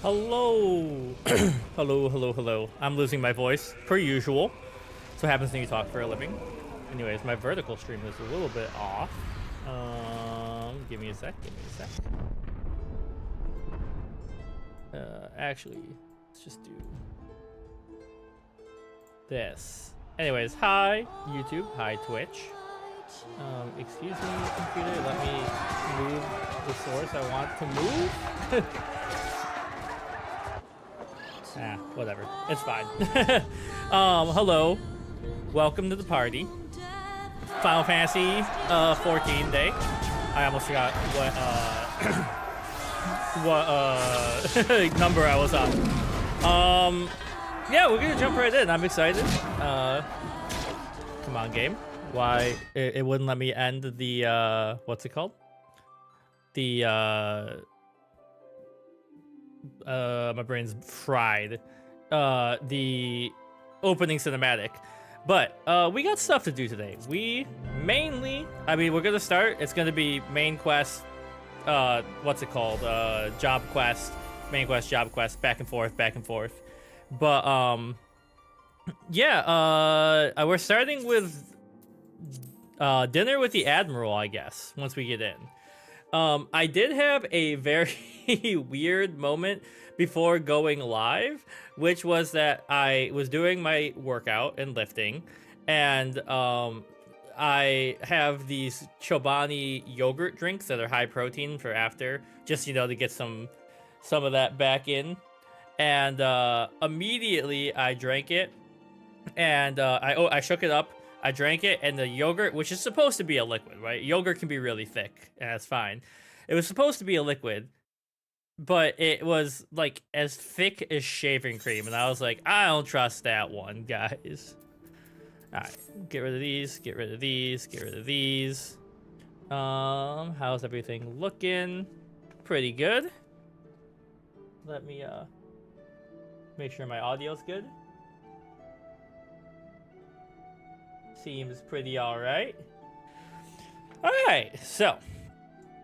Hello. hello. I'm losing my voice, per usual. That's what happens when you talk for a living. Anyways, my vertical stream is a little bit off. Give me a sec. Actually, let's just do this. Anyways, hi YouTube, hi Twitch. Excuse me, computer, let me move the source I want to move. Whatever. It's fine. Hello. Welcome to the party. Final Fantasy XIV day. I almost forgot what number I was on. Yeah, we're gonna jump right in. I'm excited. Come on, game. Why it wouldn't let me end the what's it called? The my brain's fried. The opening cinematic. But we got stuff to do today. We mainly, we're gonna start. It's gonna be main quest, what's it called? Job quest, main quest, job quest, back and forth. But yeah, we're starting with dinner with the Admiral, I guess, once we get in. I did have a very weird moment before going live, which was that I was doing my workout and lifting, and I have these Chobani yogurt drinks that are high protein for after, just, you know, to get some of that back in. And immediately I drank it, and I shook it up. I drank it, and the yogurt, which is supposed to be a liquid, right? Yogurt can be really thick, and that's fine. It was supposed to be a liquid, but it was like as thick as shaving cream, and I was like, I don't trust that one, guys. All right, get rid of these. How's everything looking? Pretty good. Let me make sure my audio's good. Seems pretty all right. All right, so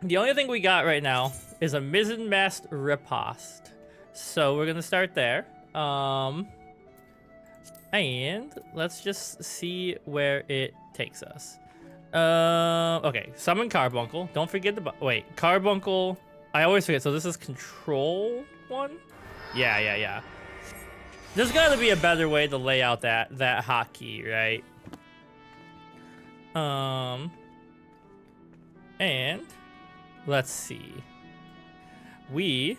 the only thing we got right now is a mizzen-mast riposte. So we're gonna start there. And let's just see where it takes us. Okay, summon Carbuncle. Don't forget the wait, Carbuncle. I always forget. So this is control one. Yeah. There's gotta be a better way to lay out that hotkey, right? And let's see. We,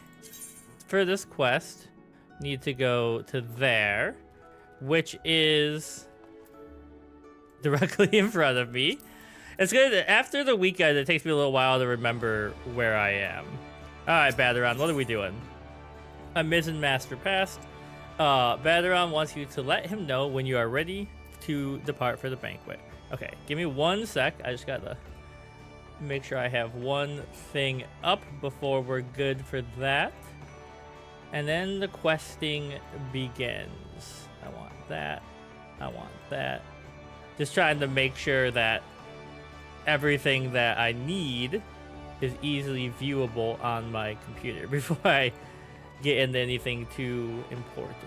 for this quest, need to go to there, which is directly in front of me. It's good. After the weekend, it takes me a little while to remember where I am. All right, Badaron, what are we doing? A mizzen master passed. Badaron wants you to let him know when you are ready to depart for the banquet. Okay, give me 1 sec. I just gotta make sure I have one thing up before we're good for that. And then the questing begins. I want that. Just trying to make sure that everything that I need is easily viewable on my computer before I get into anything too important.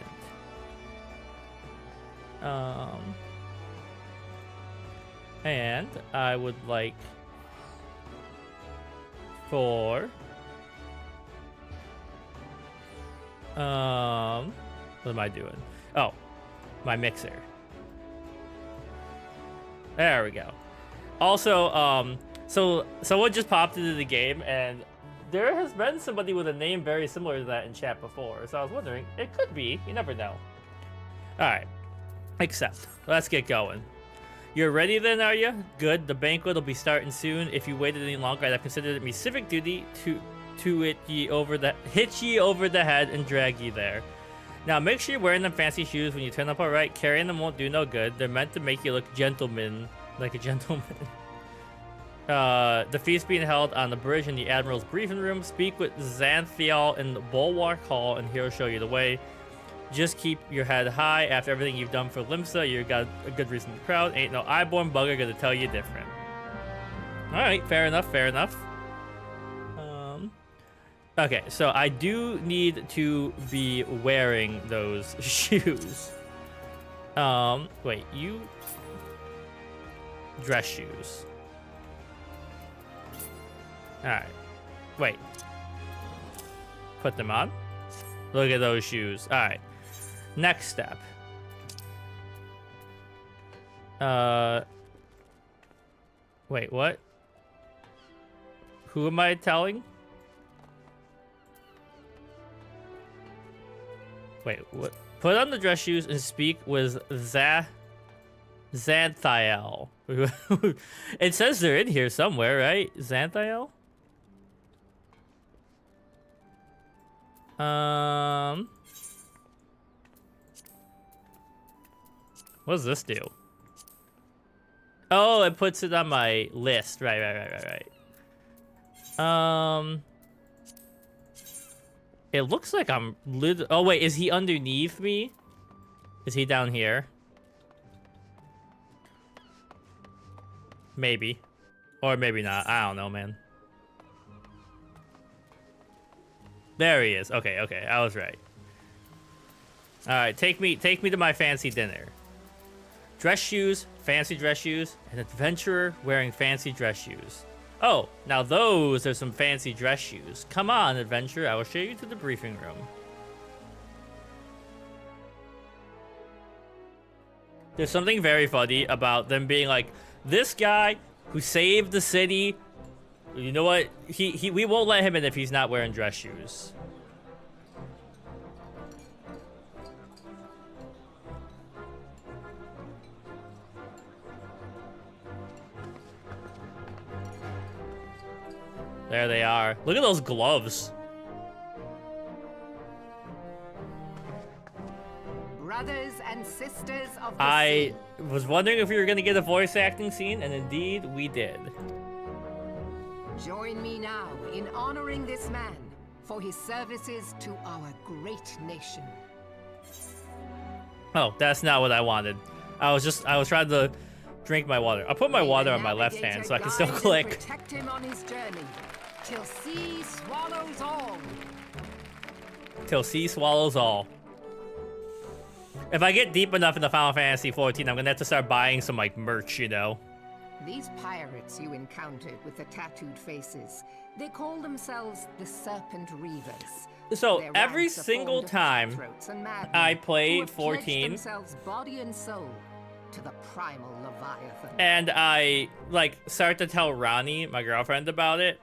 And I would like for what am I doing? Oh, my mixer. There we go. Also, so someone just popped into the game, and there has been somebody with a name very similar to that in chat before. So I was wondering, it could be. You never know. All right, accept. Let's get going. You're ready then, are you? Good. The banquet will be starting soon. If you waited any longer, I'd have considered it me civic duty to hit ye over the head and drag ye there. Now make sure you're wearing them fancy shoes when you turn up. All right, carrying them won't do no good. They're meant to make you look like a gentleman. The feast being held on the bridge in the Admiral's briefing room. Speak with Xanthial in the Bulwark Hall, and he'll show you the way. Just keep your head high. After everything you've done for Limsa, you got a good reason to be proud. Ain't no eye-born bugger gonna tell you different. Alright, fair enough. Okay, so I do need to be wearing those shoes. Wait, you... Dress shoes. Alright. Wait. Put them on. Look at those shoes. Alright. Next step. Wait, what? Who am I telling? Wait, what? Put on the dress shoes and speak with Xanthiel. It says they're in here somewhere, right? Xanthiel? What does this do? Oh, it puts it on my list. Right. It looks like I'm oh wait, is he underneath me? Is he down here? Maybe. Or maybe not. I don't know, man. There he is. Okay, I was right. Alright, take me to my fancy dinner. Dress shoes, fancy dress shoes, an adventurer wearing fancy dress shoes. Oh, now those are some fancy dress shoes. Come on, adventurer, I will show you to the briefing room. There's something very funny about them being like, this guy who saved the city, you know what? We won't let him in if he's not wearing dress shoes. There they are. Look at those gloves. Brothers and sisters of the I was wondering if we were going to get a voice acting scene, and indeed we did. Join me now in honoring this man for his services to our great nation. Oh, that's not what I wanted. I was trying to drink my water. I'll put my water on my left hand so I can still click. Protect him on his journey till sea swallows all. Till sea swallows all. If I get deep enough into Final Fantasy XIV, I'm gonna have to start buying some like merch, you know. These pirates you encountered with the tattooed faces, they call themselves the Serpent Reavers. So Their every ranks are single formed of time cutthroats and madmen I play who have pledged 14, themselves body and soul to the primal Leviathan. and I like start to tell Ronnie, my girlfriend, about it,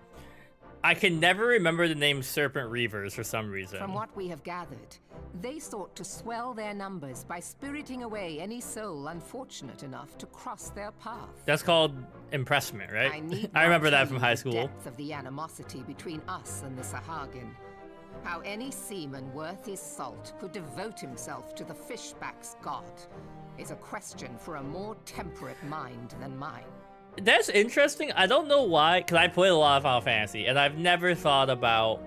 I can never remember the name Serpent Reavers for some reason. From what we have gathered, they sought to swell their numbers by spiriting away any soul unfortunate enough to cross their path. That's called impressment, right? Need I remember not that tell from you high the school. depth of the animosity between us and the Sahagin. How any seaman worth his salt could devote himself to the fishback's god is a question for a more temperate mind than mine. That's interesting. I don't know why, because I played a lot of Final Fantasy, and I've never thought about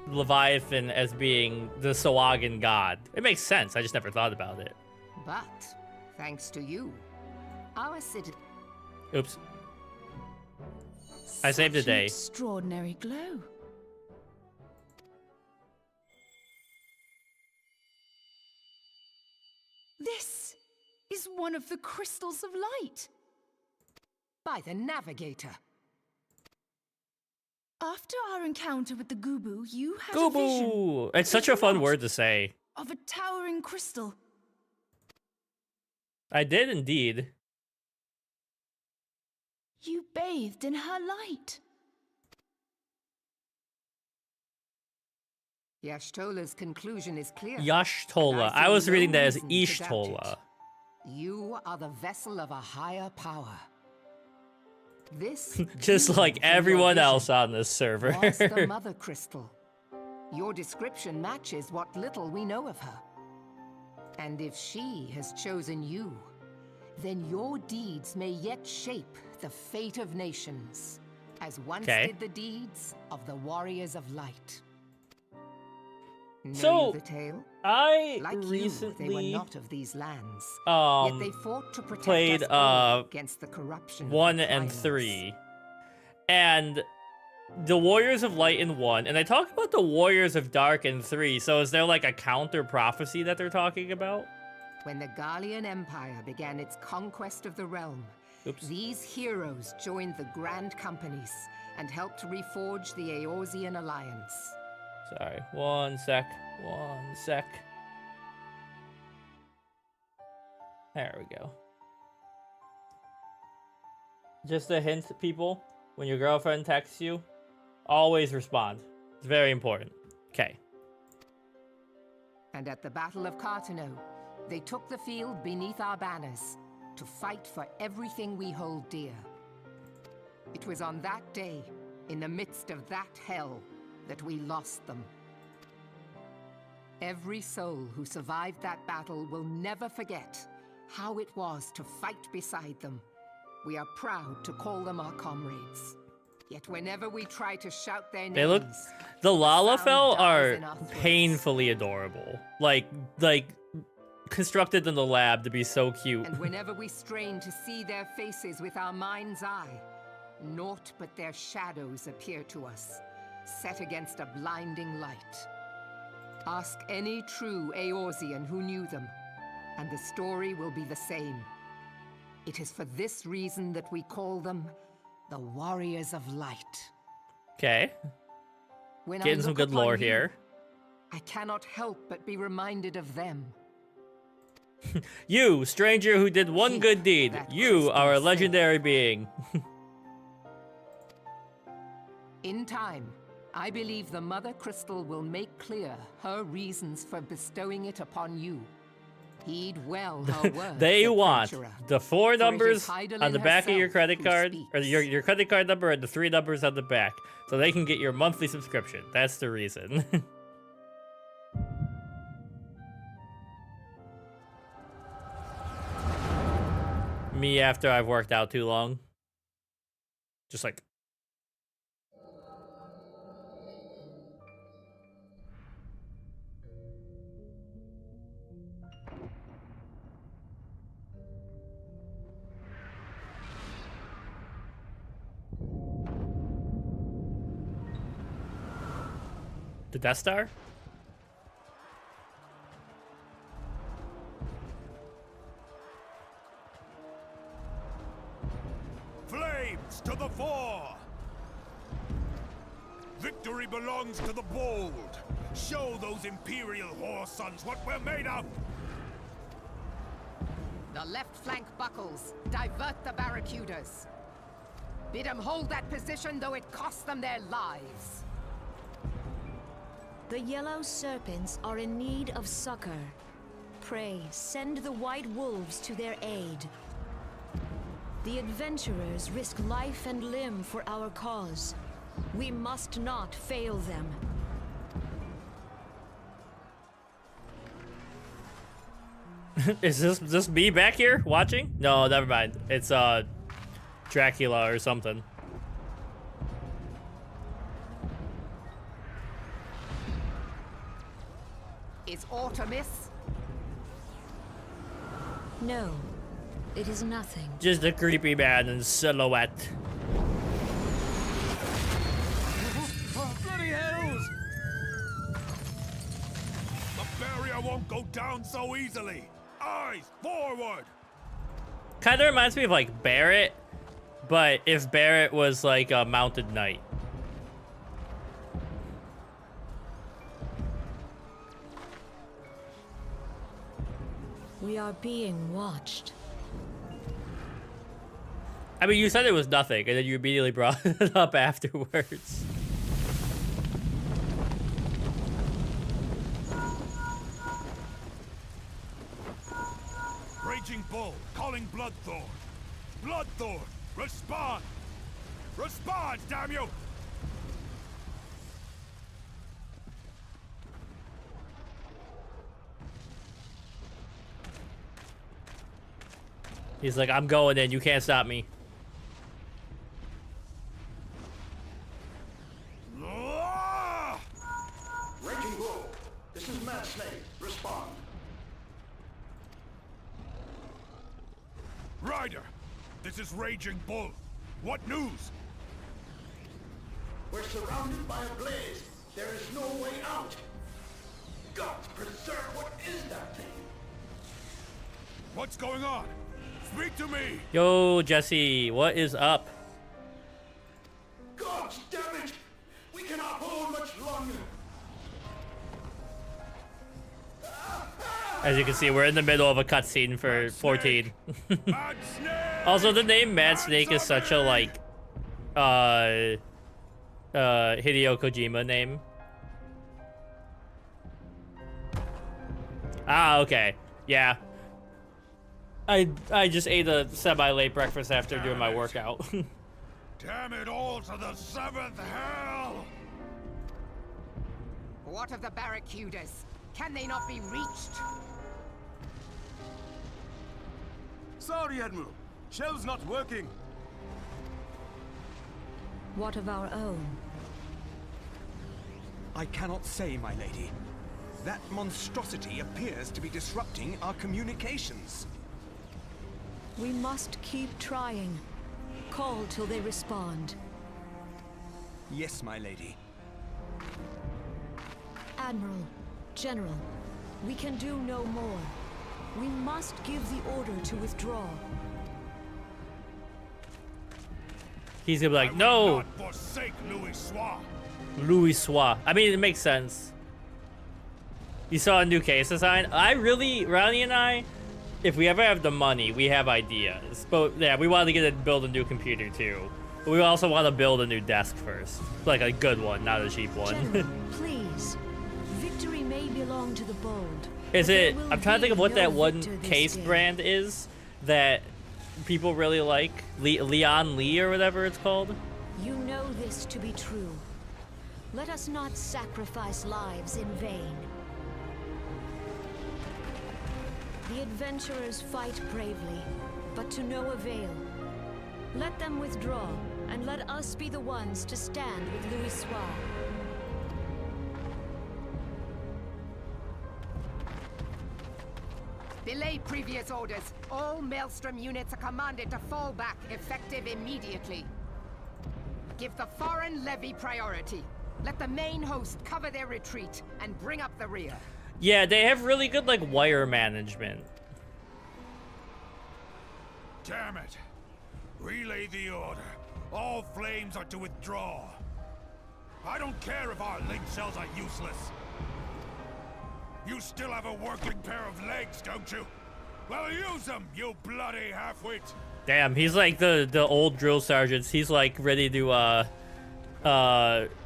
Leviathan as being the Sahuagin god. It makes sense. I just never thought about it. But, thanks to you, our city... Oops. I saved the Such an day. Extraordinary glow. This is one of the crystals of light. By the Navigator. After our encounter with the Gubu, you had a vision. Gubu! It's such Did a you fun not? word to say. Of a towering crystal. I did indeed. You bathed in her light. Yashtola's conclusion is clear. Yashtola. I I was see reading no that as reason to doubt Ishtola. it. You are the vessel of a higher power. This, Just like from your everyone vision, else on this server. was the Mother Crystal. Your description matches what little we know of her. And if she has chosen you, then your deeds may yet shape the fate of nations, as once did the deeds of the Warriors of Light. Know So, you the tale? I Like recently you, they were not of these lands. Yet they fought to protect played us all against the corruption of 1 the and primals. 3. And the Warriors of Light in 1, and they talk about the Warriors of Dark in 3. So is there like a counter prophecy that they're talking about? When the Gallian Empire began its conquest of the realm, Oops. these heroes joined the Grand Companies and helped reforge the Eorzean alliance. Sorry, one sec. There we go. Just a hint, people. When your girlfriend texts you, always respond. It's very important. Okay. And at the Battle of Cartano, they took the field beneath our banners to fight for everything we hold dear. It was on that day, in the midst of that hell, that we lost them. Every soul who survived that battle will never forget how it was to fight beside them. We are proud to call them our comrades. Yet whenever we try to shout their names, They look. The Lalafell dies are in our throats. painfully adorable. Like constructed in the lab to be so cute. And whenever we strain to see their faces with our mind's eye, naught but their shadows appear to us, set against a blinding light. Ask any true Eorzean who knew them, and the story will be the same. It is for this reason that we call them the Warriors of Light. Okay. When I Getting some look good upon lore you, here. I cannot help but be reminded of them. You, stranger who did one Keep good deed. that You crystal are a safe. legendary being. In time, I believe the Mother Crystal will make clear her reasons for bestowing it upon you. Heed well her words, They want adventurer, the 4 for it is numbers Heidelin on the back of your herself credit who card, speaks. or your credit card number and the 3 numbers on the back, so they can get your monthly subscription. That's the reason. Me after I've worked out too long. Just like. The Death Star? Flames to the fore! Victory belongs to the bold. Show those Imperial whore sons what we're made of! The left flank buckles. Divert the barracudas. Bid them hold that position, though it costs them their lives. The yellow serpents are in need of succor. Pray, send the white wolves to their aid. The adventurers risk life and limb for our cause. We must not fail them. Is this me back here watching? No, never mind. It's Dracula or something. Is Artemis? No, it is nothing. Just a creepy man in silhouette. Bloody hells! The barrier won't go down so easily! Eyes forward! Kind of reminds me of like Barrett, but if Barrett was like a mounted knight. We are being watched. I mean, you said it was nothing, and then you immediately brought it up afterwards. Raging Bull, calling Bloodthorn. Bloodthorn, respond! Respond, damn you! He's like, I'm going in, you can't stop me. Ah! Raging Bull, this is Mad Snake. Respond. Ryder, this is Raging Bull. What news? We're surrounded by a blaze. There is no way out. God preserve, what is that thing? What's going on? Speak to me! Yo, Jesse, what is up? God damn it! We cannot hold much longer. As you can see, we're in the middle of a cutscene for 14. Mad Snake! Also, the name Mad Snake is such a, like, Hideo Kojima name. Ah, okay. Yeah. I just ate a semi-late breakfast after doing my workout. Damn it all to the seventh hell! What of the barracudas? Can they not be reached? Sorry, Admiral. Shell's not working. What of our own? I cannot say, my lady. That monstrosity appears to be disrupting our communications. We must keep trying. Call till they respond. Yes, my lady. Admiral, General, we can do no more. We must give the order to withdraw. He's gonna be like, I will no, not forsake Louis Soir. Louis Soir. I mean, it makes sense. You saw a new case design. Ronnie and I, if we ever have the money, we have ideas. But yeah, we want to build a new computer too. But we also want to build a new desk first. Like a good one, not a cheap one. General, please. Victory may belong to the bold. Is but there it? will I'm trying to think of be what no that one victor this case day. brand is that people really like. Leon Lee or whatever it's called. You know this to be true. Let us not sacrifice lives in vain. The adventurers fight bravely, but to no avail. Let them withdraw, and let us be the ones to stand with Louis Soir. Belay previous orders. All Maelstrom units are commanded to fall back, effective immediately. Give the foreign levy priority. Let the main host cover their retreat and bring up the rear. Yeah, they have really good like wire management. Damn it! Relay the order. All flames are to withdraw. I don't care if our link cells are useless. You still have a working pair of legs, don't you? Well, use them, you bloody half-wit! Damn, he's like the old drill sergeants. He's like ready to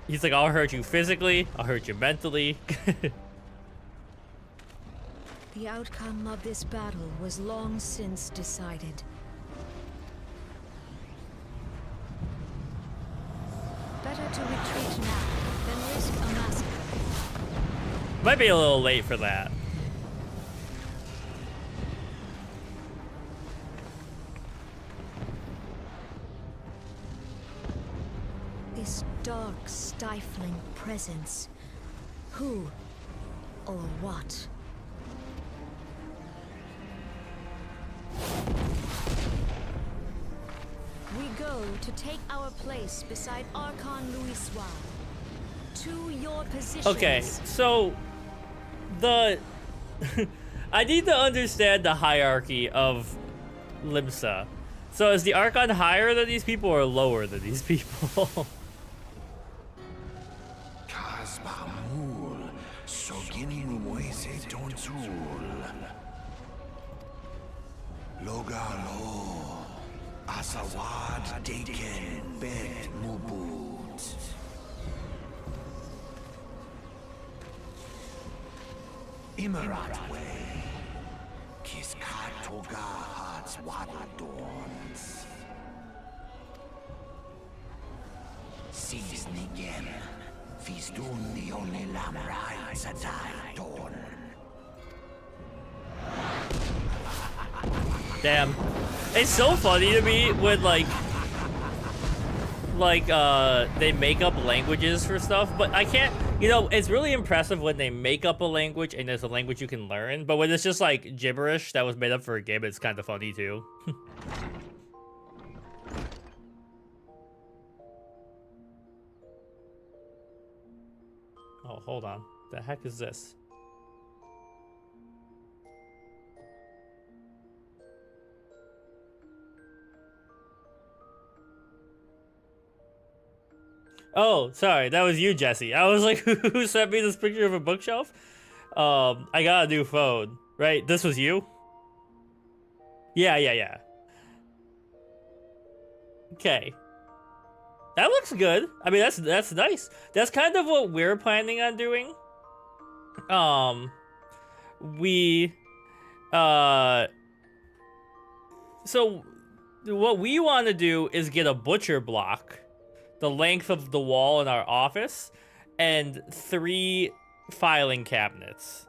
he's like, I'll hurt you physically, I'll hurt you mentally. The outcome of this battle was long since decided. Better to retreat now than risk a massacre. Might be a little late for that. This dark, stifling presence. Who or what? We go to take our place beside Archon Louis Soir. To your positions. Okay, so the I need to understand the hierarchy of Limsa. So is the Archon higher than these people or lower than these people? Kasbamul, Soginin Moise Tonsul. Logalo, Asawad Deken Bet Mubut. Imarat Way, Kiskatoga Hearts Wadadorns. Sees Nigem, Fistun the only Lamrai Zadai Dorn. Damn. It's so funny to me when like they make up languages for stuff, but I can't, you know, it's really impressive when they make up a language and there's a language you can learn, but when it's just like gibberish that was made up for a game, it's kind of funny too. Oh, hold on. The heck is this? Oh, sorry, that was you, Jesse. I was like, who sent me this picture of a bookshelf? I got a new phone, right? This was you? Yeah. Okay. That looks good. I mean, that's nice. That's kind of what we're planning on doing. So what we want to do is get a butcher block, the length of the wall in our office, and 3 filing cabinets.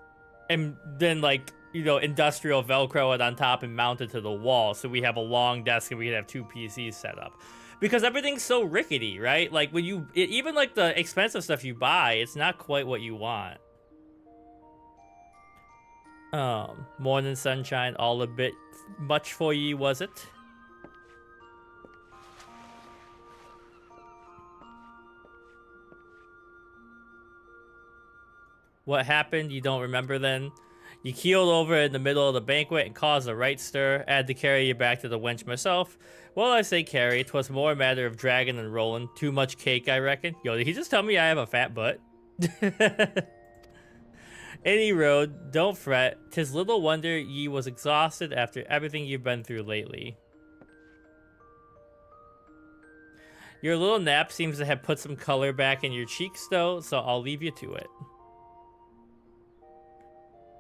And then, like, you know, industrial Velcro it on top and mount it to the wall so we have a long desk and we can have 2 PCs set up. Because everything's so rickety, right? Like, when you... even, like, the expensive stuff you buy, it's not quite what you want. Morning sunshine, all a bit much for ye, was it? What happened? You don't remember then? You keeled over in the middle of the banquet and caused a right stir. I had to carry you back to the wench myself. Well, I say carry. 'Twas more a matter of dragging and rolling. Too much cake, I reckon. Yo, did he just tell me I have a fat butt? Any road, don't fret. 'Tis little wonder ye was exhausted after everything you've been through lately. Your little nap seems to have put some color back in your cheeks, though, so I'll leave you to it.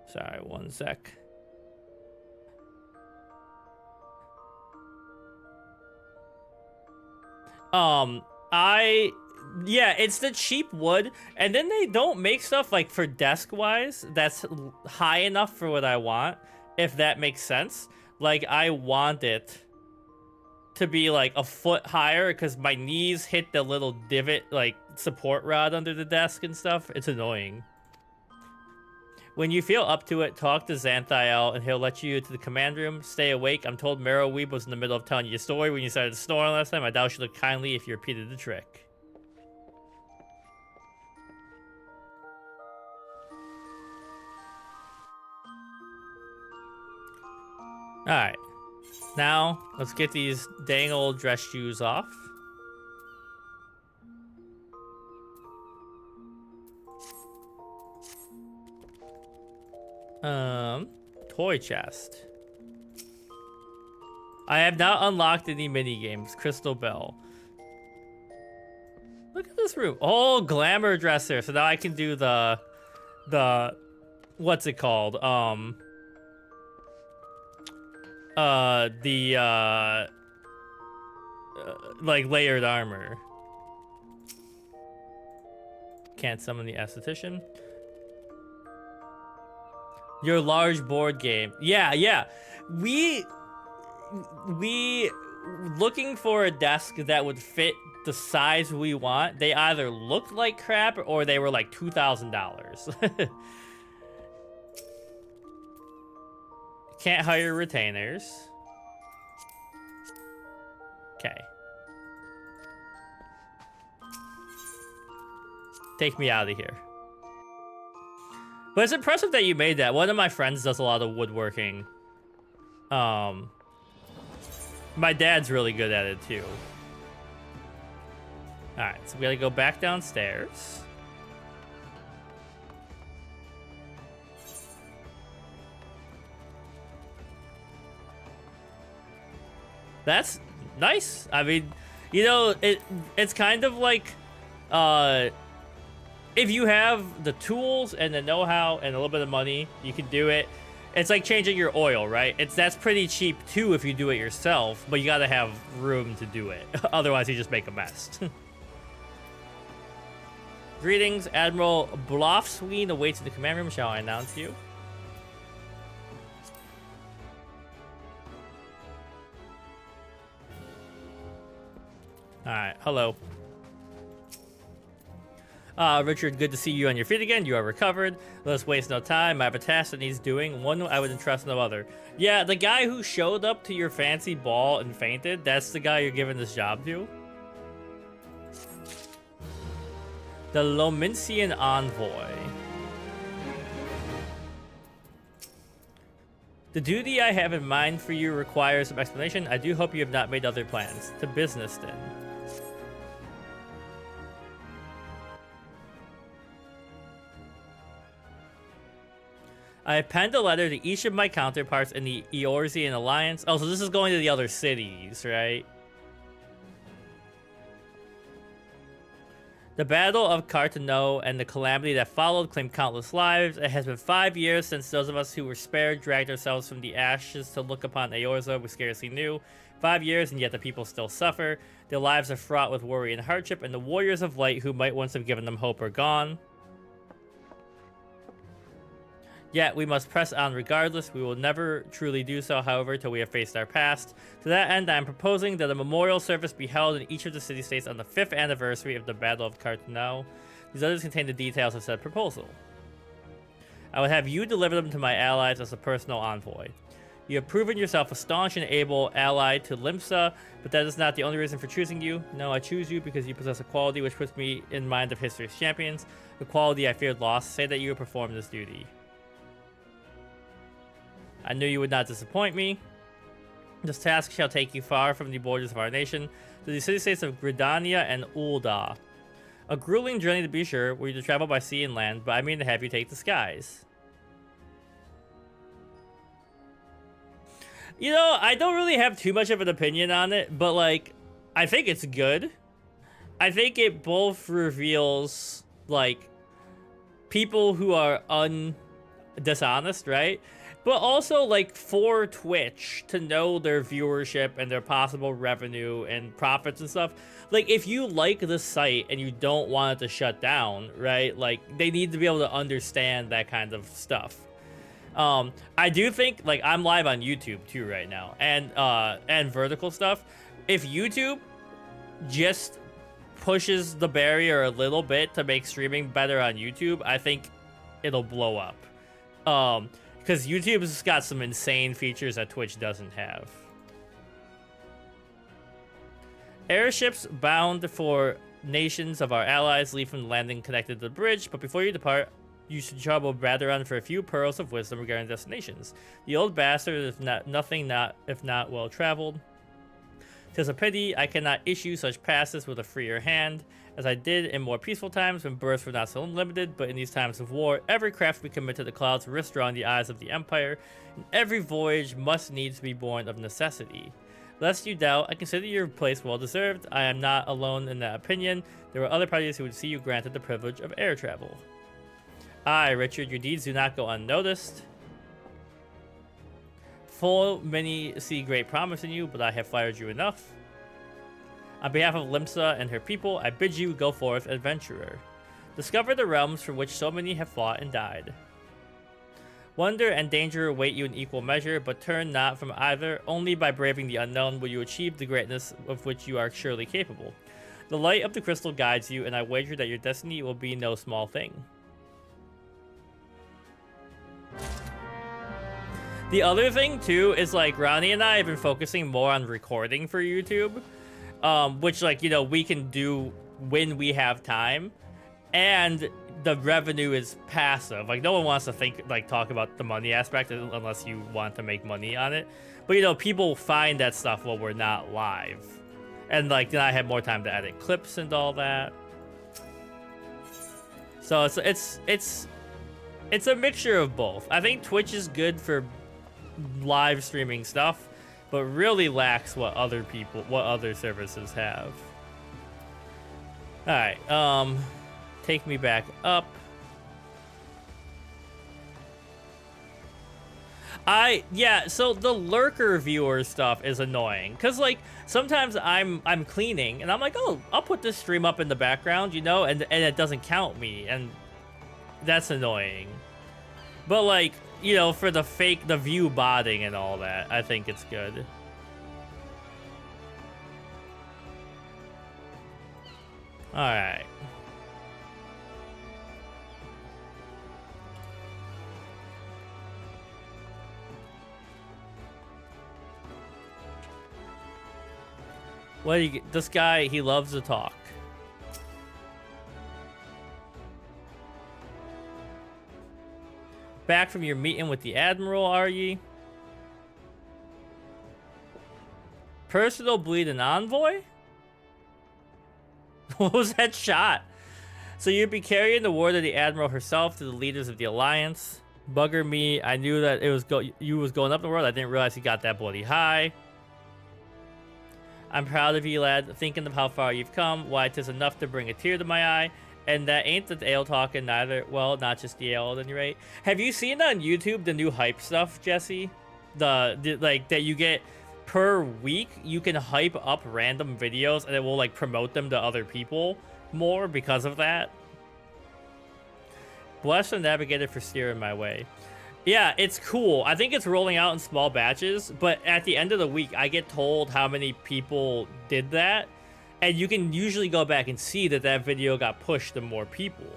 Sorry, one sec. Yeah, it's the cheap wood, and then they don't make stuff like for desk-wise that's high enough for what I want, if that makes sense. Like, I want it to be like a foot higher because my knees hit the little divot, like support rod under the desk and stuff. It's annoying. When you feel up to it, talk to Xanthiel and he'll let you to the command room. Stay awake. I'm told Marrowweeb was in the middle of telling you a story when you started snoring last time. I doubt she looked kindly if you repeated the trick. Alright. Now, let's get these dang old dress shoes off. Toy chest. I have not unlocked any mini games. Crystal Bell. Look at this room. Oh, glamour dresser. So now I can do the what's it called? Like layered armor. Can't summon the esthetician. Your large board game. Yeah. We looking for a desk that would fit the size we want. They either looked like crap or they were like $2,000. Can't hire retainers. Okay. Take me out of here. But it's impressive that you made that. One of my friends does a lot of woodworking. My dad's really good at it too. Alright, so we gotta go back downstairs. That's nice. I mean, you know, it's kind of like if you have the tools and the know-how and a little bit of money, you can do it. It's like changing your oil, right? That's pretty cheap too if you do it yourself, but you gotta have room to do it. Otherwise, you just make a mess. Greetings, Admiral Blofsween awaits in the command room. Shall I announce you? Alright, hello. Richard, good to see you on your feet again. You are recovered. Let's waste no time. I have a task that needs doing. One I would entrust no other. Yeah, the guy who showed up to your fancy ball and fainted, that's the guy you're giving this job to. The Lomincian Envoy. The duty I have in mind for you requires some explanation. I do hope you have not made other plans. To business, then. I have penned a letter to each of my counterparts in the Eorzean Alliance. Oh, so this is going to the other cities, right? The Battle of Cartano and the calamity that followed claimed countless lives. It has been 5 years since those of us who were spared dragged ourselves from the ashes to look upon Eorzea we scarcely knew. 5 years, and yet the people still suffer. Their lives are fraught with worry and hardship, and the warriors of light who might once have given them hope are gone. Yet we must press on regardless. We will never truly do so, however, till we have faced our past. To that end, I am proposing that a memorial service be held in each of the city-states on the 5th anniversary of the Battle of Cartano. These others contain the details of said proposal. I would have you deliver them to my allies as a personal envoy. You have proven yourself a staunch and able ally to Limsa, but that is not the only reason for choosing you. No, I choose you because you possess a quality which puts me in mind of history's champions, a quality I feared lost. Say that you have performed this duty. I knew you would not disappoint me. This task shall take you far from the borders of our nation, to the city-states of Gridania and Ul'dah. A grueling journey to be sure, were you to travel by sea and land, but I mean to have you take the skies. You know, I don't really have too much of an opinion on it, but, like, I think it's good. I think it both reveals, like, people who are dishonest, right? But also, like, for Twitch to know their viewership and their possible revenue and profits and stuff, like, if you like the site and you don't want it to shut down, right? Like, they need to be able to understand that kind of stuff. I do think, like, I'm live on YouTube too right now, and vertical stuff. If YouTube just pushes the barrier a little bit to make streaming better on YouTube, I think it'll blow up. Because YouTube's got some insane features that Twitch doesn't have. Airships bound for nations of our allies leave from the landing connected to the bridge, but before you depart, you should trouble Radoran for a few pearls of wisdom regarding destinations. The old bastard is if not well traveled. 'Tis a pity I cannot issue such passes with a freer hand, as I did in more peaceful times when births were not so unlimited, but in these times of war, every craft we commit to the clouds risks drawing the eyes of the Empire, and every voyage must needs be born of necessity. Lest you doubt, I consider your place well deserved. I am not alone in that opinion. There are other parties who would see you granted the privilege of air travel. Aye, Richard, your deeds do not go unnoticed. Full many see great promise in you, but I have flattered you enough. On behalf of Limsa and her people, I bid you go forth, adventurer. Discover the realms for which so many have fought and died. Wonder and danger await you in equal measure, but turn not from either. Only by braving the unknown will you achieve the greatness of which you are surely capable. The light of the crystal guides you, and I wager that your destiny will be no small thing. The other thing, too, is, like, Ronnie and I have been focusing more on recording for YouTube. Which, like, you know, we can do when we have time, and the revenue is passive. Like, no one wants to talk about the money aspect unless you want to make money on it. But, you know, people find that stuff while we're not live, and, like, then I have more time to edit clips and all that. So it's a mixture of both. I think Twitch is good for live streaming stuff, but really lacks what other services have. Alright, take me back up. So the lurker viewer stuff is annoying, because, like, sometimes I'm cleaning, and I'm like, oh, I'll put this stream up in the background, you know, and it doesn't count me, and that's annoying. But, like, you know, for the view botting and all that, I think it's good. Alright. What do you get? This guy, he loves to talk. Back from your meeting with the Admiral, are ye? Personal bleed an envoy? What was that shot? So you'd be carrying the word of the Admiral herself to the leaders of the Alliance. Bugger me, I knew that it was you was going up the world. I didn't realize you got that bloody high. I'm proud of you, lad, thinking of how far you've come. Why, 'tis enough to bring a tear to my eye. And that ain't the ale talking neither. Well, not just the ale, at any rate. Have you seen on YouTube the new hype stuff, Jesse? The like that you get per week. You can hype up random videos, and it will like promote them to other people more because of that. Bless the navigator for steering my way. Yeah, it's cool. I think it's rolling out in small batches, but at the end of the week, I get told how many people did that, and you can usually go back and see that that video got pushed to more people.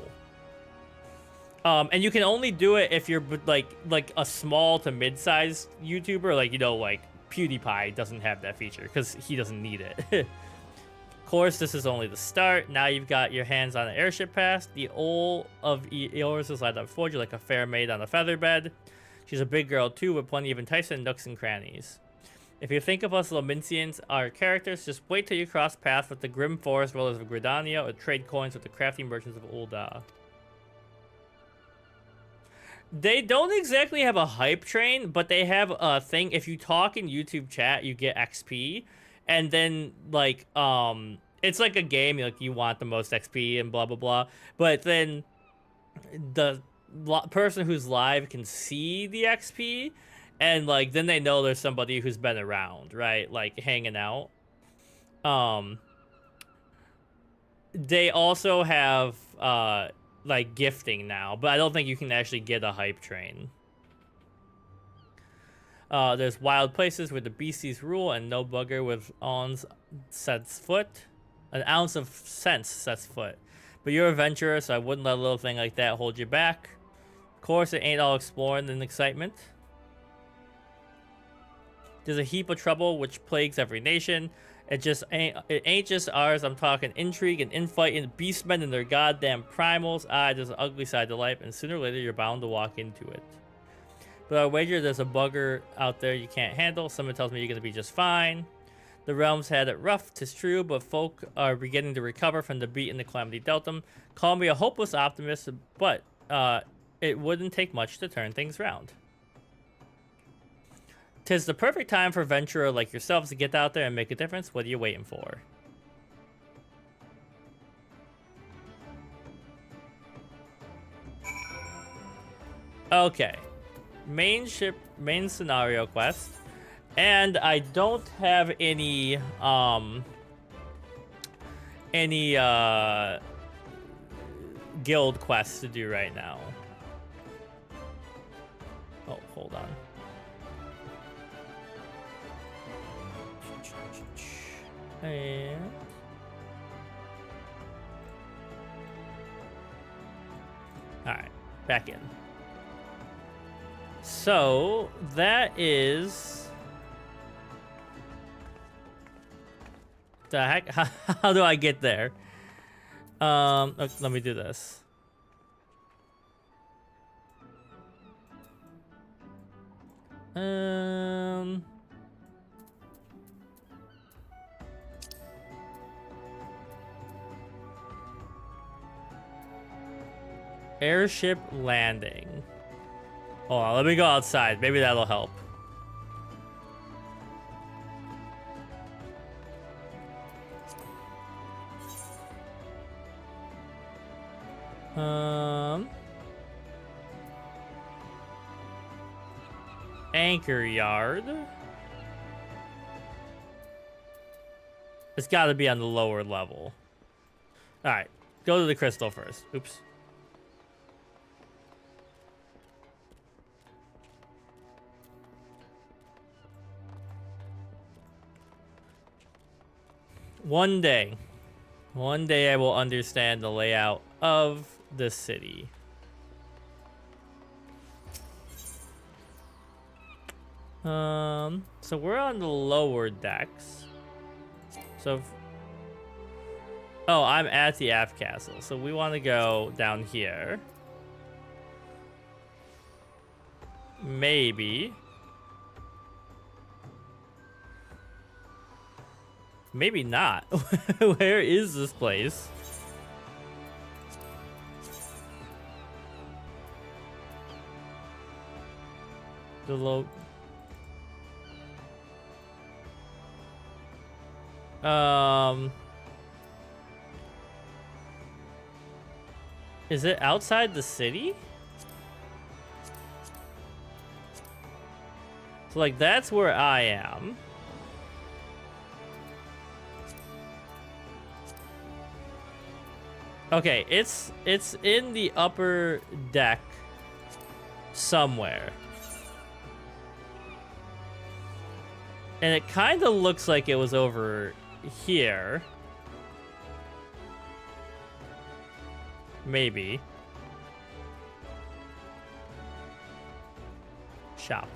And you can only do it if you're like a small to mid-sized YouTuber, like, you know, like PewDiePie doesn't have that feature because he doesn't need it. Of course, this is only the start. Now you've got your hands on an airship pass. The old of Eorzea is lined up for you like a fair maid on a feather bed. She's a big girl too, with plenty of enticing nooks and crannies. If you think of us Lominsians, our characters, just wait till you cross paths with the grim forest dwellers of Gridania or trade coins with the crafty merchants of Ul'dah. They don't exactly have a hype train, but they have a thing. If you talk in YouTube chat, you get XP. And then, like, it's like a game, like, you want the most XP and blah, blah, blah. But then the person who's live can see the XP, and, like, then they know there's somebody who's been around, right? Like, hanging out. They also have, like, gifting now, but I don't think you can actually get a hype train. There's wild places where the beasties rule, and no bugger with an ounce of sense sets foot. But you're a adventurer, so I wouldn't let a little thing like that hold you back. Of course, it ain't all exploring and excitement. There's a heap of trouble which plagues every nation. It ain't just ours. I'm talking intrigue and infight and beastmen and their goddamn primals. There's an ugly side to life, and sooner or later you're bound to walk into it. But I wager there's a bugger out there you can't handle. Someone tells me you're going to be just fine. The realm's had it rough, 'tis true, but folk are beginning to recover from the beat and the calamity dealt them. Call me a hopeless optimist, but it wouldn't take much to turn things round. 'Tis the perfect time for a venturer like yourselves to get out there and make a difference. What are you waiting for? Okay. Main scenario quest, and I don't have any guild quests to do right now. Oh, hold on. And all right, back in. So that is the heck. How do I get there? Okay, let me do this. Airship landing. Hold on, let me go outside. Maybe that'll help. Anchor yard. It's got to be on the lower level. All right, go to the crystal first. Oops. One day I will understand the layout of this city. So we're on the lower decks. So, oh, I'm at the aft castle. So we want to go down here. Maybe. Maybe not. Where is this place? The low. Is it outside the city? So like that's where I am. Okay, it's in the upper deck somewhere. And it kind of looks like it was over here. Maybe. Shop.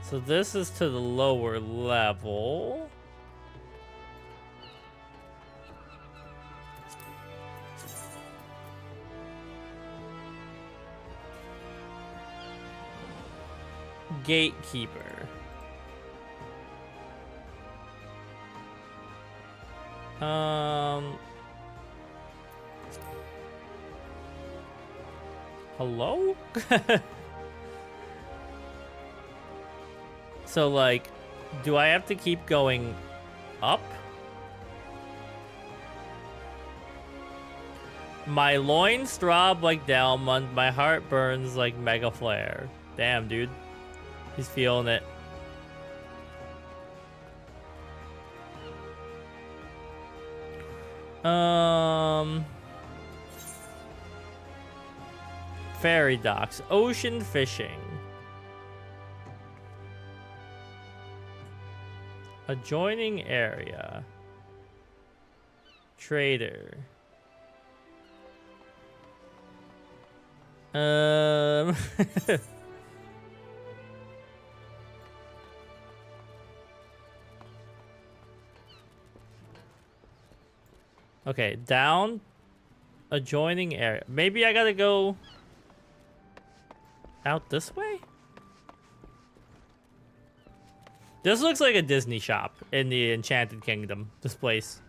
So this is to the lower level. Gatekeeper. Hello? So, like, do I have to keep going up? My loins throb like Dalmund, my heart burns like Mega Flare. Damn, dude. He's feeling it. Ferry docks, ocean fishing. Adjoining area. Trader. Okay, down. Adjoining area. Maybe I gotta go out this way? This looks like a Disney shop in the Enchanted Kingdom, this place.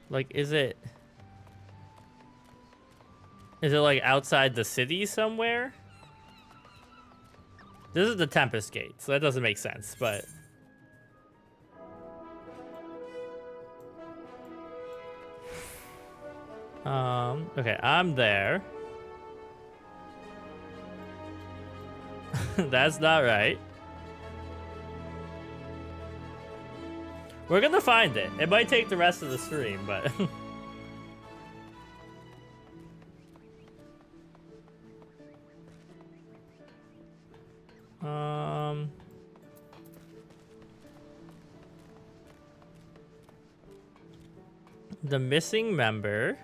Like, is it like outside the city somewhere? This is the Tempest Gate, so that doesn't make sense, but... okay, I'm there. That's not right. We're gonna find it. It might take the rest of the stream, but... The missing member.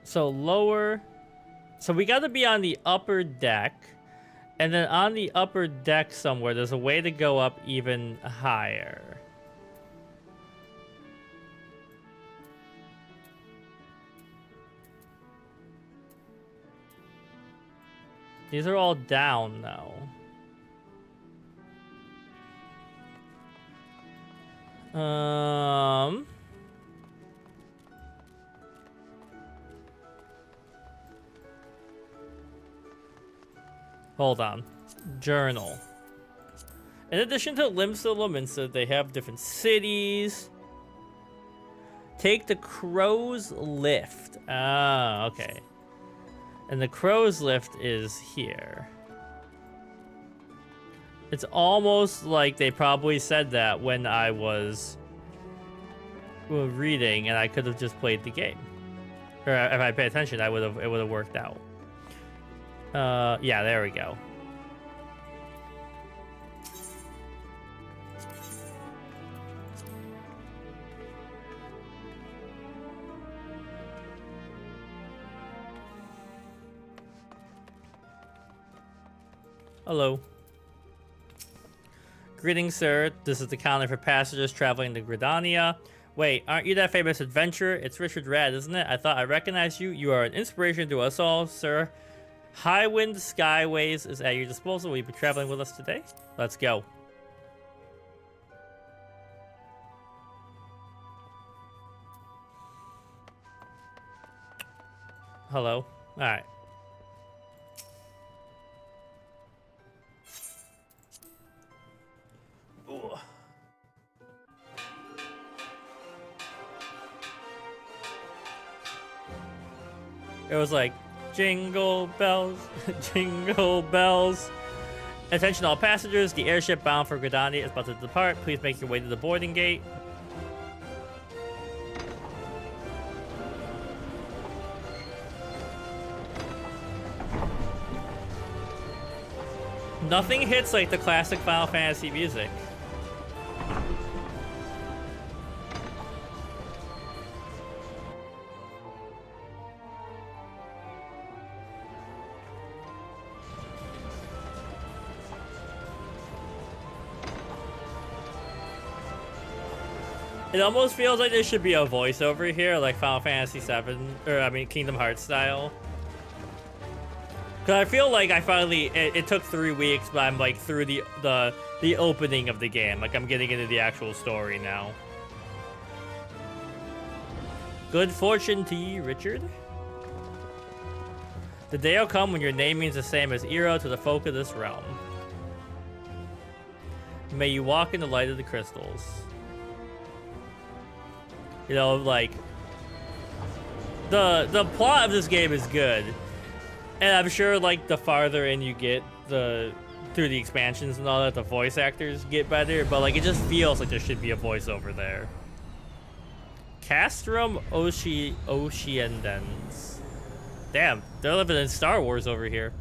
So lower. So we got to be on the upper deck. And then on the upper deck somewhere, there's a way to go up even higher. These are all down now. Hold on. Journal. In addition to Limsa Lominsa, they have different cities. Take the Crow's Lift. Ah, okay. And the Crow's Lift is here. It's almost like they probably said that when I was reading, and I could have just played the game. Or if I pay attention, it would have worked out. Yeah, there we go. Hello. Greetings, sir. This is the calendar for passengers traveling to Gridania. Wait, aren't you that famous adventurer? It's Richard Rad, isn't it? I thought I recognized you. You are an inspiration to us all, sir. Highwind Skyways is at your disposal. Will you be traveling with us today? Let's go. Hello. All right. Ooh. It was like, jingle bells, jingle bells. Attention all passengers, the airship bound for Gridania is about to depart. Please make your way to the boarding gate. Nothing hits like the classic Final Fantasy music. It almost feels like there should be a voiceover here, like Final Fantasy VII, or I mean Kingdom Hearts style. Cause I feel like I finally, it took 3 weeks, but I'm like through the opening of the game. Like I'm getting into the actual story now. Good fortune to you, Richard. The day will come when your name means the same as Eero to the folk of this realm. May you walk in the light of the crystals. You know, like, the plot of this game is good. And I'm sure, like, the farther in you get through the expansions and all that, the voice actors get better. But, like, it just feels like there should be a voiceover there. Castrum Oceanidens. Damn, they're living in Star Wars over here.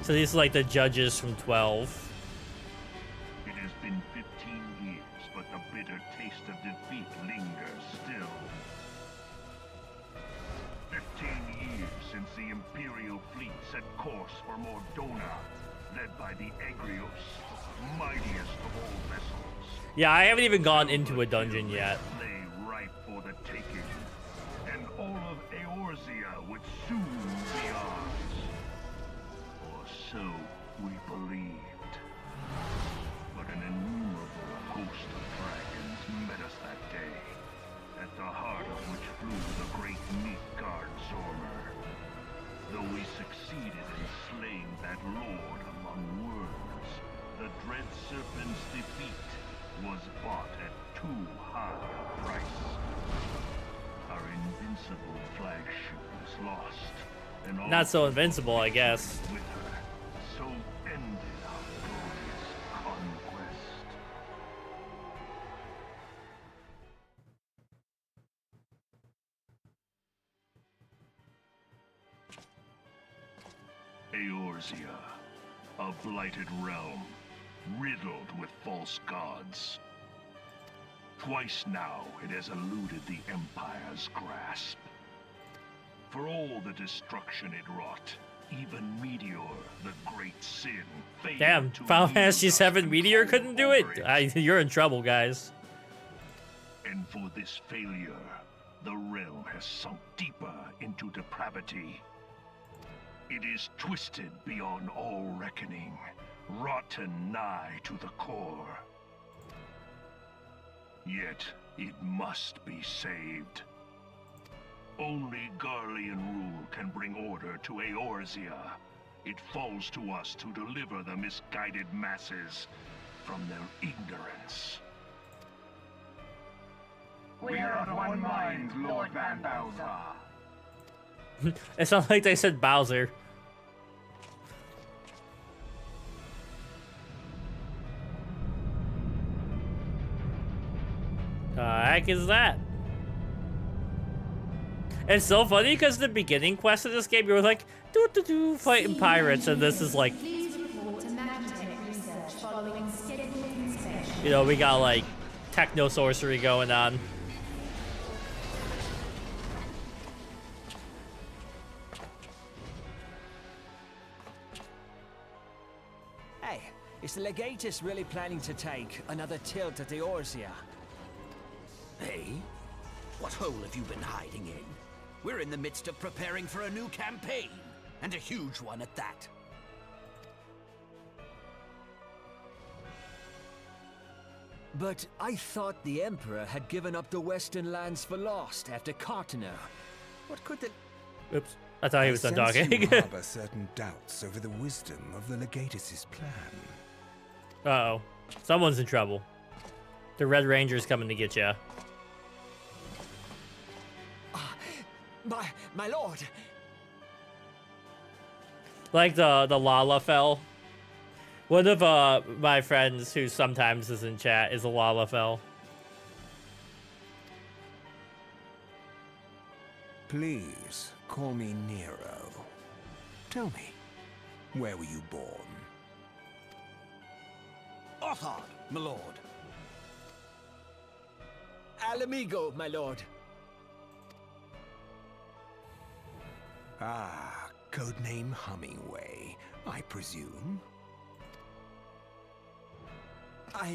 So these are like the judges from 12. It has been 15 years, but the bitter taste of defeat lingers still. 15 years since the Imperial fleet set course for Mordona, led by the Agrios, mightiest of all vessels. Yeah, I haven't even gone into a dungeon yet. Lay ripe for the taking, and all of Eorzea would soon be ours. So we believed. But an innumerable host of dragons met us that day, at the heart of which flew the great Midgard Zormer. Though we succeeded in slaying that lord among worms, the dread serpent's defeat was bought at too high a price. Our invincible flagship was lost, and all not so invincible, I guess. with her. So ended our glorious conquest. Eorzea, a blighted realm, riddled with false gods. Twice now it has eluded the Empire's grasp. For all the destruction it wrought, even Meteor, the great sin, failed Damn, to Final yield Fantasy us VII Meteor control couldn't do it? over You're in trouble, guys. And for this failure, the realm has sunk deeper into depravity. It is twisted beyond all reckoning, rotten nigh to the core. Yet, it must be saved. Only Garlean rule can bring order to Eorzea. It falls to us to deliver the misguided masses, from their ignorance. We are of one mind, Lord Van Bowser. It sounds like they said Bowser. The heck is that? It's so funny because the beginning quest of this game, you were like, doo fighting pirates, and this is like, you know, we got like techno sorcery going on. Hey, is the Legatus really planning to take another tilt at the Eorzea? Hey? What hole have you been hiding in? We're in the midst of preparing for a new campaign, and a huge one at that. But I thought the Emperor had given up the Western lands for lost after Cartener. What could the... Oops, I thought he was done I sense talking. you harbor certain doubts over the wisdom of the Legatus' plan. Uh-oh. Someone's in trouble. The Red Ranger's coming to get you. My lord! Like the Lalafell. One of my friends who sometimes is in chat is a Lalafell. Please, call me Nero. Tell me, where were you born? Othard, my lord. Alamigo, my lord. Ah, codename Hummingway, I presume.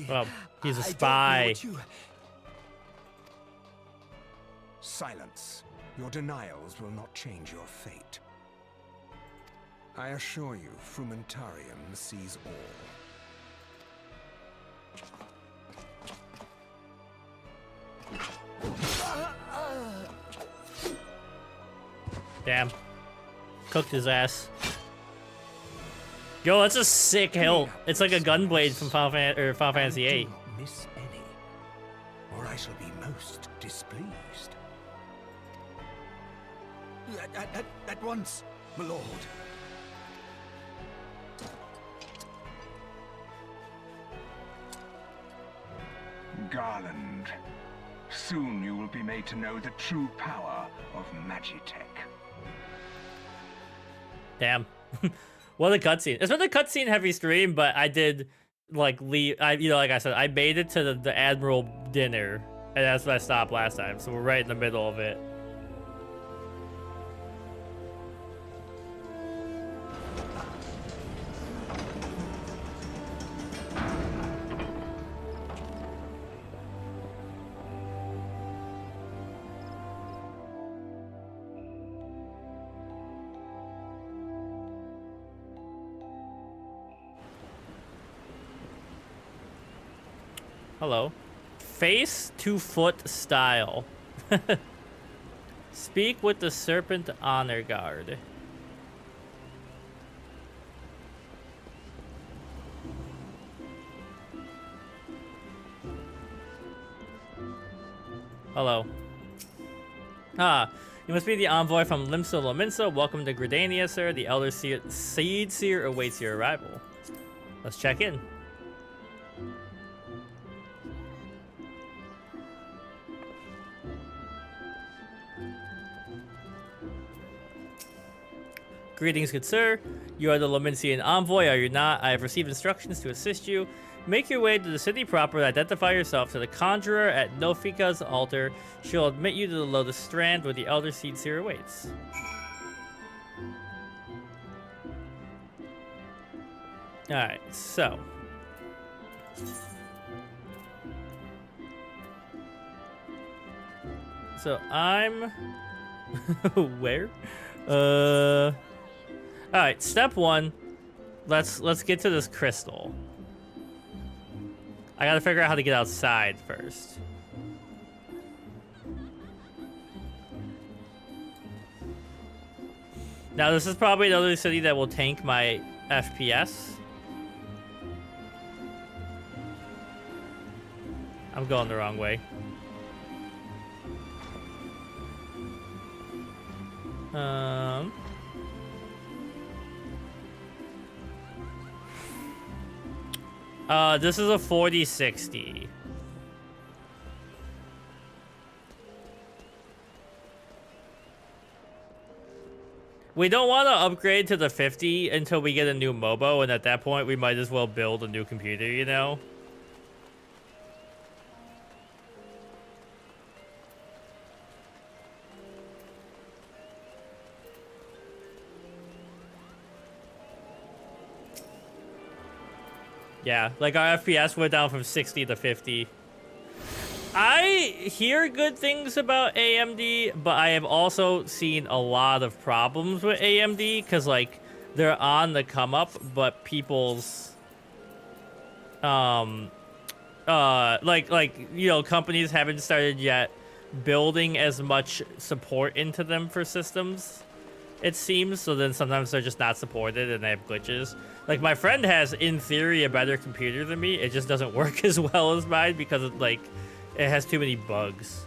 Well, he's a I don't know spy. what you... Silence. Your denials will not change your fate. I assure you, Frumentarium sees all. Damn. Cooked his ass. Yo, that's a sick hilt. It's like a gunblade from Final Fantasy VIII. Do not miss any, or I shall be most displeased. At once, my lord. Garland, soon you will be made to know the true power of Magitech. Damn. What a cutscene. It's been a cutscene heavy stream, but I did like leave. Like I said, I made it to the Admiral dinner, and that's where I stopped last time. So we're right in the middle of it. Hello. Face to foot style. Speak with the Serpent Honor Guard. Hello. Ah, you must be the envoy from Limsa Lominsa. Welcome to Gridania, sir. The Elder Seed Seer awaits your arrival. Let's check in. Greetings, good sir. You are the Lominsian envoy, are you not? I have received instructions to assist you. Make your way to the city proper and identify yourself to the Conjurer at Nofika's altar. She'll admit you to the Lotus Strand where the Elder Seed Seer awaits. Alright, so. I'm... Where? Alright, step one. Let's get to this crystal. I gotta figure out how to get outside first. Now this is probably another city that will tank my FPS. I'm going the wrong way. This is a 4060. We don't want to upgrade to the 50 until we get a new MOBO, and at that point, we might as well build a new computer, you know? Yeah, like our FPS went down from 60 to 50. I hear good things about AMD, but I have also seen a lot of problems with AMD because, like, they're on the come up, but people's, like, you know, companies haven't started yet building as much support into them for systems, it seems. So then sometimes they're just not supported and they have glitches. Like, my friend has, in theory, a better computer than me. It just doesn't work as well as mine because of, like, it has too many bugs.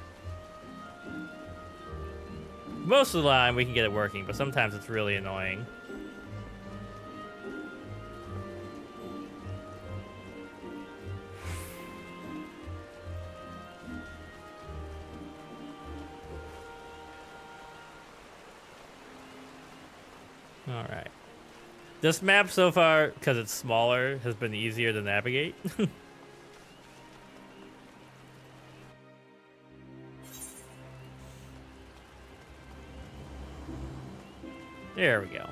Most of the time we can get it working, but sometimes it's really annoying. All right. This map so far, because it's smaller, has been easier to navigate. There we go.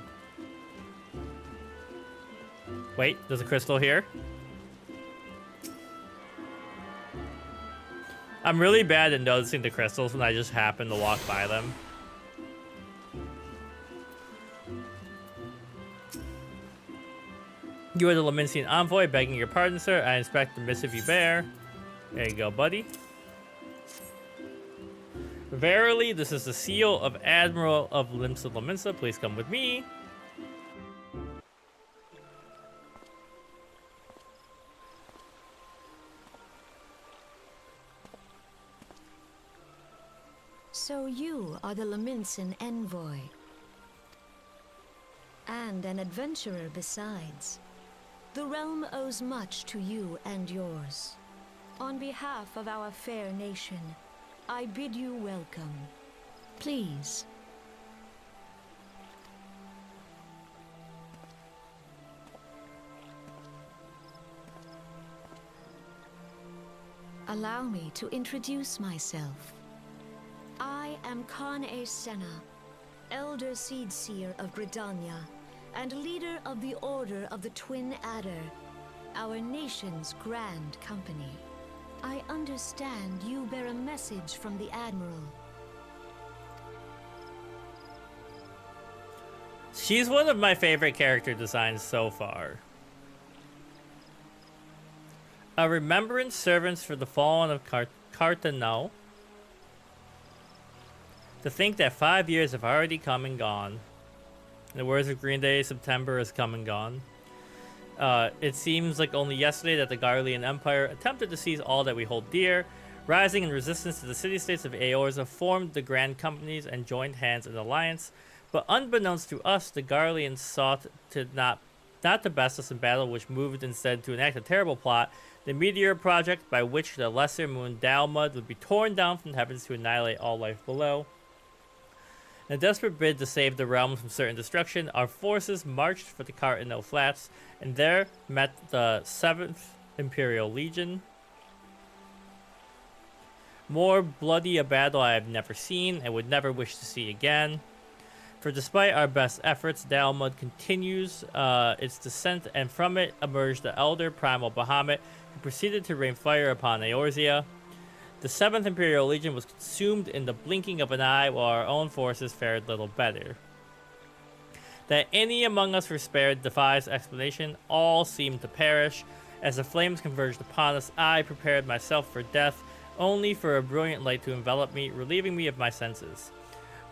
Wait, there's a crystal here. I'm really bad at noticing the crystals when I just happen to walk by them. You are the Laminsian envoy, begging your pardon, sir. I inspect the missive you bear. There you go, buddy. Verily, this is the seal of Admiral of Limsa Laminsa. Please come with me. So you are the Laminsan envoy. And an adventurer besides. The realm owes much to you and yours. On behalf of our fair nation, I bid you welcome. Please. Allow me to introduce myself. I am Khan A. Senna, Elder Seedseer of Gridania, and leader of the Order of the Twin Adder, our nation's grand company. I understand you bear a message from the Admiral. She's one of my favorite character designs so far. A remembrance servants for the fallen of Cartanau. To think that 5 years have already come and gone. In the words of Green Day, September has come and gone. It seems like only yesterday that the Garlean Empire attempted to seize all that we hold dear. Rising in resistance to the city-states of Eorzea, formed the Grand Companies and joined hands in alliance. But unbeknownst to us, the Garleans sought to not to best us in battle, which moved instead to enact a terrible plot, the Meteor Project, by which the lesser moon Dalmud would be torn down from the heavens to annihilate all life below. In a desperate bid to save the realm from certain destruction, our forces marched for the Cartanau Flats, and there met the 7th Imperial Legion. More bloody a battle I have never seen, and would never wish to see again. For despite our best efforts, Dalmud continues its descent, and from it emerged the elder Primal Bahamut, who proceeded to rain fire upon Eorzea. The 7th Imperial Legion was consumed in the blinking of an eye, while our own forces fared little better. That any among us were spared defies explanation. All seemed to perish. As the flames converged upon us, I prepared myself for death, only for a brilliant light to envelop me, relieving me of my senses.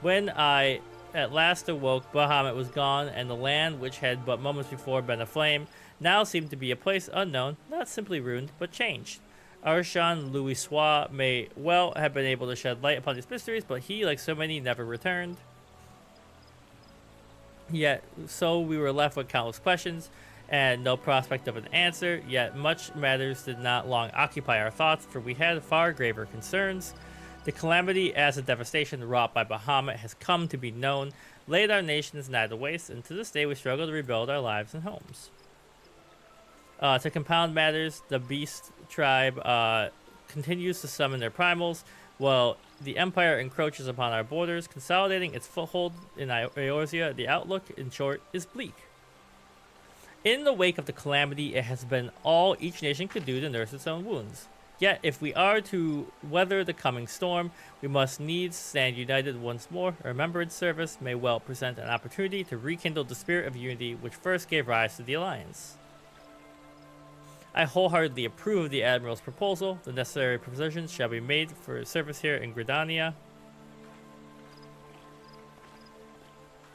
When I at last awoke, Bahamut was gone, and the land, which had but moments before been aflame, now seemed to be a place unknown, not simply ruined, but changed. Arshan Louisois may well have been able to shed light upon these mysteries, but he, like so many, never returned. Yet, so we were left with countless questions and no prospect of an answer. Yet much matters did not long occupy our thoughts, for we had far graver concerns. The calamity as the devastation wrought by Bahamut has come to be known, laid our nations nigh to waste, and to this day we struggle to rebuild our lives and homes. To compound matters, the beast tribe continues to summon their primals, while the Empire encroaches upon our borders, consolidating its foothold in Eorzea. The outlook, in short, is bleak. In the wake of the calamity, it has been all each nation could do to nurse its own wounds. Yet, if we are to weather the coming storm, we must needs stand united once more. A remembrance service may well present an opportunity to rekindle the spirit of unity which first gave rise to the Alliance. I wholeheartedly approve of the Admiral's proposal. The necessary provisions shall be made for service here in Gridania.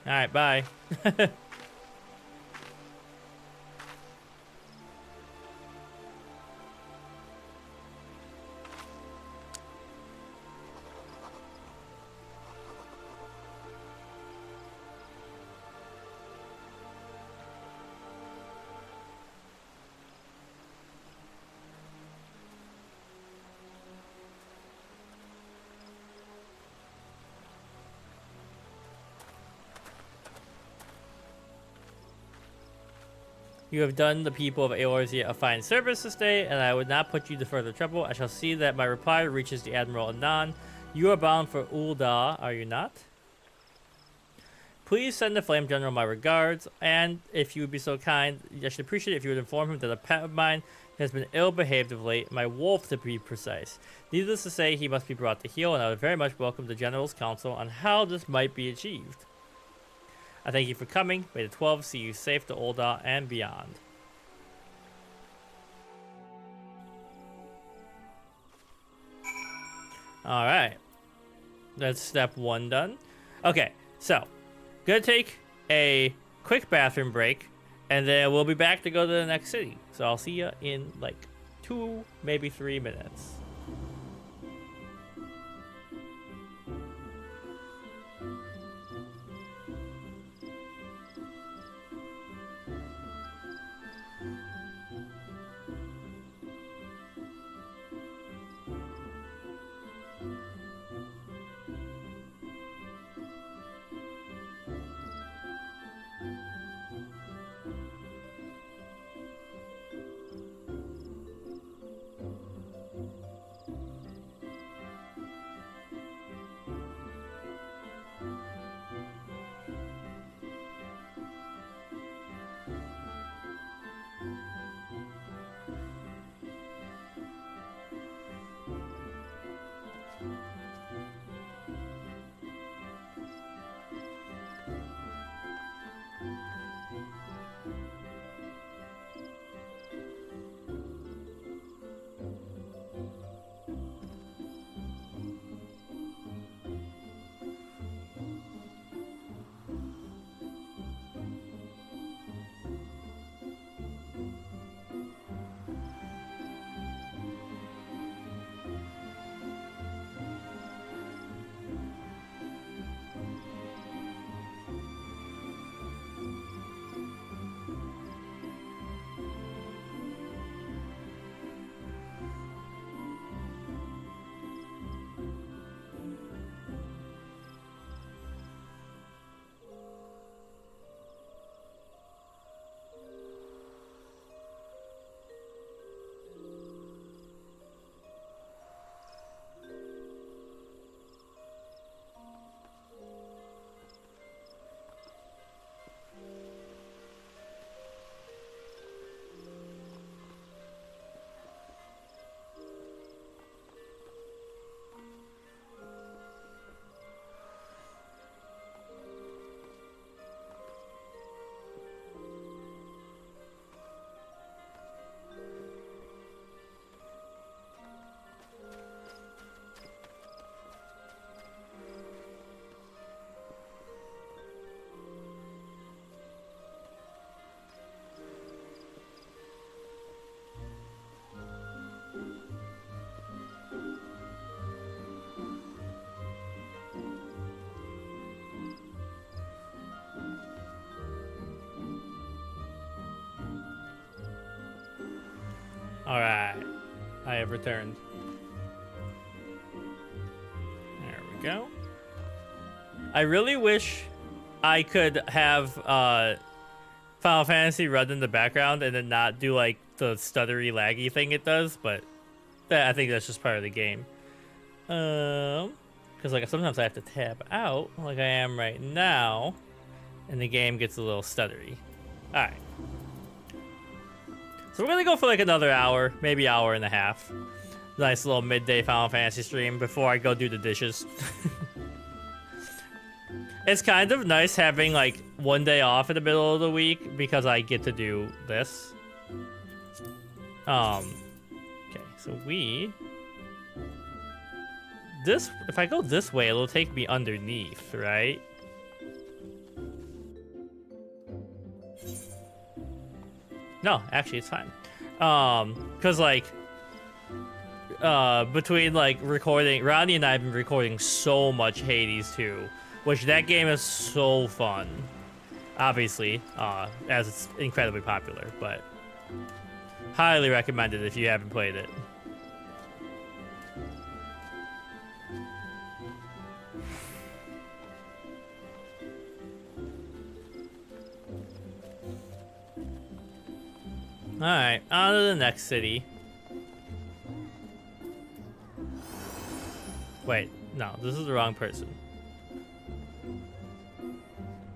Alright, bye. You have done the people of Eorzea a fine service this day, and I would not put you to further trouble. I shall see that my reply reaches the Admiral anon. You are bound for Ul'dah, are you not? Please send the Flame General my regards, and if you would be so kind, I should appreciate it if you would inform him that a pet of mine has been ill-behaved of late, my wolf to be precise. Needless to say, he must be brought to heel, and I would very much welcome the General's counsel on how this might be achieved. I thank you for coming. May the 12 see you safe to Ul'dah and beyond. Alright. That's step 1 done. Okay, so gonna take a quick bathroom break, and then we'll be back to go to the next city. So I'll see you in like 2, maybe 3 minutes. I have returned. There we go. I really wish I could have Final Fantasy run in the background and then not do like the stuttery laggy thing it does, but I think that's just part of the game. Because like sometimes I have to tab out like I am right now, and the game gets a little stuttery. All right. So we're gonna go for like another hour, maybe hour and a half. Nice little midday Final Fantasy stream before I go do the dishes. It's kind of nice having like one day off in the middle of the week because I get to do this. Okay, so if I go this way, it'll take me underneath, right? No, actually it's fine. Cause like, between like recording, Ronnie and I have been recording so much Hades 2, which that game is so fun. Obviously, as it's incredibly popular, but highly recommended if you haven't played it. Alright, on to the next city. Wait, no, this is the wrong person.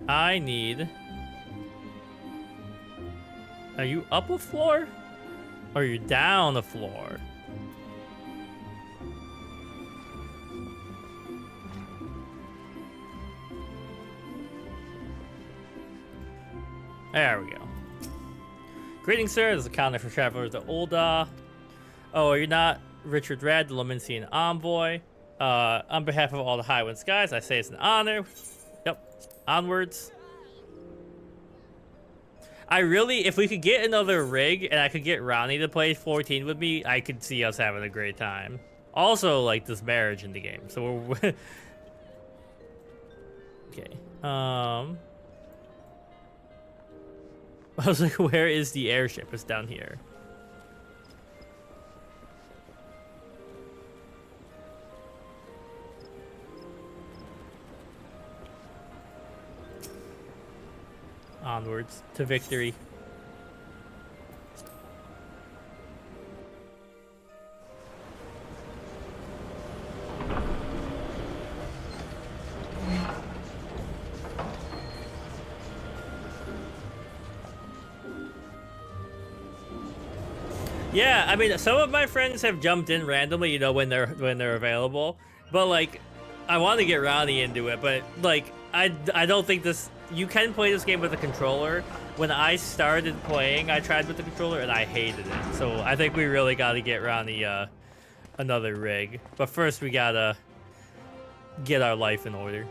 I need... Are you up a floor? Or are you down a floor? There we go. Greetings, sir. This is a counter for travelers to Ul'dah. Oh, you're not Richard Rad, the Lominsian envoy. On behalf of all the Highwind Skies, I say it's an honor. Yep. Onwards. I really, if we could get another rig and I could get Ronnie to play 14 with me, I could see us having a great time. Also, like this marriage in the game. So we're okay. I was like, where is the airship? It's down here. Onwards to victory. Yeah, I mean, some of my friends have jumped in randomly, you know, when they're available. But like, I want to get Ronnie into it, but like, I don't think this. You can play this game with a controller. When I started playing, I tried with the controller and I hated it. So I think we really got to get Ronnie another rig. But first, we gotta get our life in order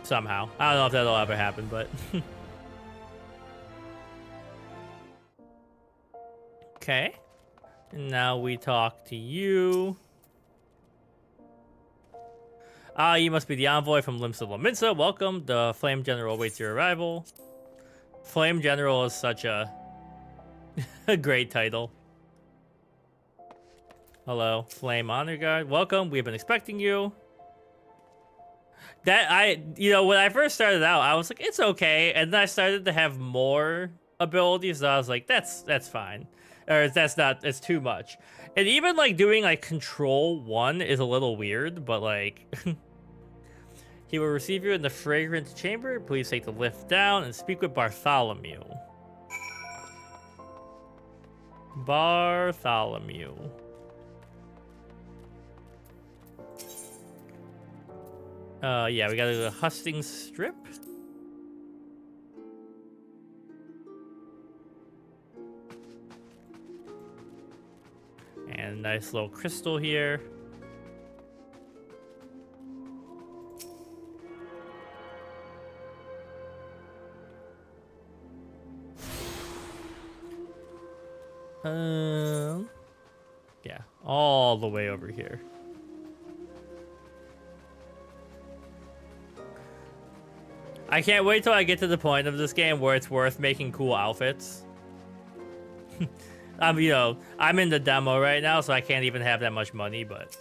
somehow. I don't know if that'll ever happen, but. Okay. And now we talk to you. Ah, you must be the envoy from Limsa Lominsa. Welcome. The Flame General awaits your arrival. Flame General is such a great title. Hello, Flame Honor Guard. Welcome. We've been expecting you. You know, when I first started out, I was like, it's okay. And then I started to have more abilities. So I was like, that's fine. Or that's not, it's too much. And even like doing like control 1 is a little weird, but like he will receive you in the fragrant chamber. Please take the lift down and speak with Bartholomew. Bartholomew. Yeah, we gotta do the Hustings Strip. And a nice little crystal here. Yeah, all the way over here. I can't wait till I get to the point of this game where it's worth making cool outfits. I'm in the demo right now, so I can't even have that much money, but...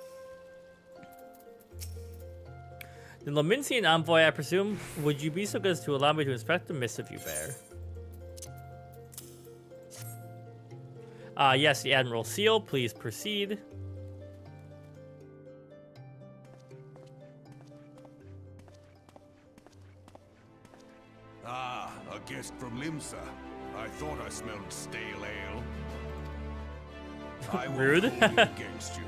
The Lominsian envoy, I presume, would you be so good as to allow me to inspect the midst of you, bear? Yes, the Admiral Seal, please proceed. Ah, a guest from Limsa. I thought I smelled stale ale. I will Rude. hold it against you.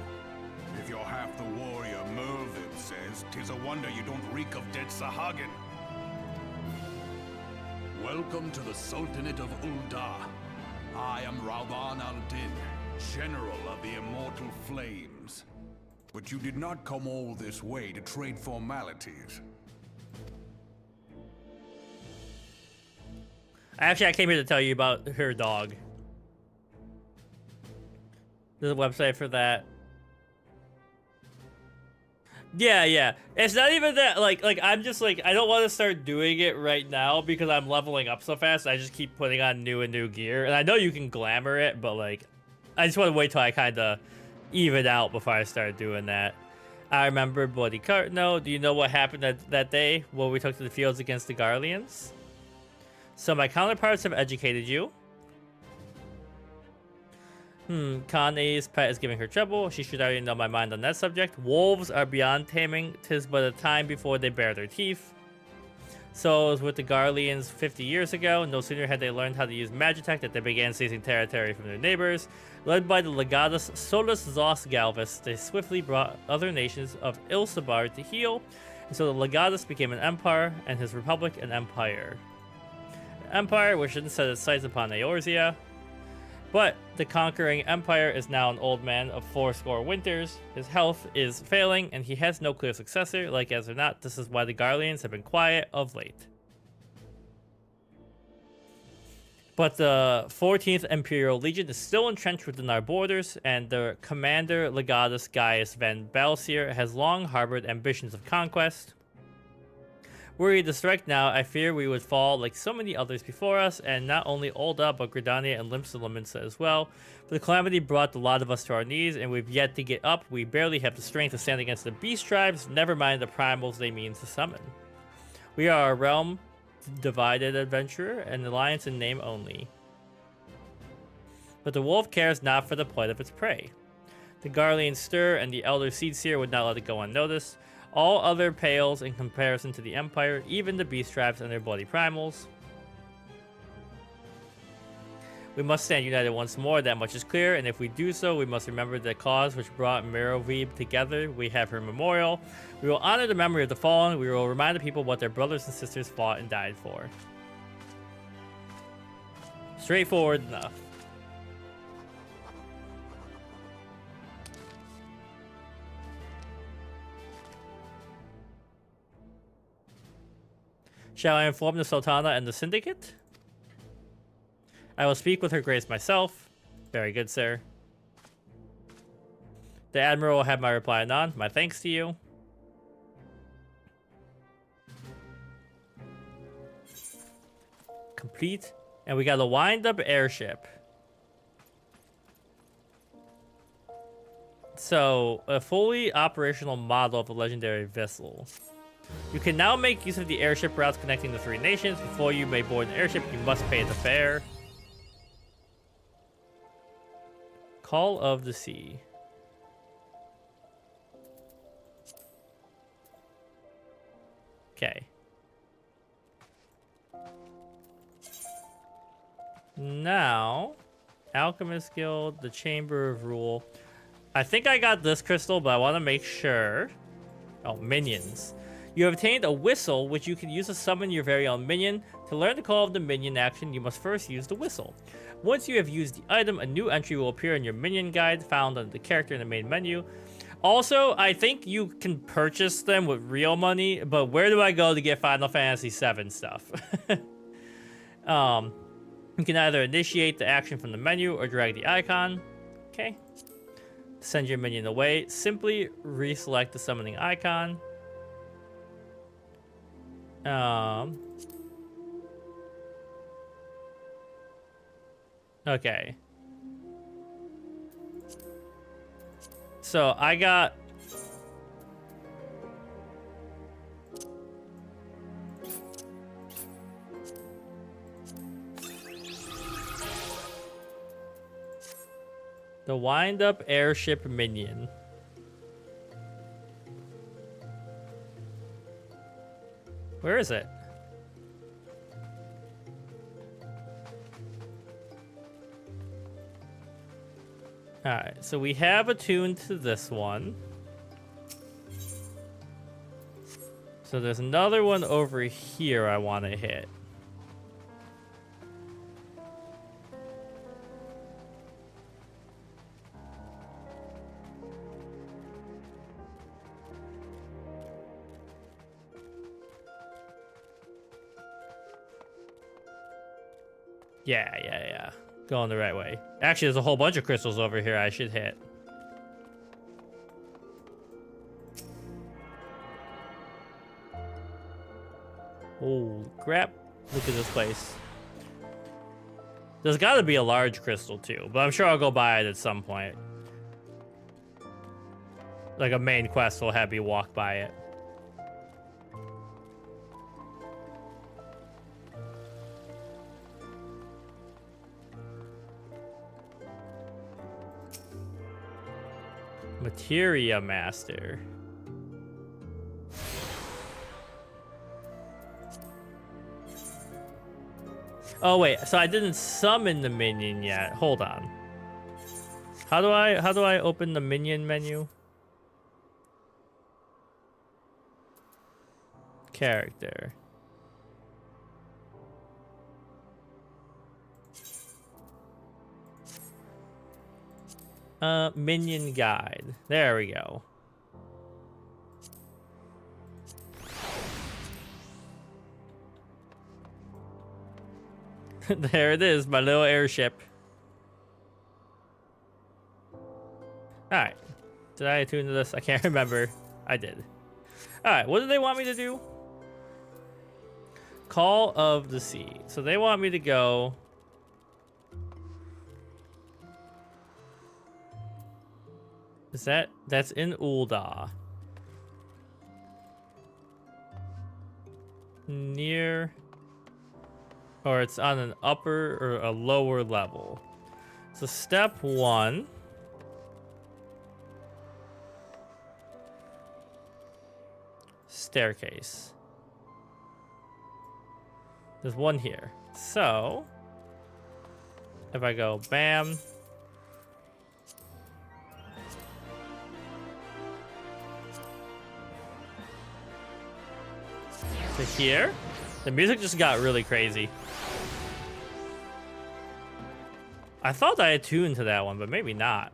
If you're half the warrior Mervin says, 'tis a wonder you don't reek of dead Sahagin. Welcome to the Sultanate of Ul'dah. I am Rauban al-Din, General of the Immortal Flames. But you did not come all this way to trade formalities. Actually, I came here to tell you about her dog. There's a website for that. Yeah. It's not even that, like, I'm just, like, I don't want to start doing it right now because I'm leveling up so fast. I just keep putting on new and new gear. And I know you can glamour it, but, like, I just want to wait till I kind of even out before I start doing that. I remember Bloody Cartno. Do you know what happened that day when we took to the fields against the Garleans? So my counterparts have educated you. Connie's pet is giving her trouble. She should already know my mind on that subject. Wolves are beyond taming. 'Tis but a time before they bare their teeth. So it was with the Garleans 50 years ago. No sooner had they learned how to use Magitech that they began seizing territory from their neighbors. Led by the Legatus Solus Zos Galvus, they swiftly brought other nations of Ilsabar to heel. And so the Legatus became an empire, and his republic an empire. The empire, which didn't set its sights upon Eorzea. But the conquering empire is now an old man of 80 winters. His health is failing, and he has no clear successor. Like as or not, this is why the Garleans have been quiet of late. But the 14th Imperial Legion is still entrenched within our borders, and their commander, Legatus Gaius Van Balsier, has long harbored ambitions of conquest. Were we to strike now, I fear we would fall like so many others before us, and not only Ul'dah, but Gridania and Limsa as well. For the calamity brought a lot of us to our knees, and we've yet to get up. We barely have the strength to stand against the beast tribes, never mind the primals they mean to summon. We are a realm divided adventurer, an alliance in name only. But the wolf cares not for the plight of its prey. The Garlean stir, and the elder Seedseer would not let it go unnoticed. All other pales in comparison to the Empire, even the beast tribes and their bloody primals. We must stand united once more, that much is clear, and if we do so, we must remember the cause which brought Merovib together. We have her memorial. We will honor the memory of the fallen. We will remind the people what their brothers and sisters fought and died for. Straightforward enough. Shall I inform the Sultana and the Syndicate? I will speak with her grace myself. Very good, sir. The Admiral will have my reply anon. My thanks to you. Complete. And we got a wind-up airship. So, a fully operational model of the legendary vessel. You can now make use of the airship routes connecting the three nations. Before you may board an airship, you must pay the fare. Call of the Sea. Okay. Now, Alchemist Guild, the Chamber of Rule. I think I got this crystal, but I want to make sure. Oh, minions. You have obtained a whistle, which you can use to summon your very own minion. To learn the call of the minion action, you must first use the whistle. Once you have used the item, a new entry will appear in your minion guide, found under the character in the main menu. Also, I think you can purchase them with real money, but where do I go to get Final Fantasy VII stuff? You can either initiate the action from the menu or drag the icon. Okay. Send your minion away. Simply reselect the summoning icon. Okay. So I got... the wind-up airship minion. Where is it? Alright, so we have attuned to this one. So there's another one over here I want to hit. Yeah. Going the right way. Actually, there's a whole bunch of crystals over here I should hit. Holy crap. Look at this place. There's got to be a large crystal too, but I'm sure I'll go by it at some point. Like a main quest will have me walk by it. Materia Master. Oh wait, so I didn't summon the minion yet. Hold on. How do I open the minion menu? Character. Minion guide. There we go. There it is, my little airship. Alright. Did I attune to this? I can't remember. I did. Alright, what do they want me to do? Call of the Sea. So they want me to go... Is that's in Ul'dah. Near, or it's on an upper or a lower level. So step 1. Staircase. There's one here. So if I go bam. To here, the music just got really crazy. I thought I attuned to that one, but maybe not.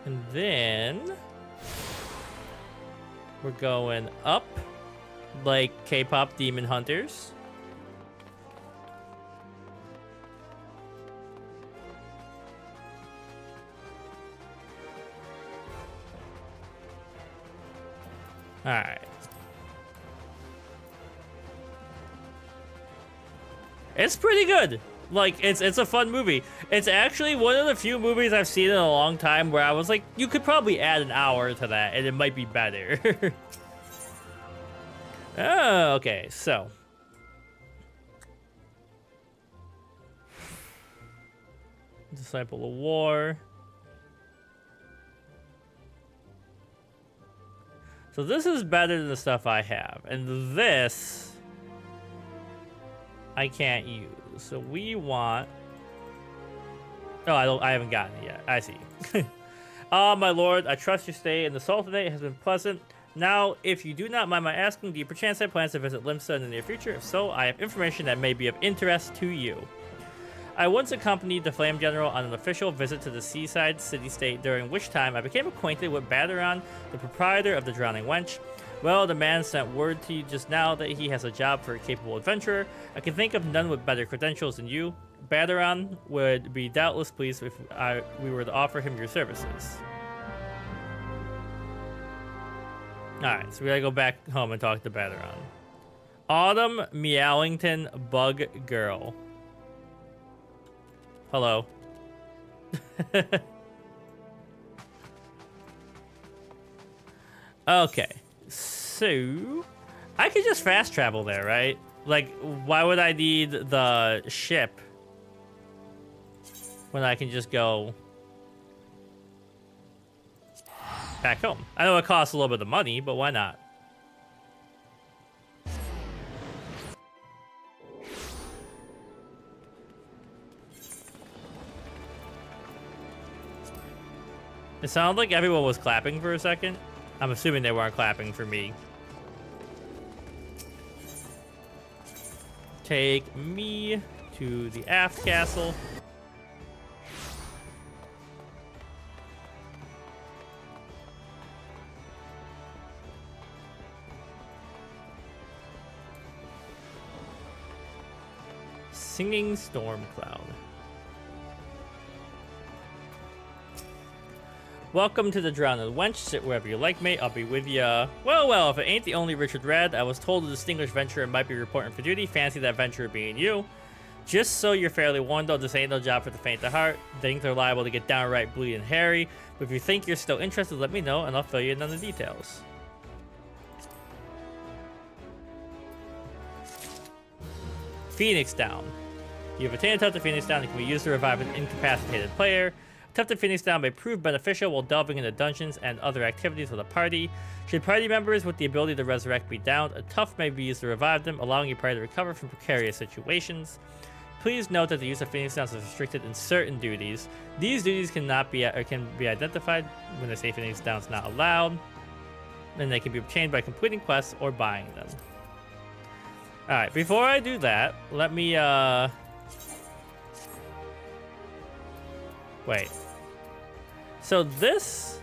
And then we're going up like K-pop Demon Hunters. All right. It's pretty good. Like, it's a fun movie. It's actually one of the few movies I've seen in a long time where I was like, you could probably add an hour to that and it might be better. Oh, okay, so. Disciple of War. So this is better than the stuff I have. And this, I can't use. So we want... Oh, I haven't gotten it yet. I see. Ah, my lord, I trust your stay in the Sultanate has been pleasant. Now, if you do not mind my asking, do you perchance have plans to visit Limsa in the near future? If so, I have information that may be of interest to you. I once accompanied the Flame General on an official visit to the seaside city-state, during which time I became acquainted with Badaron, the proprietor of the Drowning Wench. Well, the man sent word to you just now that he has a job for a capable adventurer. I can think of none with better credentials than you. Badaron would be doubtless pleased if we were to offer him your services. Alright, so we gotta go back home and talk to Baderon. Autumn Meowington Bug Girl. Hello. Okay, so I could just fast travel there, right? Like, why would I need the ship when I can just go back home? I know it costs a little bit of money, but why not? It sounded like everyone was clapping for a second. I'm assuming they weren't clapping for me. Take me to the aft castle. Singing Storm Cloud. Welcome to the Drowned Wench. Sit wherever you like, mate. I'll be with ya. Well, if it ain't the only Richard Red, I was told a distinguished venturer might be reporting for duty. Fancy that venturer being you. Just so you're fairly warned, though, this ain't no job for the faint of heart. They think they're liable to get downright bleeding hairy. But if you think you're still interested, let me know, and I'll fill you in on the details. Phoenix Down. You have attained a touch of Phoenix Down and can be used to revive an incapacitated player. Tuft of Phoenix Down may prove beneficial while delving into dungeons and other activities with a party. Should party members with the ability to resurrect be downed, a Tuft may be used to revive them, allowing your party to recover from precarious situations. Please note that the use of Phoenix Downs is restricted in certain duties. These duties can be identified when they say Phoenix Downs not allowed, and they can be obtained by completing quests or buying them. Alright, before I do that, let me wait. So this,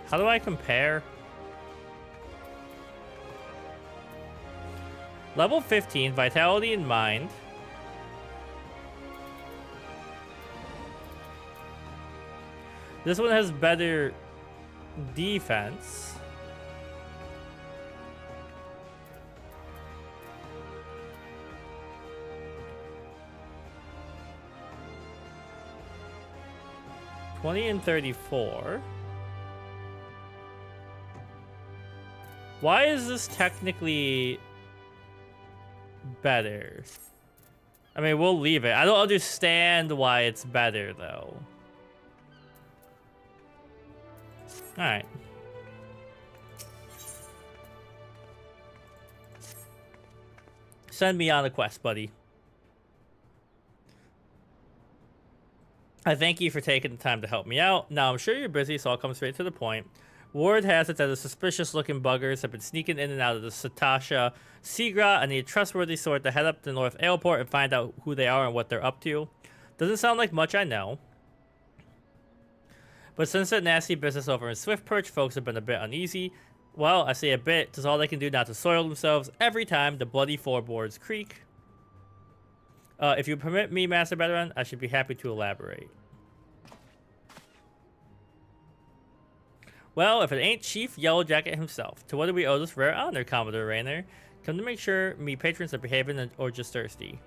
how do I compare? Level 15, Vitality in Mind. This one has better defense. $20 and $34. Why is this technically better? I mean, we'll leave it. I don't understand why it's better, though. Alright. Send me on a quest, buddy. I thank you for taking the time to help me out. Now, I'm sure you're busy, so I'll come straight to the point. Word has it that the suspicious-looking buggers have been sneaking in and out of the Satasha Seagra. I need a trustworthy sort to head up to North Airport and find out who they are and what they're up to. Doesn't sound like much, I know. But since that nasty business over in Swiftperch, folks have been a bit uneasy. Well, I say a bit, it's all they can do not to soil themselves every time the bloody floorboards creak. If you permit me, Master Baderon, I should be happy to elaborate. Well, if it ain't Chief Yellowjacket himself, to what do we owe this rare honor, Commodore Raynor? Come to make sure me patrons are behaving or just thirsty.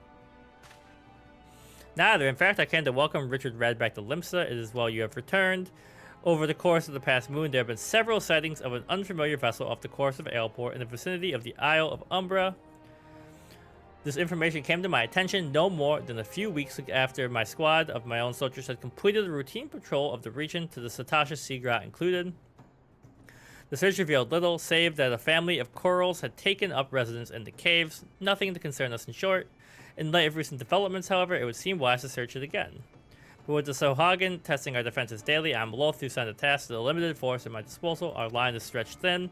Neither. In fact, I came to welcome Richard Red back to Limsa. It is well you have returned. Over the course of the past moon, there have been several sightings of an unfamiliar vessel off the course of Ailport in the vicinity of the Isle of Umbra. This information came to my attention no more than a few weeks after my squad of my own soldiers had completed a routine patrol of the region to the Satasha Seagra included. The search revealed little, save that a family of corals had taken up residence in the caves. Nothing to concern us in short. In light of recent developments, however, it would seem wise to search it again. But with the Sohagan testing our defenses daily, I'm loath to send a task to the limited force at my disposal. Our line is stretched thin.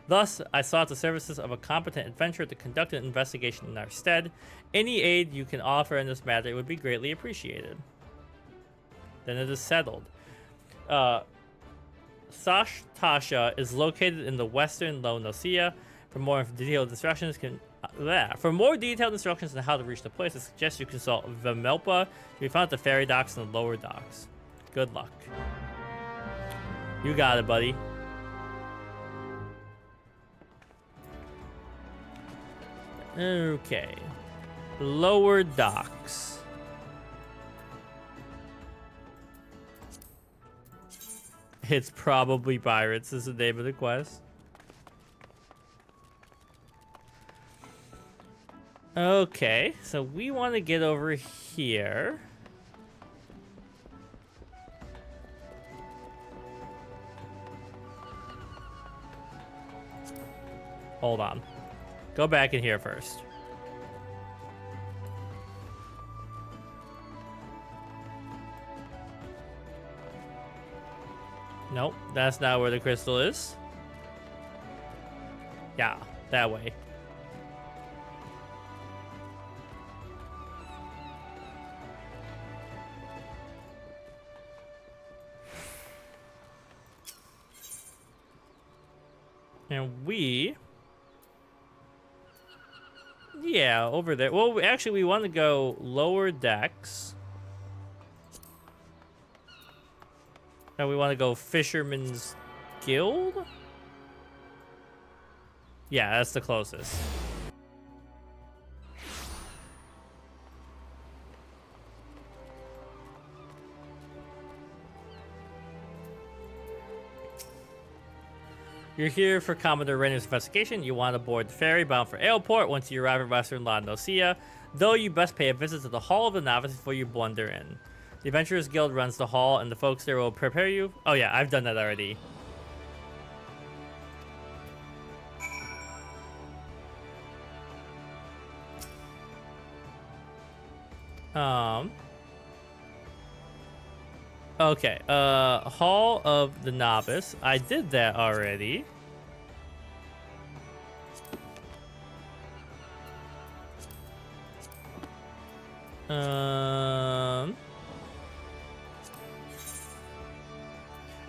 Thus, I sought the services of a competent adventurer to conduct an investigation in our stead. Any aid you can offer in this matter would be greatly appreciated. Then it is settled. Satasha is located in the western Low Nosea. For more detailed instructions on how to reach the place, I suggest you consult Vimelpa to be found at the ferry docks and the lower docks. Good luck. You got it, buddy. Okay. Lower docks. It's probably pirates is the name of the quest. Okay, so we want to get over here. Hold on. Go back in here first. Nope, that's not where the crystal is. Yeah, that way. And we... Yeah, over there. Well, actually, we want to go lower decks. And we want to go Fisherman's Guild? Yeah, that's the closest. You're here for Commodore Renner's investigation. You want to board the ferry bound for Airport once you arrive at Western Eorzea. Though you best pay a visit to the Hall of the Novice before you blunder in. The Adventurers Guild runs the hall, and the folks there will prepare you. Oh yeah, I've done that already. Okay, Hall of the Novice. I did that already.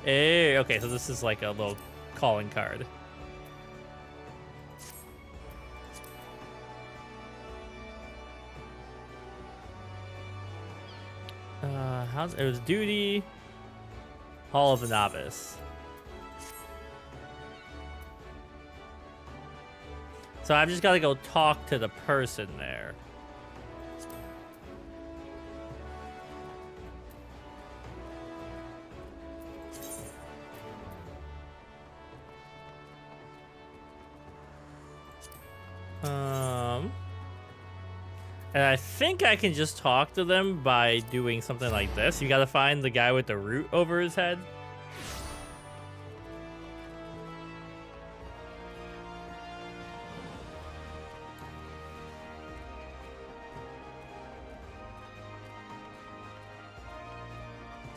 Hey, okay, so this is like a little calling card. It was duty, Hall of the Novice. So I've just got to go talk to the person there. And I think I can just talk to them by doing something like this. You gotta find the guy with the root over his head.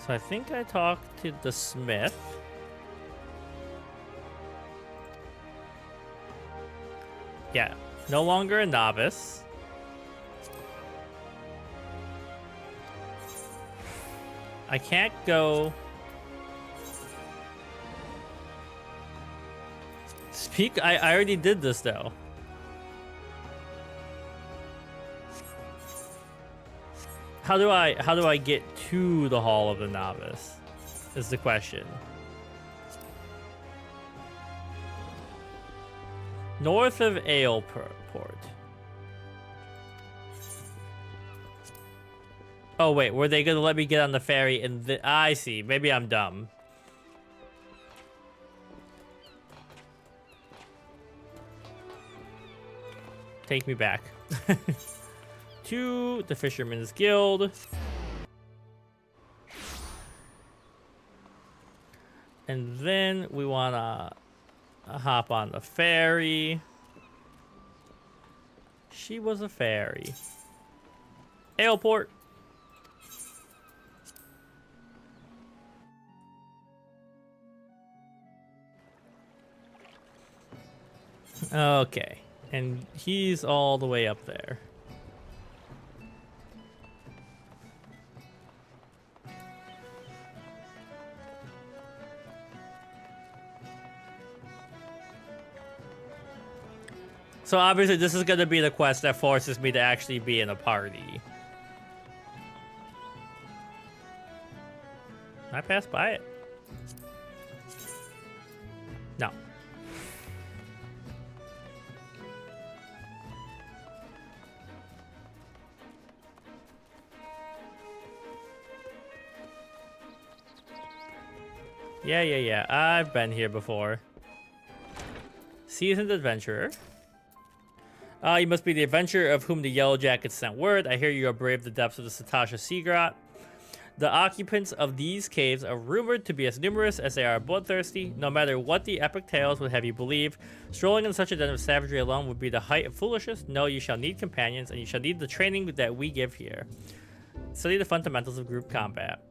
So I think I talked to the smith. Yeah, no longer a novice. I can't go... Speak? I already did this though. How do I get to the Hall of the Novice? Is the question. North of Aleport. Oh wait, were they gonna let me get on the ferry? And I see. Maybe I'm dumb. Take me back to the Fisherman's Guild, and then we wanna hop on the ferry. She was a fairy. Airport. Okay, and he's all the way up there. So obviously this is going to be the quest that forces me to actually be in a party. Can I pass by it? No. Yeah. I've been here before. Seasoned adventurer. You must be the adventurer of whom the Yellow Jackets sent word. I hear you are brave the depths of the Satasha Sea Grot. The occupants of these caves are rumored to be as numerous as they are bloodthirsty. No matter what the epic tales would have you believe, strolling in such a den of savagery alone would be the height of foolishness. No, you shall need companions, and you shall need the training that we give here. Study the fundamentals of group combat.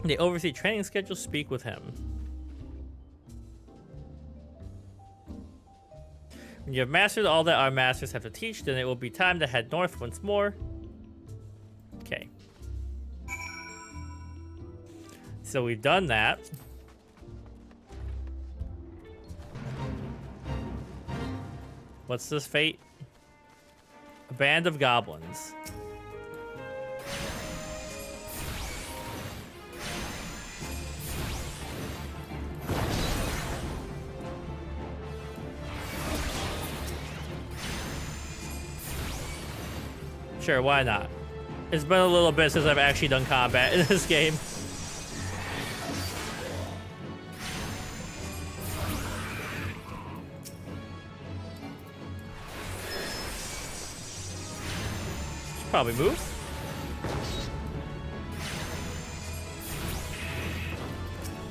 They oversee training schedules. Speak with him. When you have mastered all that our masters have to teach, then it will be time to head north once more. Okay. So we've done that. What's this fate? A band of goblins. Sure, why not? It's been a little bit since I've actually done combat in this game. Probably move.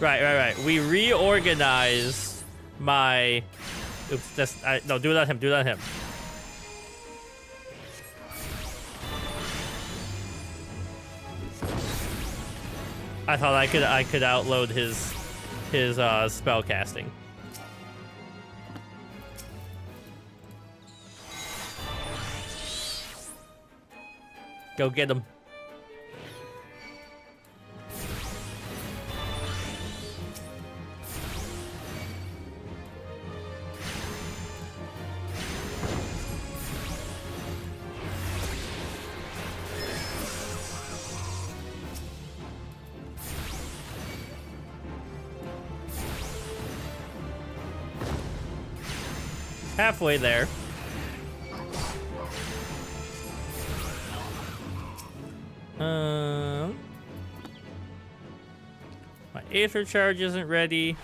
Right. We reorganized my. Oops, no, do it on him. Do it on him. I thought I could outload his spell casting. Go get him. Halfway there. My Aether charge isn't ready.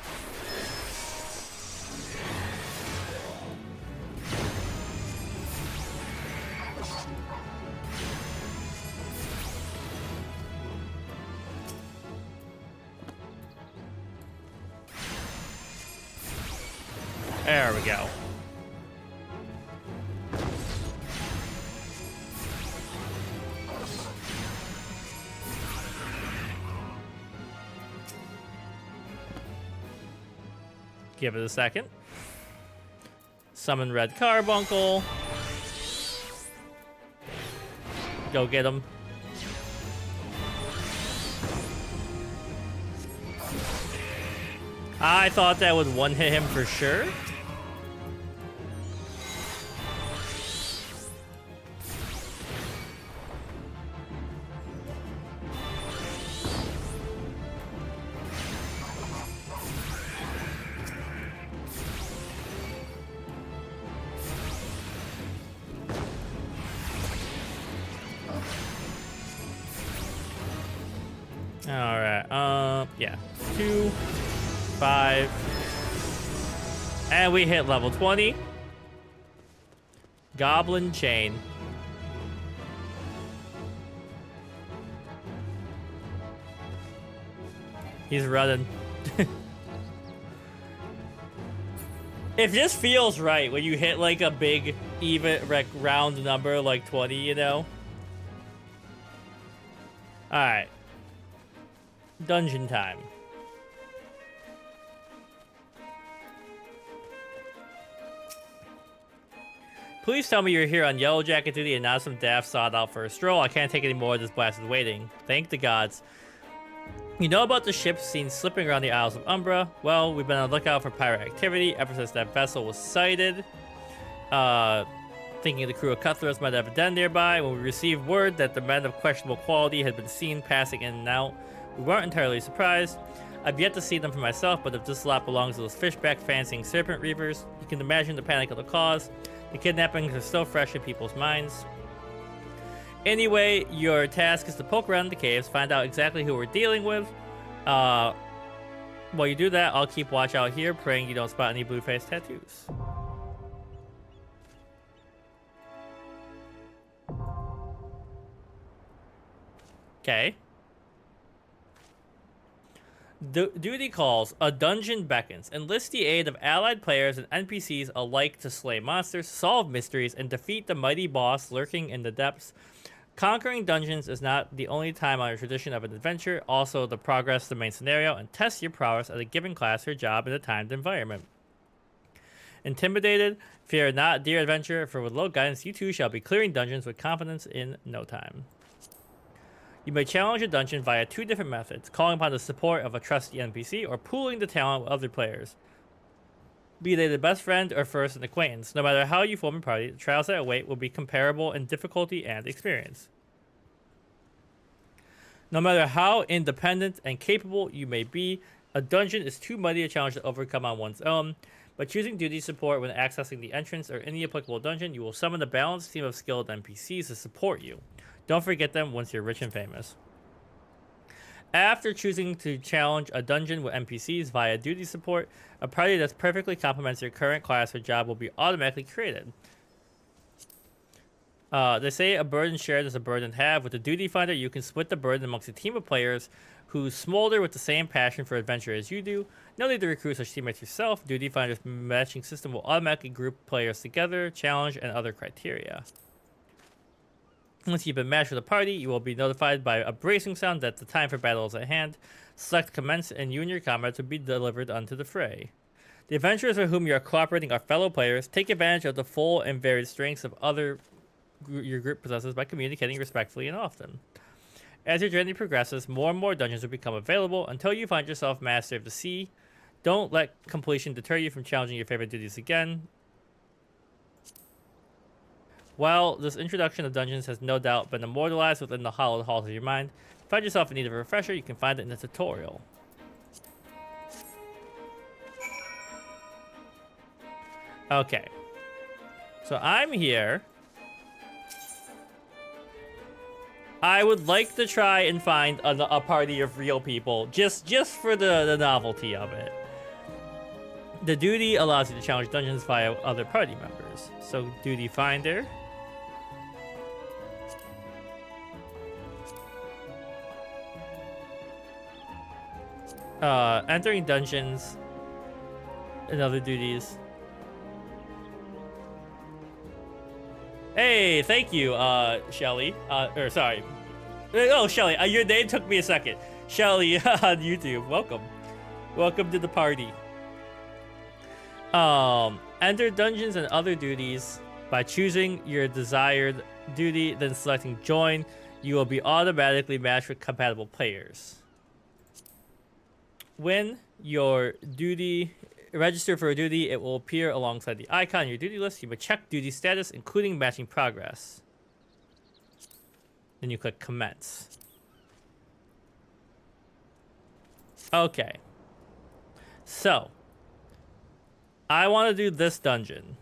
There we go. Give it a second. Summon Red Carbuncle. Go get him. I thought that would one-hit him for sure. Yeah. 2, 5. And we hit level 20. Goblin Chain. He's running. It just feels right when you hit like a big, even, round number like 20, you know? Alright. Dungeon time. Please tell me you're here on Yellow Jacket duty and not some daft sod out for a stroll. I can't take any more of this blasted waiting. Thank the gods. You know about the ships seen slipping around the Isles of Umbra? Well, we've been on the lookout for pirate activity ever since that vessel was sighted. Thinking the crew of cutthroats might have a den nearby. When we received word that the men of questionable quality had been seen passing in and out, we weren't entirely surprised. I've yet to see them for myself, but if this lot belongs to those fishback fancying serpent reavers, you can imagine the panic of the cause. The kidnappings are still fresh in people's minds. Anyway, your task is to poke around the caves, find out exactly who we're dealing with. While you do that, I'll keep watch out here, praying you don't spot any blue face tattoos. Okay. Duty calls. A dungeon beckons. Enlist the aid of allied players and NPCs alike to slay monsters, solve mysteries, and defeat the mighty boss lurking in the depths. Conquering dungeons is not the only time on a tradition of an adventure, also to progress the main scenario and test your prowess at a given class or job in a timed environment. Intimidated? Fear not, dear adventurer, for with low guidance you too shall be clearing dungeons with confidence in no time. You may challenge a dungeon via 2 different methods, calling upon the support of a trusty NPC or pooling the talent with other players. Be they the best friend or first an acquaintance, no matter how you form a party, the trials that await will be comparable in difficulty and experience. No matter how independent and capable you may be, a dungeon is too mighty a challenge to overcome on one's own. By choosing duty support when accessing the entrance or any applicable dungeon, you will summon a balanced team of skilled NPCs to support you. Don't forget them once you're rich and famous. After choosing to challenge a dungeon with NPCs via duty support, a party that perfectly complements your current class or job will be automatically created. They say a burden shared is a burden halved. With the Duty Finder, you can split the burden amongst a team of players who smolder with the same passion for adventure as you do. No need to recruit such teammates yourself. Duty Finder's matching system will automatically group players together, challenge, and other criteria. Once you've been matched with a party, you will be notified by a bracing sound that the time for battle is at hand. Select commence, and you and your comrades will be delivered unto the fray. The adventurers with whom you are cooperating are fellow players. Take advantage of the full and varied strengths of your group possesses by communicating respectfully and often. As your journey progresses, more and more dungeons will become available until you find yourself master of the sea. Don't let completion deter you from challenging your favorite duties again. While this introduction of dungeons has no doubt been immortalized within the hallowed halls of your mind, if you find yourself in need of a refresher, you can find it in the tutorial. Okay. So I'm here. I would like to try and find a party of real people, just for the novelty of it. The duty allows you to challenge dungeons via other party members. So Duty Finder. Entering dungeons and other duties. Hey, thank you, Shelly. Sorry. Oh, Shelly, your name took me a second. Shelly on YouTube, welcome. Welcome to the party. Enter dungeons and other duties by choosing your desired duty, then selecting join. You will be automatically matched with compatible players. When your duty register for a duty, it will appear alongside the icon on your duty list. You may check duty status, including matching progress. Then you click commence. Okay. So, I want to do this dungeon.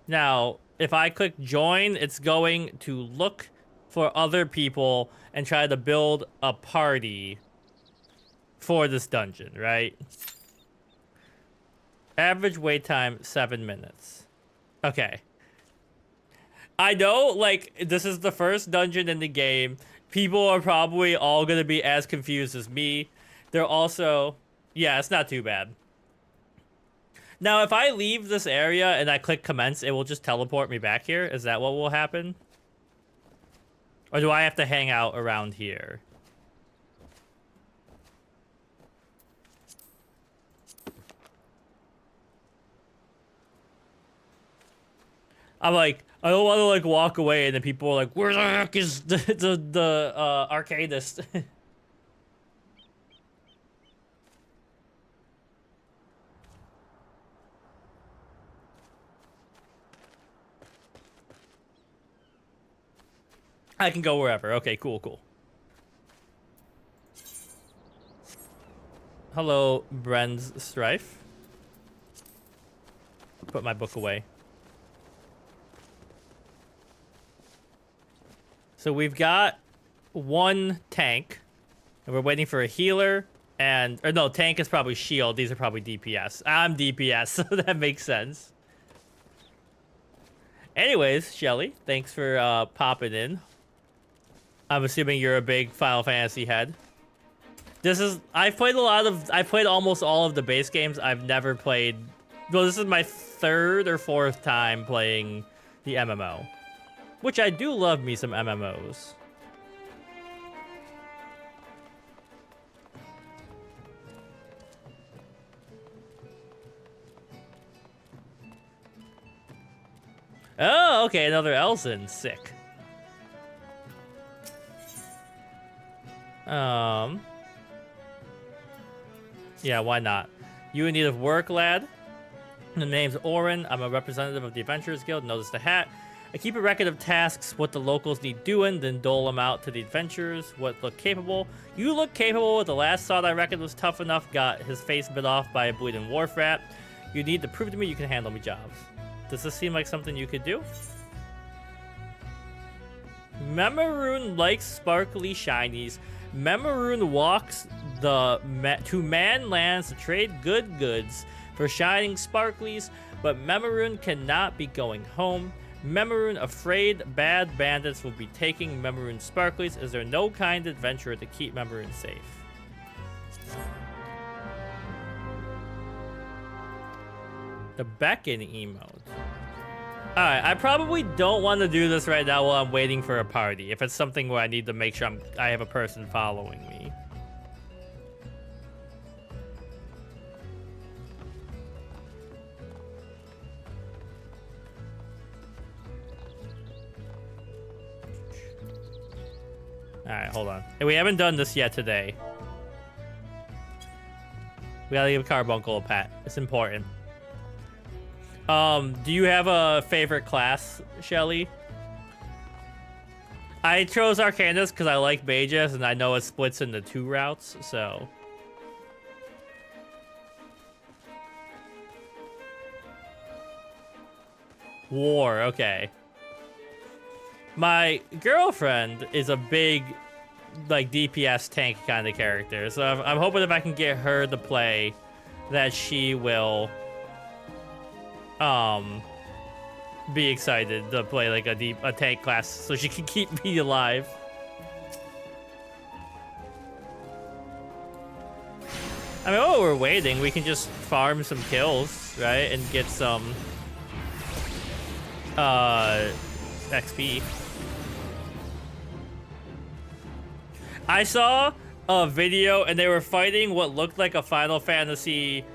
Now, if I click join, it's going to look for other people and try to build a party for this dungeon, right? Average wait time, 7 minutes. Okay. I know, like, this is the first dungeon in the game. People are probably all going to be as confused as me. They're also... Yeah, it's not too bad. Now, if I leave this area and I click commence, it will just teleport me back here. Is that what will happen? Or do I have to hang out around here? I'm like, I don't want to like walk away, and then people are like, "Where the heck is the Arcanist?" I can go wherever. Okay, cool, cool. Hello, Bren's Strife. Put my book away. So we've got one tank. And we're waiting for a healer. And, or no, tank is probably shield. These are probably DPS. I'm DPS, so that makes sense. Anyways, Shelly, thanks for popping in. I'm assuming you're a big Final Fantasy head. I've played almost all of the base games. I've never played, well, this is my 3rd or 4th time playing the MMO. Which I do love me some MMOs. Oh, okay, another Elson. Sick. Yeah, why not? You in need of work, lad? The name's Orin. I'm a representative of the Adventurers Guild. Notice the hat. I keep a record of tasks, what the locals need doing, then dole them out to the adventurers, what look capable. You look capable. The last sod I reckoned was tough enough got his face bit off by a bleeding wharf rat. You need to prove to me you can handle me jobs. Does this seem like something you could do? Memaroon likes sparkly shinies. Memaroon walks to man lands to trade good goods for shining sparklies, but Memaroon cannot be going home. Memaroon afraid bad bandits will be taking Memaroon sparklies. Is there no kind adventurer to keep Memaroon safe? The beckon emote. Alright, I probably don't want to do this right now while I'm waiting for a party. If it's something where I need to make sure I have a person following me. Alright, hold on. And we haven't done this yet today. We gotta give Carbuncle a pat. It's important. Do you have a favorite class, Shelly? I chose Arcanist because I like mages and I know it splits into 2 routes, so. War, okay. My girlfriend is a big, like, DPS tank kind of character, so I'm hoping if I can get her to play, that she will, be excited to play, like, a tank class so she can keep me alive. I mean, while we're waiting, we can just farm some kills, right? And get some, XP. I saw a video and they were fighting what looked like a Final Fantasy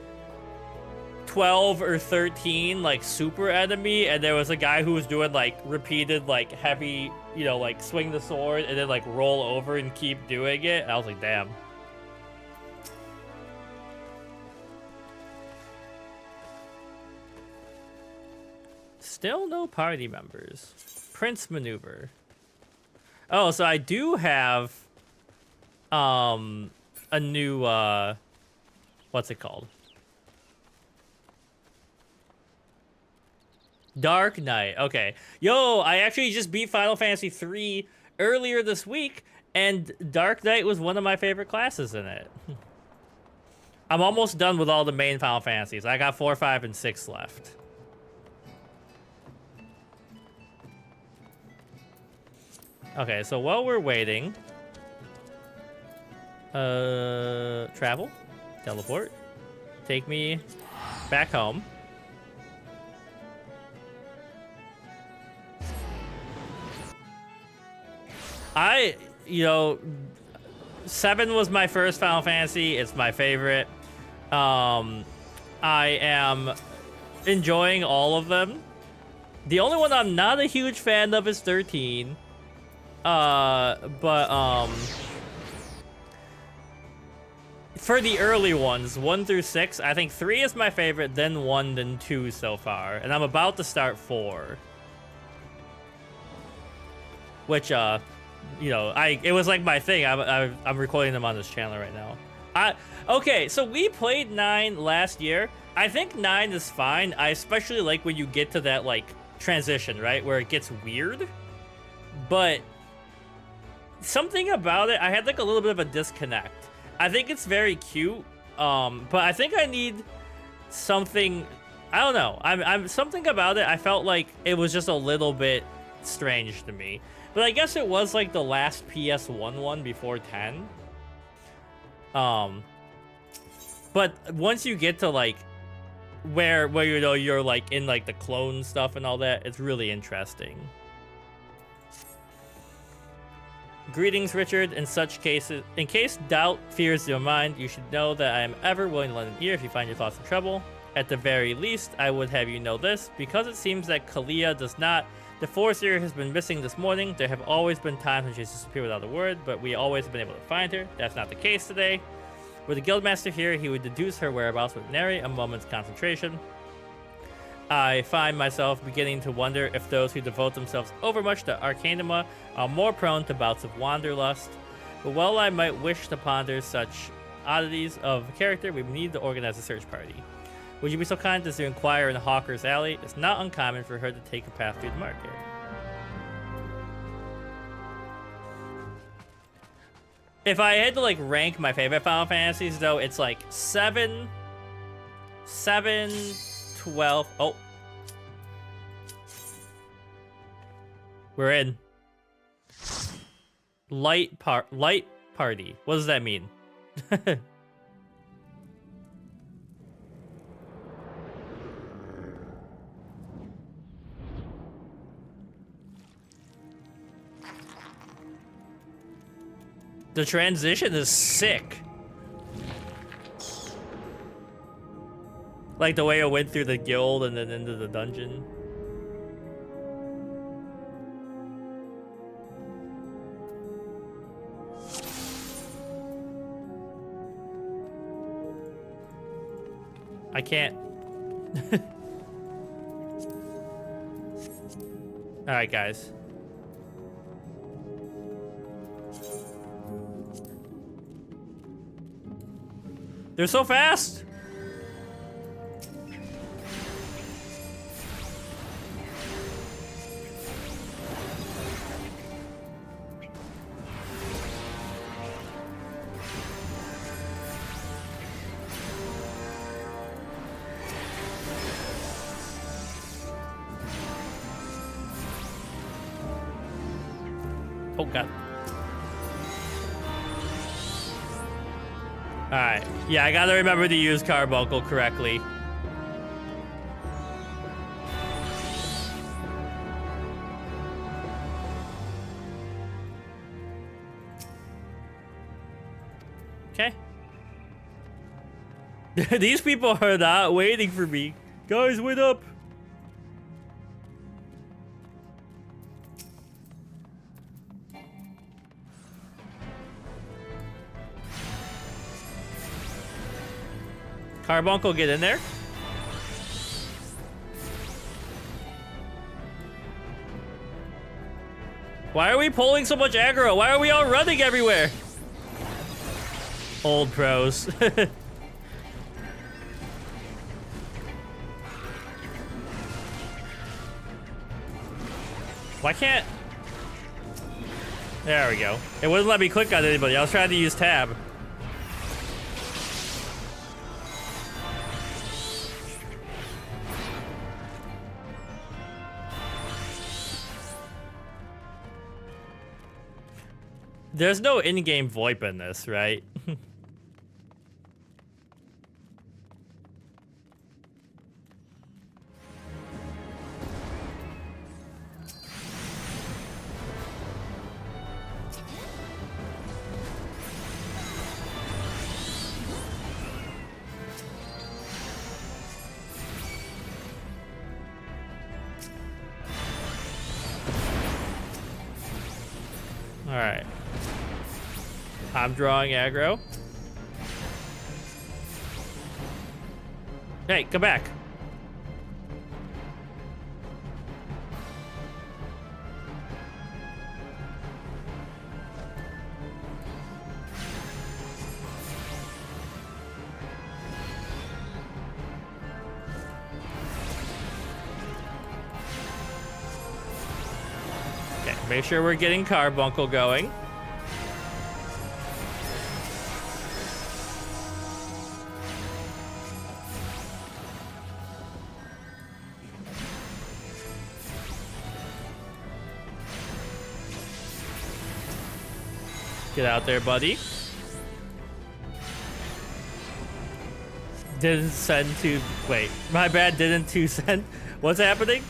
12 or 13 like super enemy, and there was a guy who was doing like repeated like heavy, you know, like swing the sword and then like roll over and keep doing it. And I was like, damn. Still no party members. Prince maneuver. Oh, so I do have a new what's it called? Dark Knight. Okay. Yo, I actually just beat Final Fantasy XIII earlier this week, and Dark Knight was one of my favorite classes in it. I'm almost done with all the main Final Fantasies. I got 4, 5, and 6 left. Okay, so while we're waiting, travel, teleport, take me back home. You know, 7 was my first Final Fantasy. It's my favorite. I am enjoying all of them. The only one I'm not a huge fan of is 13. For the early ones, 1 through 6, I think 3 is my favorite, then 1, then 2 so far. And I'm about to start 4. Which, you know, it was like my thing. I'm recording them on this channel right now. Okay, so we played 9 last year. I think 9 is fine. I especially like when you get to that, like, transition, right? Where it gets weird. But something about it, I had like a little bit of a disconnect. I think it's very cute, but I think I need something. I don't know. I'm something about it. I felt like it was just a little bit strange to me. But I guess it was like the last PS1 one before 10. But once you get to like where you know you're like in like the clone stuff and all that, it's really interesting. Greetings, Richard. In such cases, in case doubt fears your mind, you should know that I am ever willing to lend an ear if you find your thoughts in trouble. At the very least, I would have you know this, because it seems that Kalia does not. The Forcer has been missing this morning. There have always been times when she's disappeared without a word, but we always have been able to find her. That's not the case today. Were the Guildmaster here, he would deduce her whereabouts with nary a moment's concentration. I find myself beginning to wonder if those who devote themselves overmuch to Arcanima are more prone to bouts of wanderlust. But while I might wish to ponder such oddities of character, we need to organize a search party. Would you be so kind as to inquire in Hawker's Alley? It's not uncommon for her to take a path through the market. If I had to like rank my favorite Final Fantasies, though, it's like 7, 12. Oh, we're in light party. What does that mean? The transition is sick. Like the way I went through the guild and then into the dungeon. I can't. All right, guys. They're so fast. Oh, God. Alright. Yeah, I gotta remember to use Carbuncle correctly. Okay. These people are not waiting for me. Guys, wait up. Carbuncle, get in there. Why are we pulling so much aggro? Why are we all running everywhere? Old pros. Why can't... There we go. It wouldn't let me click on anybody. I was trying to use tab. There's no in-game VoIP in this, right? All right. I'm drawing aggro. Hey, come back. Okay, make sure we're getting Carbuncle going. Get out there, buddy. Didn't send to... Wait, my bad, didn't to send... What's happening?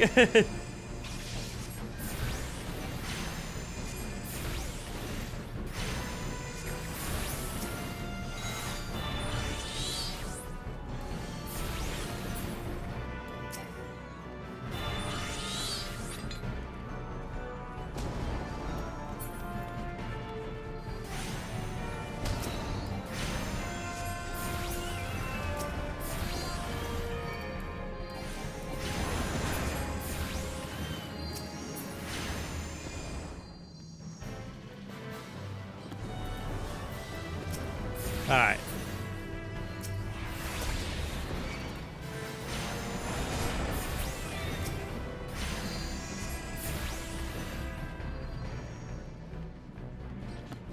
All right.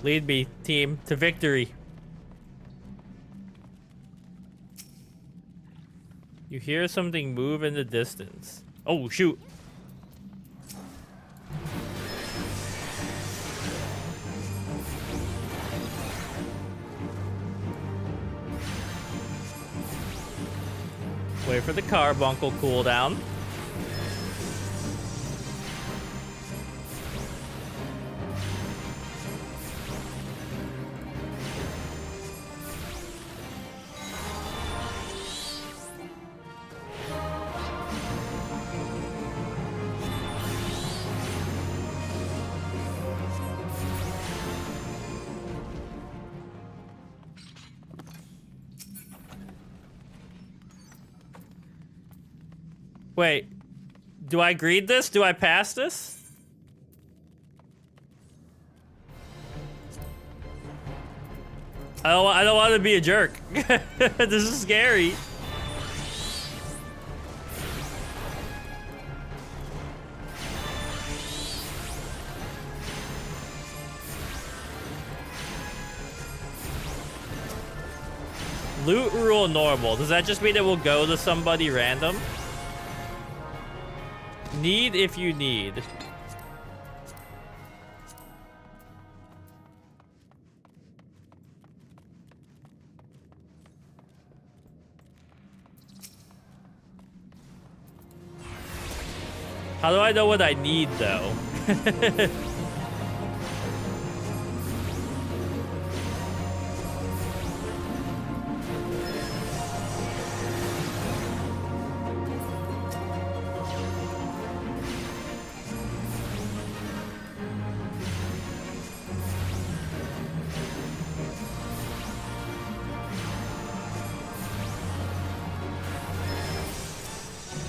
Lead me, team, to victory. You hear something move in the distance. Oh, shoot. Wait for the carbuncle cooldown. Wait, do I greed this? Do I pass this? I don't want to be a jerk. This is scary. Loot rule normal. Does that just mean it will go to somebody random? Need if you need. How do I know what I need, though?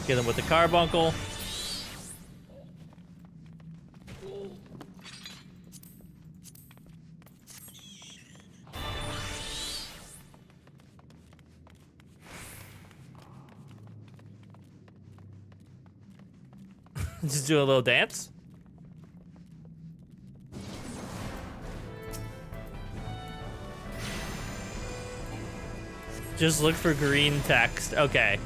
Get him with the carbuncle. Just do a little dance. Just look for green text. Okay.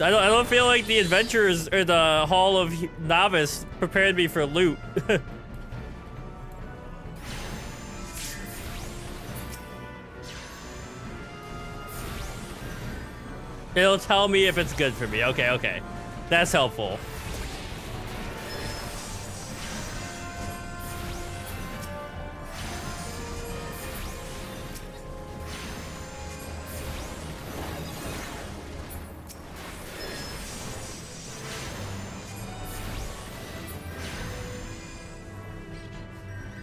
I don't feel like the adventurers or the Hall of Novice prepared me for loot. It'll tell me if it's good for me. Okay, okay. That's helpful.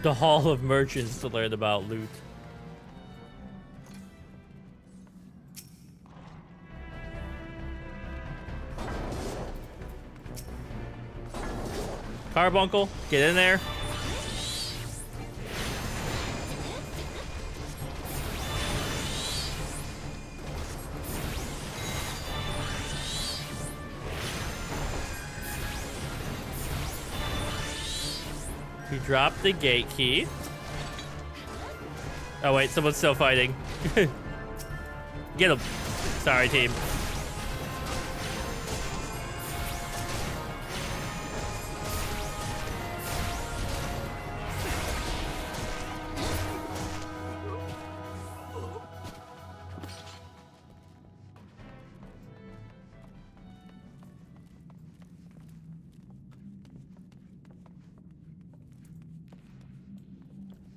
The Hall of Merchants to learn about loot. Carbuncle, get in there. We dropped the gate key. Oh wait, someone's still fighting. Get him. Sorry, team.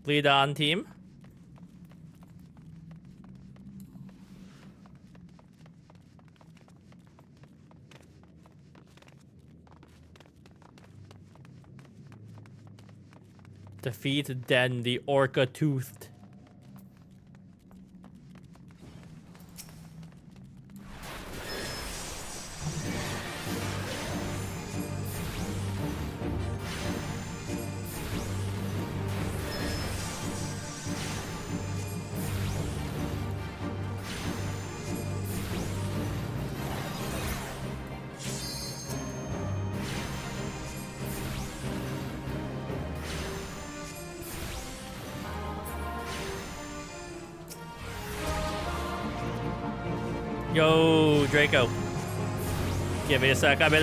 Lead on, team. Defeat Den, the Orca-toothed. Yo, Draco. Give me a sec. Draco,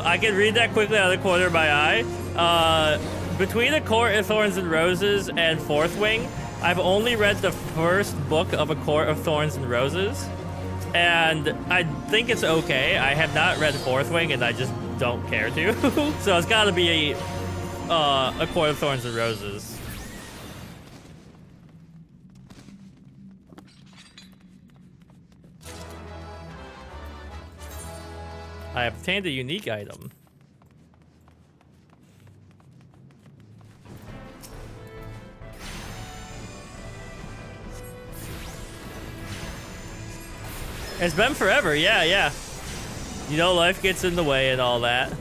I can read that quickly out of the corner of my eye. Between A Court of Thorns and Roses and Fourth Wing, I've only read the first book of A Court of Thorns and Roses, and I think it's okay. I have not read Fourth Wing, and I just don't care to. So it's gotta be A Court of Thorns and Roses. I obtained a unique item. It's been forever, yeah. You know, life gets in the way and all that.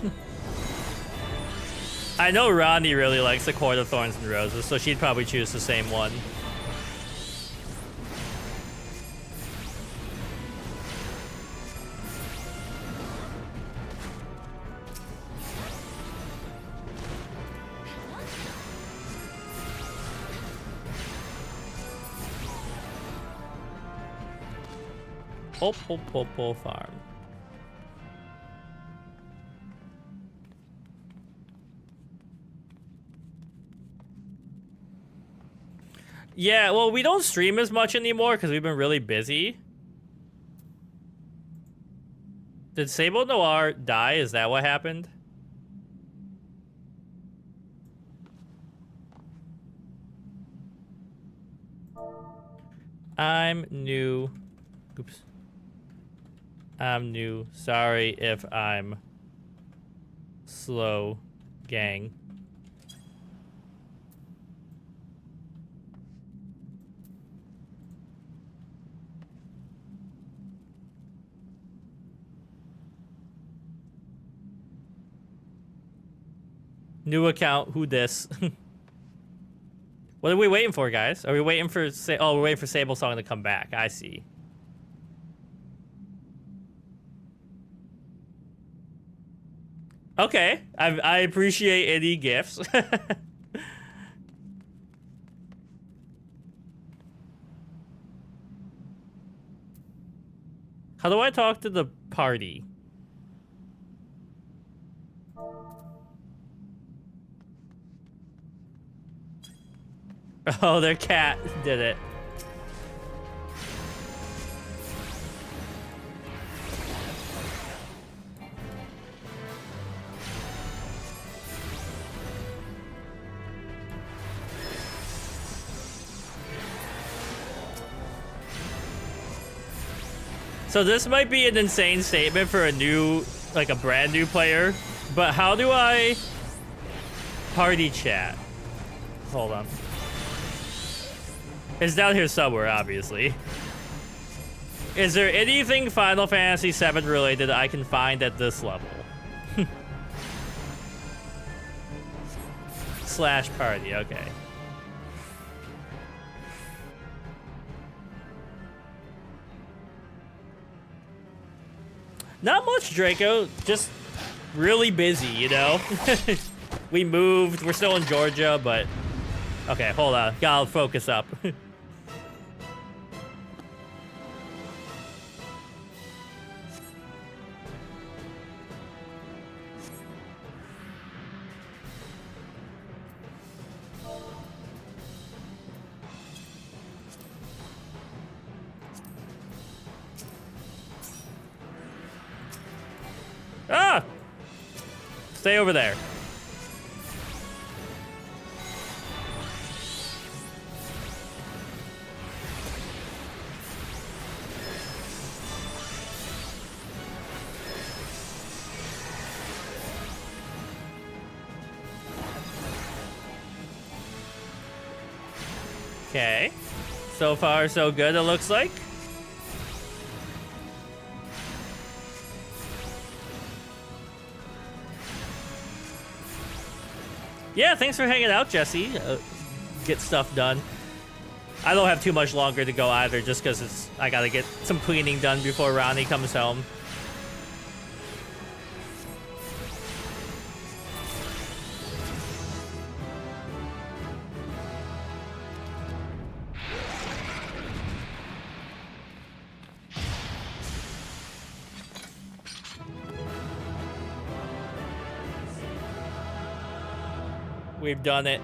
I know Ronnie really likes the Court of Thorns and Roses, so she'd probably choose the same one. Popo farm. Yeah, well, we don't stream as much anymore because we've been really busy. Did Sable Noir die? Is that what happened? I'm new. Oops. I'm new. Sorry if I'm slow, gang. New account, who dis? What are we waiting for, guys? Are we waiting for oh, we're waiting for Sable Song to come back. I see. Okay, I appreciate any gifts. How do I talk to the party? Oh, their cat did it. So this might be an insane statement for a new, like a brand new player, but how do I party chat? Hold on. It's down here somewhere, obviously. Is there anything Final Fantasy VII related I can find at this level? Slash party, okay. Not much, Draco. Just really busy, you know? We moved. We're still in Georgia, but Okay, hold on. Gotta focus up. Ah! Stay over there. Okay. So far, so good, it looks like. Yeah, thanks for hanging out, Jesse. Get stuff done. I don't have too much longer to go either, just because I gotta get some cleaning done before Ronnie comes home. We've done it.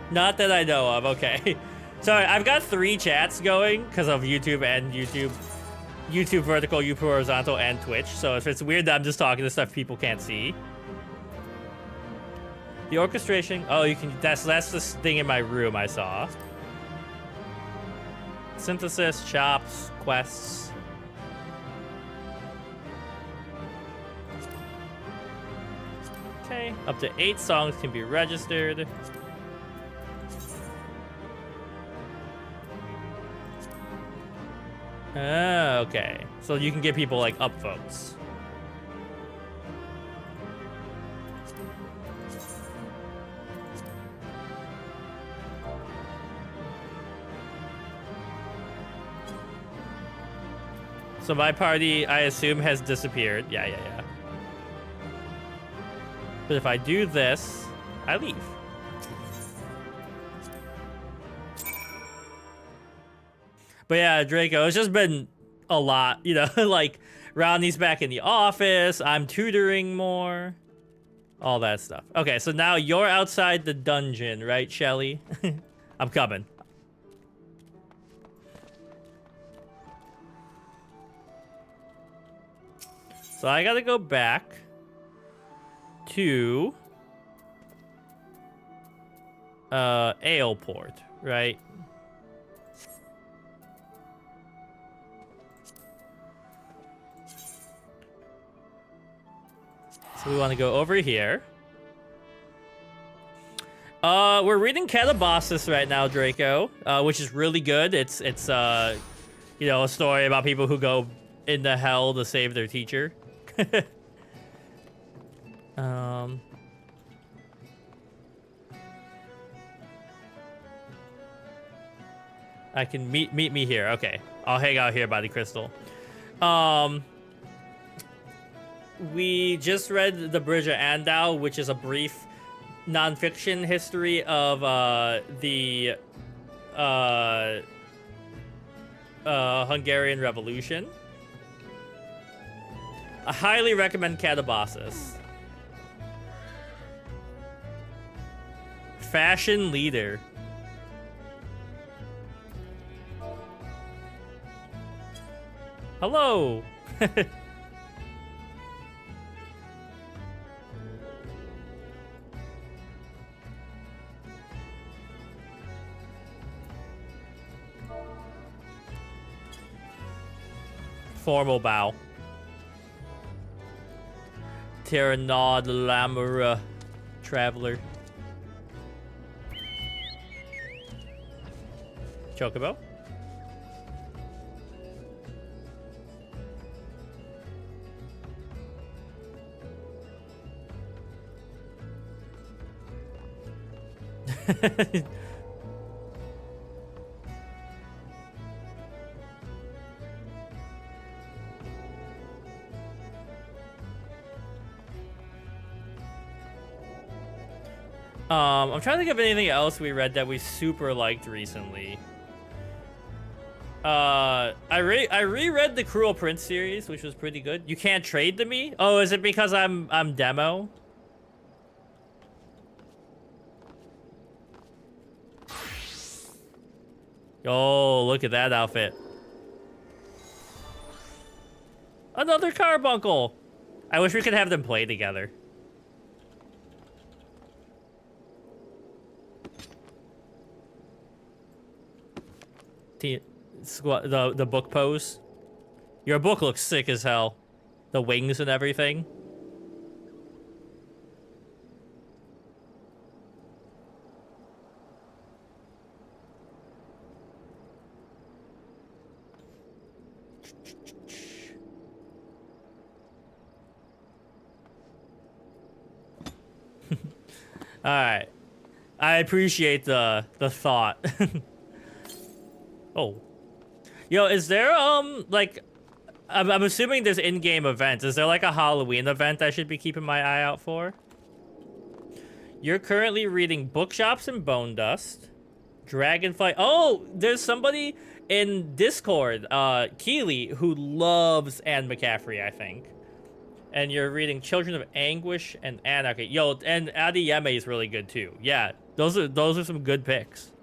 Not that I know of, okay. Sorry, I've got 3 chats going because of YouTube and YouTube vertical, YouTube horizontal, and Twitch. So if it's weird that I'm just talking to stuff people can't see. The orchestration, oh, you can, that's this thing in my room I saw. Synthesis, chops, quests. Okay, up to 8 songs can be registered. Okay. So you can get people like upvotes. So my party, I assume, has disappeared. Yeah. But if I do this, I leave. But yeah, Draco, it's just been a lot, you know, like Ronnie's back in the office, I'm tutoring more, all that stuff. Okay, so now you're outside the dungeon, right, Shelly? I'm coming. So I gotta go back to Aleport, right? So we want to go over here. We're reading Catabasis right now, Draco, which is really good. It's you know, a story about people who go into hell to save their teacher. I can meet me here. Okay, I'll hang out here by the crystal. We just read The Bridge of Andau, which is a brief nonfiction history of the Hungarian Revolution. I highly recommend Catabasis. Fashion leader. Hello. Formal bow. Terranod Lamura Traveler. Chocobo. I'm trying to think of anything else we read that we super liked recently. I reread the Cruel Prince series, which was pretty good. You can't trade to me? Oh, is it because I'm demo? Oh, look at that outfit. Another carbuncle. I wish we could have them play together. The book pose. Your book looks sick as hell. The wings and everything. All right. I appreciate the thought. Oh. Yo, is there, like, I'm assuming there's in-game events. Is there, like, a Halloween event I should be keeping my eye out for? You're currently reading Bookshops and Bone Dust. Dragonflight. Oh, there's somebody in Discord, Keely, who loves Anne McCaffrey, I think. And you're reading Children of Anguish and Anarchy. Yo, and Adiyeme is really good, too. Yeah, those are some good picks.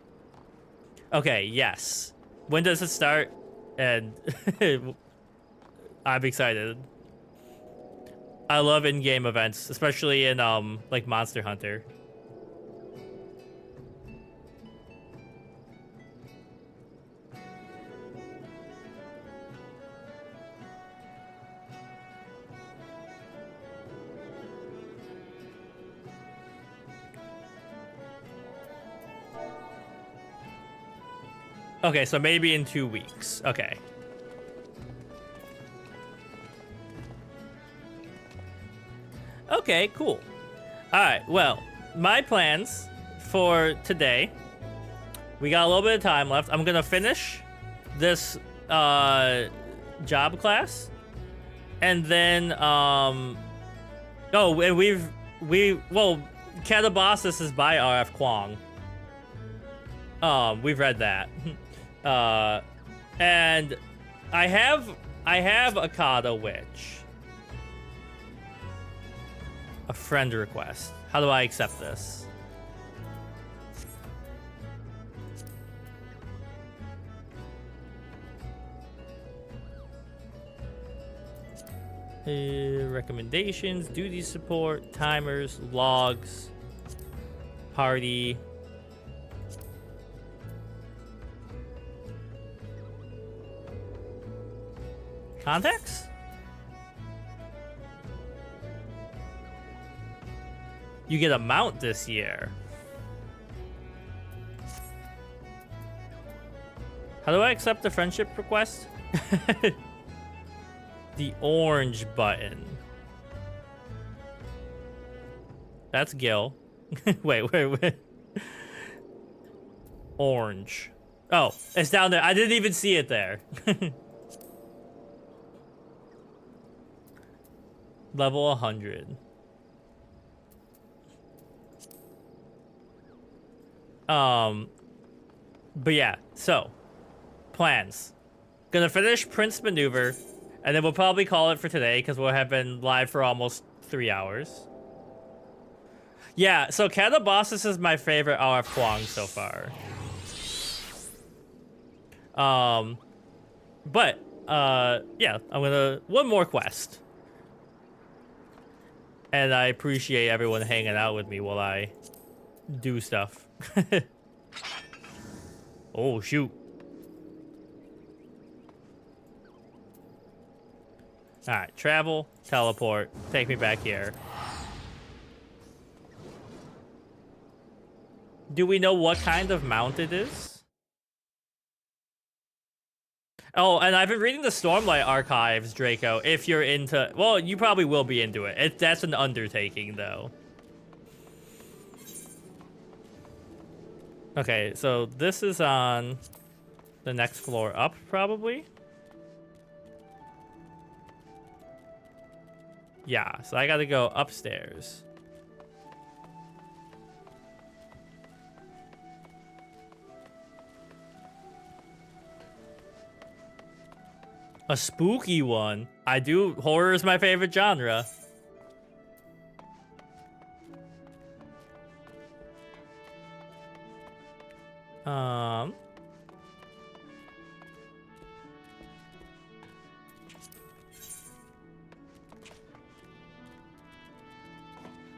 Okay, yes. When does it start? And I'm excited. I love in-game events, especially in like Monster Hunter. Okay, so maybe in 2 weeks. Okay. Okay, cool. All right, well, my plans for today. We got a little bit of time left. I'm gonna finish this job class, and then oh, and well, Catabasis is by RF Kwong. We've read that. And I have Akata Witch. A friend request. How do I accept this? Recommendations, duty support, timers, logs, party. Contacts? You get a mount this year. How do I accept the friendship request? The orange button. That's Gil. wait. Orange. Oh, it's down there. I didn't even see it there. Level 100. But yeah, so plans. Gonna finish Prince Maneuver, and then we'll probably call it for today because we'll have been live for almost 3 hours. Yeah, so Catabasis is my favorite RF Kwong so far. But yeah, I'm gonna one more quest. And I appreciate everyone hanging out with me while I do stuff. Oh, shoot. Alright, travel, teleport, take me back here. Do we know what kind of mount it is? Oh, and I've been reading the Stormlight Archives, Draco, if you're into... Well, you probably will be into it. That's an undertaking, though. Okay, so this is on the next floor up, probably. Yeah, so I gotta go upstairs. A spooky one. Horror is my favorite genre.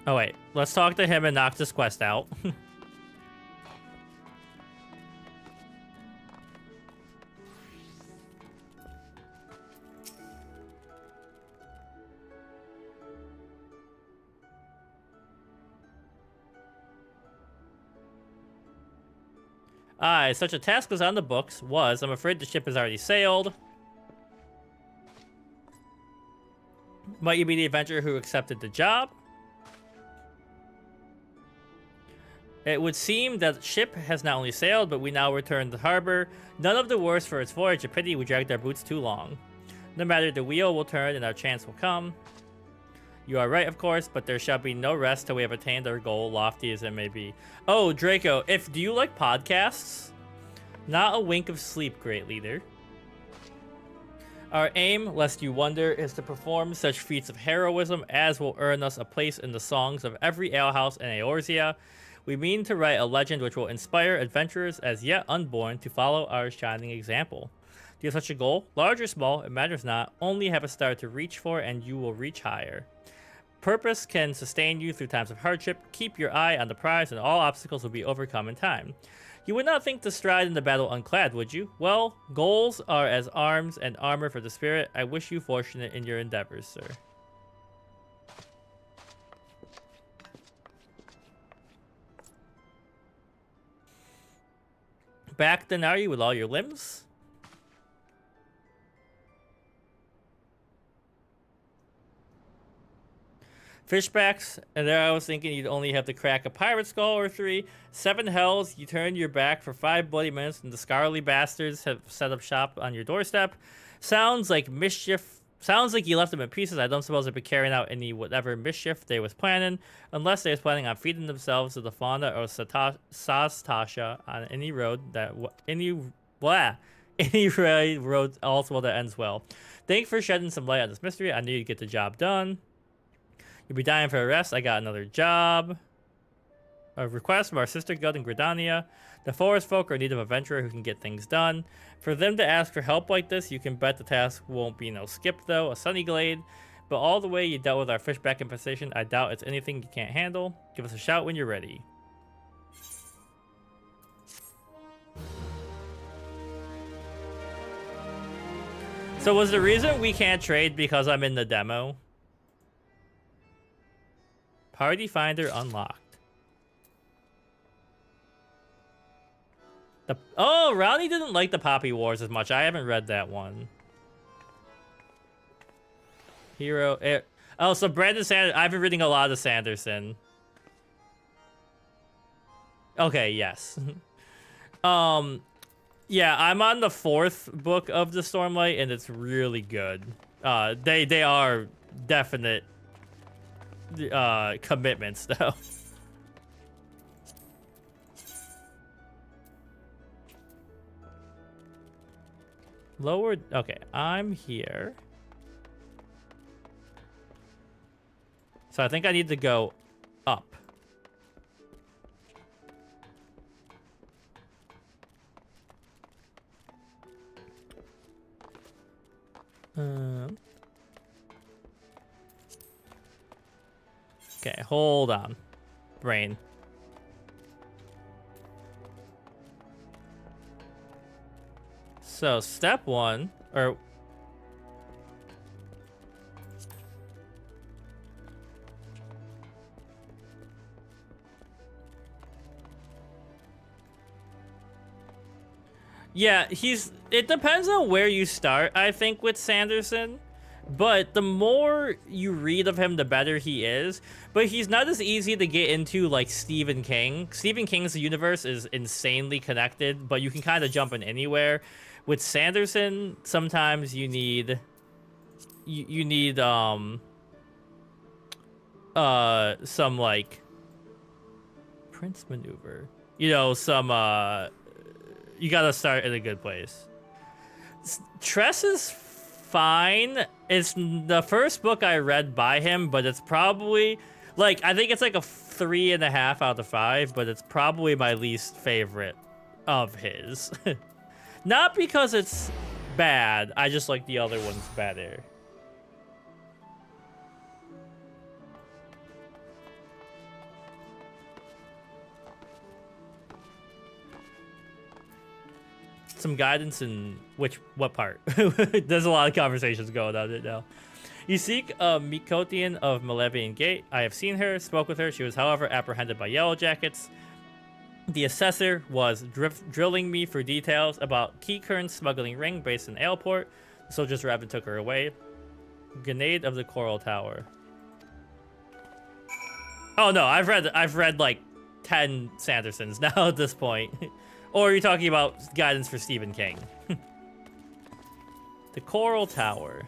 Oh wait, let's talk to him and knock this quest out. Such a task was on the books. I'm afraid the ship has already sailed. Might you be the adventurer who accepted the job? It would seem that the ship has not only sailed, but we now return to harbor. None of the worse for its voyage. A pity we dragged our boots too long. No matter, the wheel will turn and our chance will come. You are right, of course, but there shall be no rest till we have attained our goal, lofty as it may be. Oh, Draco, do you like podcasts? Not a wink of sleep, great leader. Our aim, lest you wonder, is to perform such feats of heroism as will earn us a place in the songs of every alehouse in Eorzea. We mean to write a legend which will inspire adventurers as yet unborn to follow our shining example. Do you have such a goal? Large or small, it matters not. Only have a star to reach for and you will reach higher. Purpose can sustain you through times of hardship. Keep your eye on the prize and all obstacles will be overcome in time. You would not think to stride in the battle unclad, would you? Well, goals are as arms and armor for the spirit. I wish you fortunate in your endeavors, sir. Back then are you with all your limbs? Fishbacks, and there I was thinking you'd only have to crack a pirate skull or 3. 7 hells, you turn your back for 5 bloody minutes and the scarly bastards have set up shop on your doorstep. Sounds like mischief. Sounds like you left them in pieces. I don't suppose they'd be carrying out any whatever mischief they was planning, unless they was planning on feeding themselves to the fauna or Sastasha on any road that any road also that ends well. Thanks for shedding some light on this mystery. I knew you'd get the job done. You'll be dying for a rest. I got another job. A request from our sister guild in Gridania. The forest folk are in need of a adventurer who can get things done. For them to ask for help like this, you can bet the task won't be no skip though. A sunny glade. But all the way you dealt with our fishback infestation, I doubt it's anything you can't handle. Give us a shout when you're ready. So was the reason we can't trade because I'm in the demo? Party Finder unlocked. Oh, Ronnie didn't like the Poppy Wars as much. I haven't read that one. Oh, so Brandon Sanderson. I've been reading a lot of Sanderson. Okay, yes. Yeah, I'm on the 4th book of the Stormlight, and it's really good. They are definite commitments, though. Lowered. Okay, I'm here. So I think I need to go up. Okay, hold on. Brain. So, step 1, or... Yeah, it depends on where you start, I think, with Sanderson. But the more you read of him, the better he is. But he's not as easy to get into like Stephen King. Stephen King's universe is insanely connected, but you can kind of jump in anywhere. With Sanderson, sometimes you need some like Prince maneuver. You know, some you gotta start in a good place. Tress's fine. It's the first book I read by him, but it's probably like, I think it's like a 3.5 out of 5, but it's probably my least favorite of his. Not because it's bad, I just like the other ones better. Some guidance in what part? There's a lot of conversations going on right now. You seek a Mikotian of Malevian Gate. I have seen her, spoke with her. She was, however, apprehended by Yellow Jackets. The assessor was drilling me for details about Keykern's smuggling ring based in Aleport. The soldiers arrived and took her away. Grenade of the Coral Tower. Oh no, I've read like 10 Sandersons now at this point. Or are you talking about guidance for Stephen King? The Coral Tower.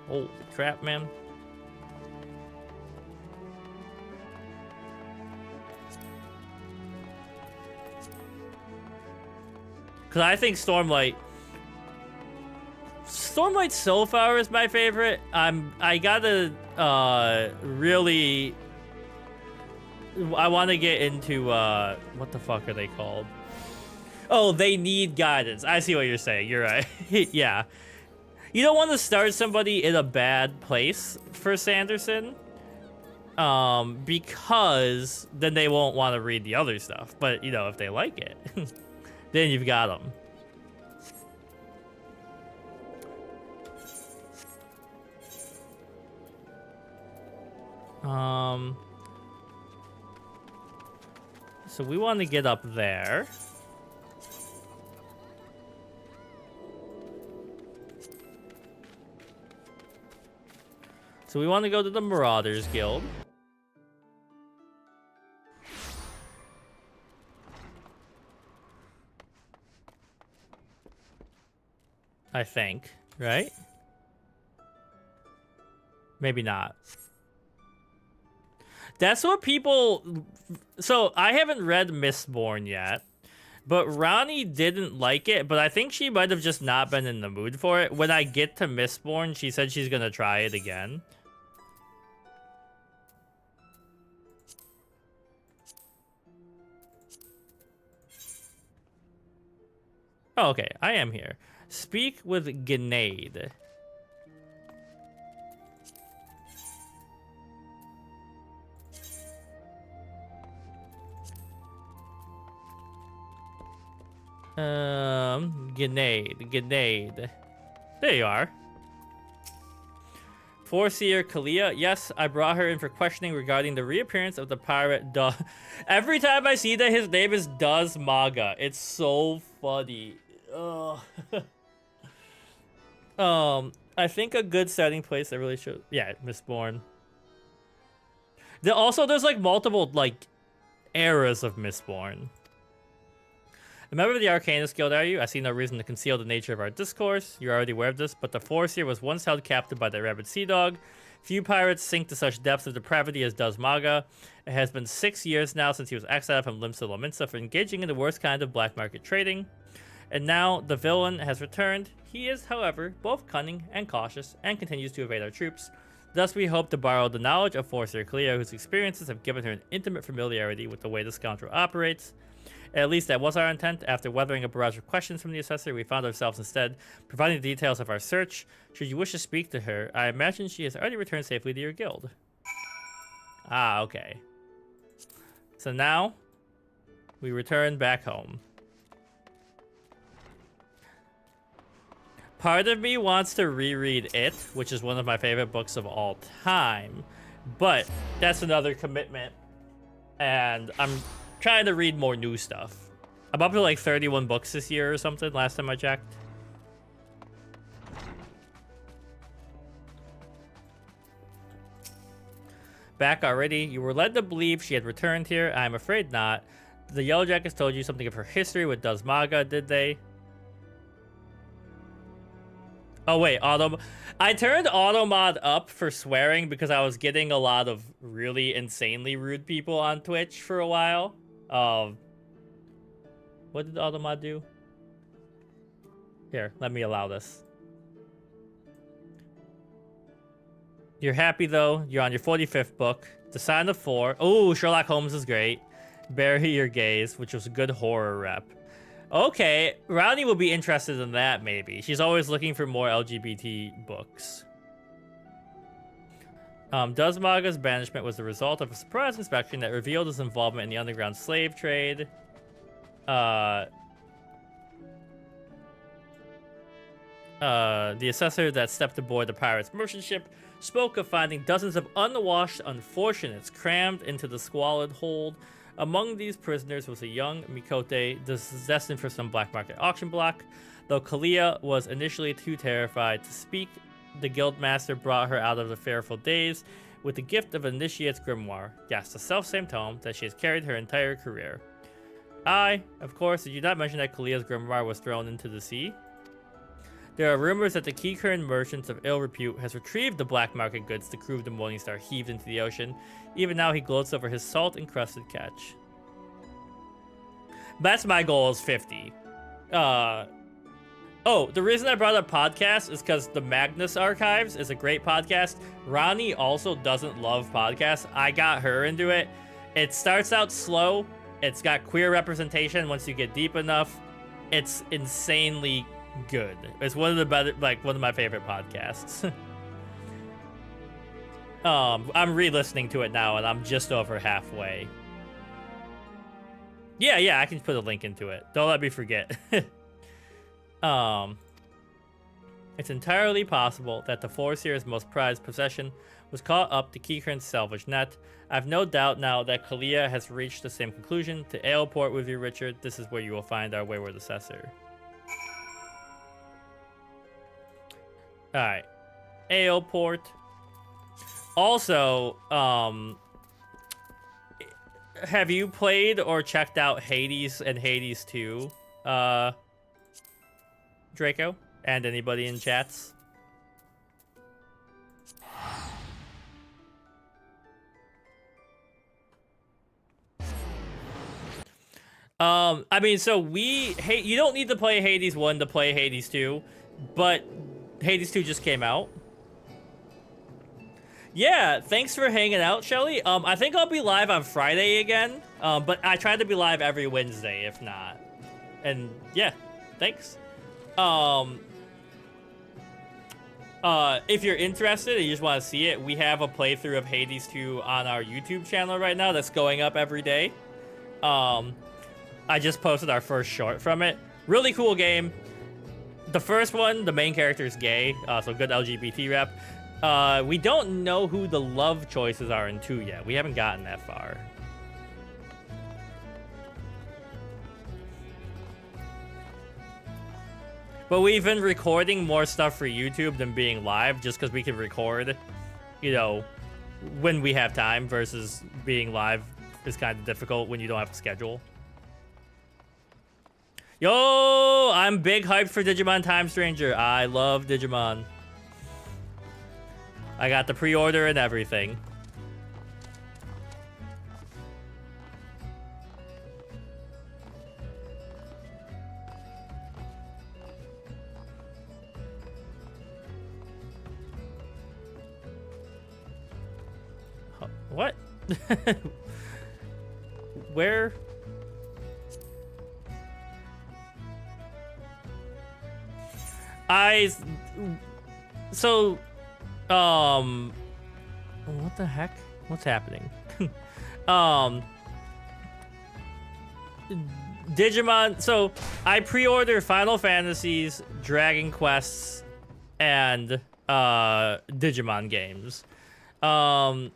Holy crap, man. Because I think Stormlight Soulflower is my favorite. I gotta really... I want to get into, what the fuck are they called? Oh, they need guidance. I see what you're saying. You're right. Yeah. You don't want to start somebody in a bad place for Sanderson. Because then they won't want to read the other stuff. But, you know, if they like it, then you've got them. So we want to get up there. So we want to go to the Marauders Guild. I think, right? Maybe not. That's what people... So, I haven't read Mistborn yet, but Ronnie didn't like it, but I think she might have just not been in the mood for it. When I get to Mistborn, she said she's gonna try it again. Oh, okay, I am here. Speak with Grenade. Grenade. There you are. Foreseer Kalia. Yes, I brought her in for questioning regarding the reappearance of the pirate Duh. Every time I see that his name is Does Maga, it's so funny. Ugh. I think a good starting place that really should... Yeah, Mistborn. There's like multiple like eras of Mistborn. A member of the Arcanist Guild, are you? I see no reason to conceal the nature of our discourse. You're already aware of this, but the Foreseer was once held captive by the rabid sea dog. Few pirates sink to such depths of depravity as does Maga. It has been 6 years now since he was exiled from Limsa Lominsa for engaging in the worst kind of black market trading. And now the villain has returned. He is, however, both cunning and cautious and continues to evade our troops. Thus, we hope to borrow the knowledge of Foreseer Cleo, whose experiences have given her an intimate familiarity with the way the scoundrel operates. At least that was our intent. After weathering a barrage of questions from the assessor, we found ourselves instead providing the details of our search. Should you wish to speak to her, I imagine she has already returned safely to your guild. Ah, okay. So now, we return back home. Part of me wants to reread it, which is one of my favorite books of all time. But that's another commitment. And I'm trying to read more new stuff. I'm up to like 31 books this year or something, last time I checked. Back already? You were led to believe she had returned here. I'm afraid not. The Yellow Jackets told you something of her history with Does Maga, did they? Oh wait, I turned Automod up for swearing because I was getting a lot of really insanely rude people on Twitch for a while. What What did the automod do? Here, let me allow this. You're happy though. You're on your 45th book. The Sign of Four. Oh, Sherlock Holmes is great. Bury Your Gaze, which was a good horror rep. Okay, Roundy will be interested in that maybe. She's always looking for more LGBT books. Dusmaga's banishment was the result of a surprise inspection that revealed his involvement in the underground slave trade. The assessor that stepped aboard the pirate's merchant ship spoke of finding dozens of unwashed unfortunates crammed into the squalid hold. Among these prisoners was a young Mikote destined for some black market auction block. Though Kalia was initially too terrified to speak, the guildmaster brought her out of the fearful daze with the gift of Initiate's Grimoire. Yes, the self-same tome that she has carried her entire career. Of course, did you not mention that Kalia's Grimoire was thrown into the sea? There are rumors that the Keycurrent merchants of ill repute has retrieved the black market goods the crew of the Morningstar heaved into the ocean. Even now, he gloats over his salt-encrusted catch. That's my goal is 50. Oh, the reason I brought up podcasts is because the Magnus Archives is a great podcast. Ronnie also doesn't love podcasts. I got her into it. It starts out slow. It's got queer representation once you get deep enough. It's insanely good. It's one of the better, like one of my favorite podcasts. I'm re-listening to it now and I'm just over halfway. Yeah, I can put a link into it. Don't let me forget. It's entirely possible that the Foreseer's most prized possession was caught up to Keycurrent's salvage net. I've no doubt now that Kalia has reached the same conclusion. To Aleport with you, Richard. This is where you will find our wayward assessor. Alright. Aleport. Also, have you played or checked out Hades and Hades 2, Draco? And anybody in chats? I mean, so you don't need to play Hades 1 to play Hades 2, but Hades 2 just came out. Yeah, thanks for hanging out, Shelly. I think I'll be live on Friday again, but I try to be live every Wednesday, if not. And yeah, thanks. If you're interested and you just want to see it, we have a playthrough of Hades 2 on our YouTube channel right now that's going up every day. I just posted our first short from it. Really cool game. The first one, the main character is gay, so good LGBT rep. We don't know who the love choices are in 2 yet. We haven't gotten that far. But we've been recording more stuff for YouTube than being live, just because we can record, you know, when we have time, versus being live is kind of difficult when you don't have a schedule. Yo, I'm big hyped for Digimon Time Stranger. I love Digimon. I got the pre-order and everything. What? Where? What the heck? What's happening? Digimon, so I pre-order Final Fantasies, Dragon Quests, and Digimon games. I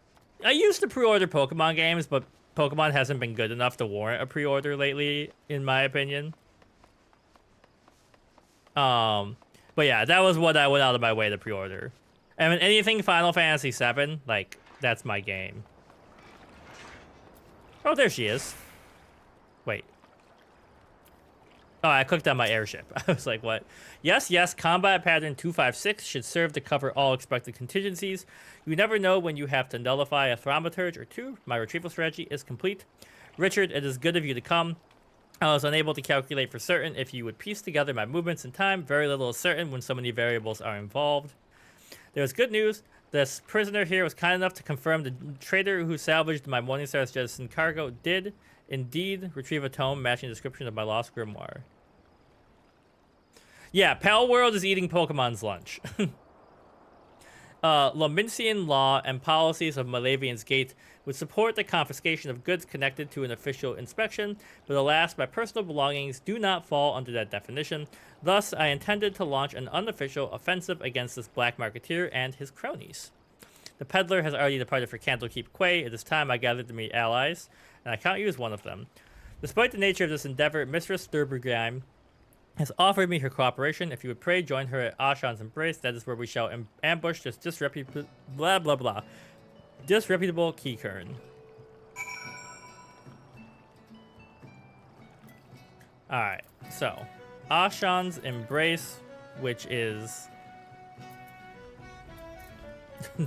used to pre-order Pokemon games, but Pokemon hasn't been good enough to warrant a pre-order lately, in my opinion. But yeah, that was what I went out of my way to pre-order. And anything Final Fantasy VII, like, that's my game. Oh, there she is. Wait. Oh, I clicked on my airship. I was like, what? Yes, combat pattern 256 should serve to cover all expected contingencies. You never know when you have to nullify a thaumaturge or two. My retrieval strategy is complete. Richard, it is good of you to come. I was unable to calculate for certain if you would piece together my movements in time. Very little is certain when so many variables are involved. There was good news. This prisoner here was kind enough to confirm the trader who salvaged my Morningstar's jettisoned cargo did indeed retrieve a tome matching the description of my lost grimoire. Yeah, Pal World is eating Pokemon's lunch. Lominsian law and policies of Malavian's Gate would support the confiscation of goods connected to an official inspection, but alas, my personal belongings do not fall under that definition. Thus, I intended to launch an unofficial offensive against this black marketeer and his cronies. The peddler has already departed for Candlekeep Quay. At this time, I gathered to meet allies, and I count you as one of them. Despite the nature of this endeavor, Mistress Thurbergheim has offered me her cooperation. If you would pray, join her at Ashan's Embrace. That is where we shall ambush this disreputable Keycurn. Alright, so Ashan's Embrace, which is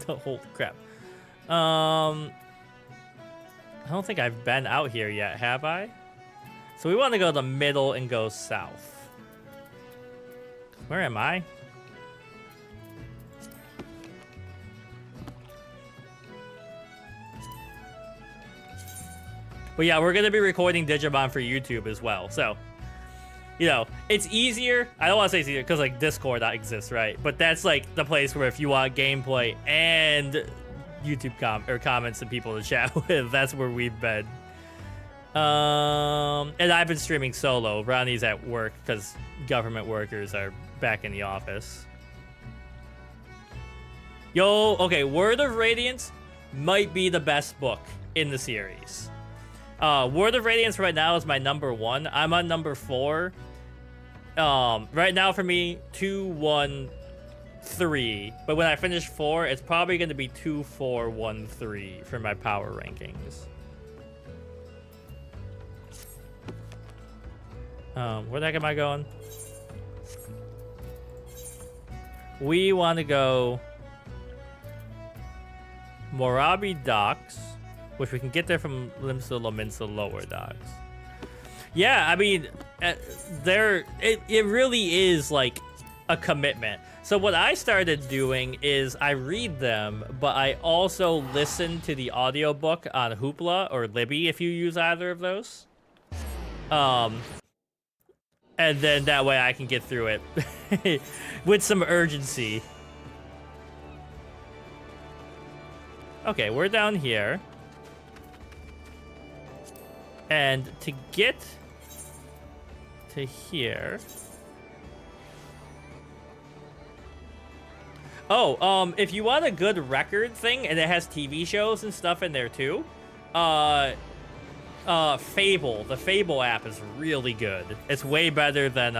holy crap. I don't think I've been out here yet, have I? So we want to go to the middle and go south. Where am I? But yeah, we're going to be recording Digimon for YouTube as well. So, you know, it's easier. I don't want to say it's easier because, like, Discord exists, right? But that's, like, the place where if you want gameplay and YouTube comments and people to chat with, that's where we've been. And I've been streaming solo. Ronnie's at work because government workers are back in the office. Yo, okay, Word of Radiance might be the best book in the series. Word of Radiance right now is my #1. I'm on #4. Right now for me, 2, 1, 3. But when I finish 4, it's probably going to be 2, 4, 1, 3 for my power rankings. Where the heck am I going? We want to go Morabi Docks, which we can get there from Limsa Lominsa Lower Docks. Yeah, I mean, it really is like a commitment. So what I started doing is I read them, but I also listen to the audiobook on Hoopla or Libby if you use either of those. And then that way I can get through it with some urgency. Okay, we're down here. And to get to here... Oh, if you want a good record thing, and it has TV shows and stuff in there too, Fable. The Fable app is really good. It's way better than,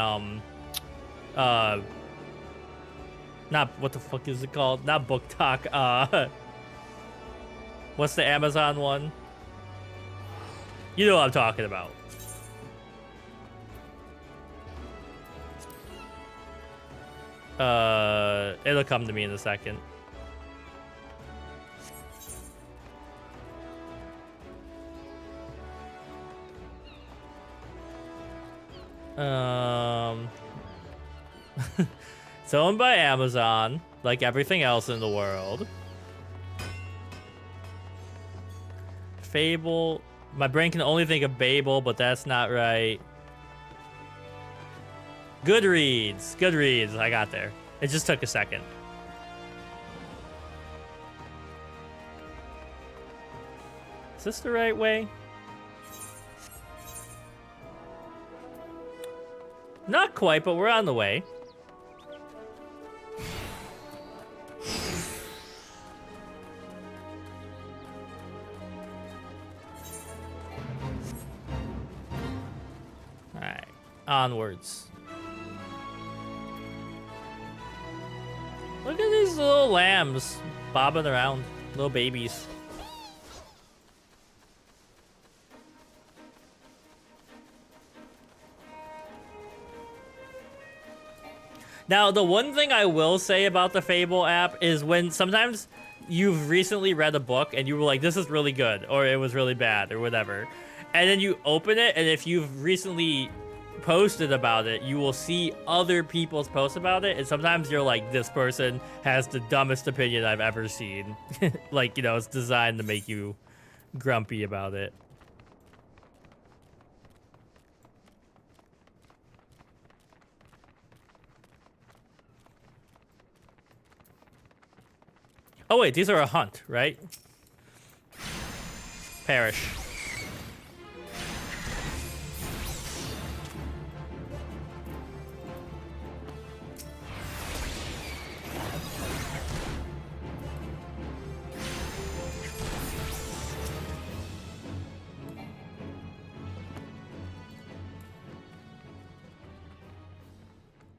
not, what the fuck is it called? Not Book Talk, what's the Amazon one? You know what I'm talking about. It'll come to me in a second. It's owned by Amazon, like everything else in the world. Fable. My brain can only think of Babel, but that's not right. Goodreads. Goodreads. I got there. It just took a second. Is this the right way? Not quite, but we're on the way. Alright, onwards. Look at these little lambs bobbing around, little babies. Now, the one thing I will say about the Fable app is when sometimes you've recently read a book and you were like, this is really good, or it was really bad, or whatever. and then you open it, and if you've recently posted about it, you will see other people's posts about it, and sometimes you're like, this person has the dumbest opinion I've ever seen. Like, you know, it's designed to make you grumpy about it. Oh wait, these are a hunt, right? Perish.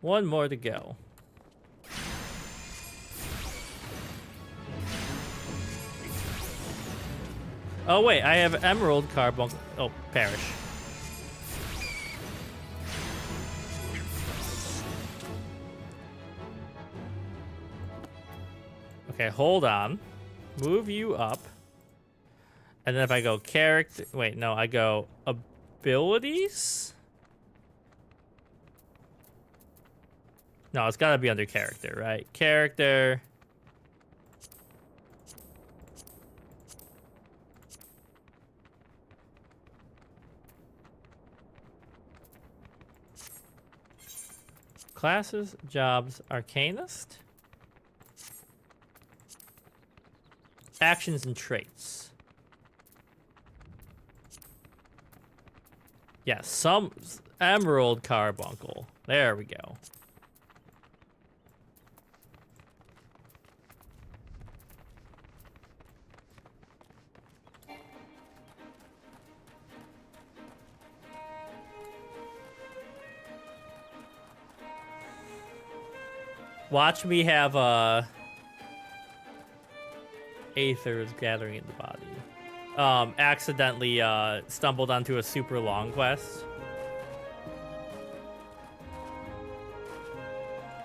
One more to go. Oh wait, I have Emerald Carbuncle. Oh, perish. Okay, hold on. Move you up. And then if I go character... Wait, no, I go abilities? No, it's gotta be under character, right? Character... Classes, jobs, Arcanist. Actions and traits. Yeah, some Emerald Carbuncle. There we go. Watch me have Aether's gathering in the body. Accidentally stumbled onto a super long quest.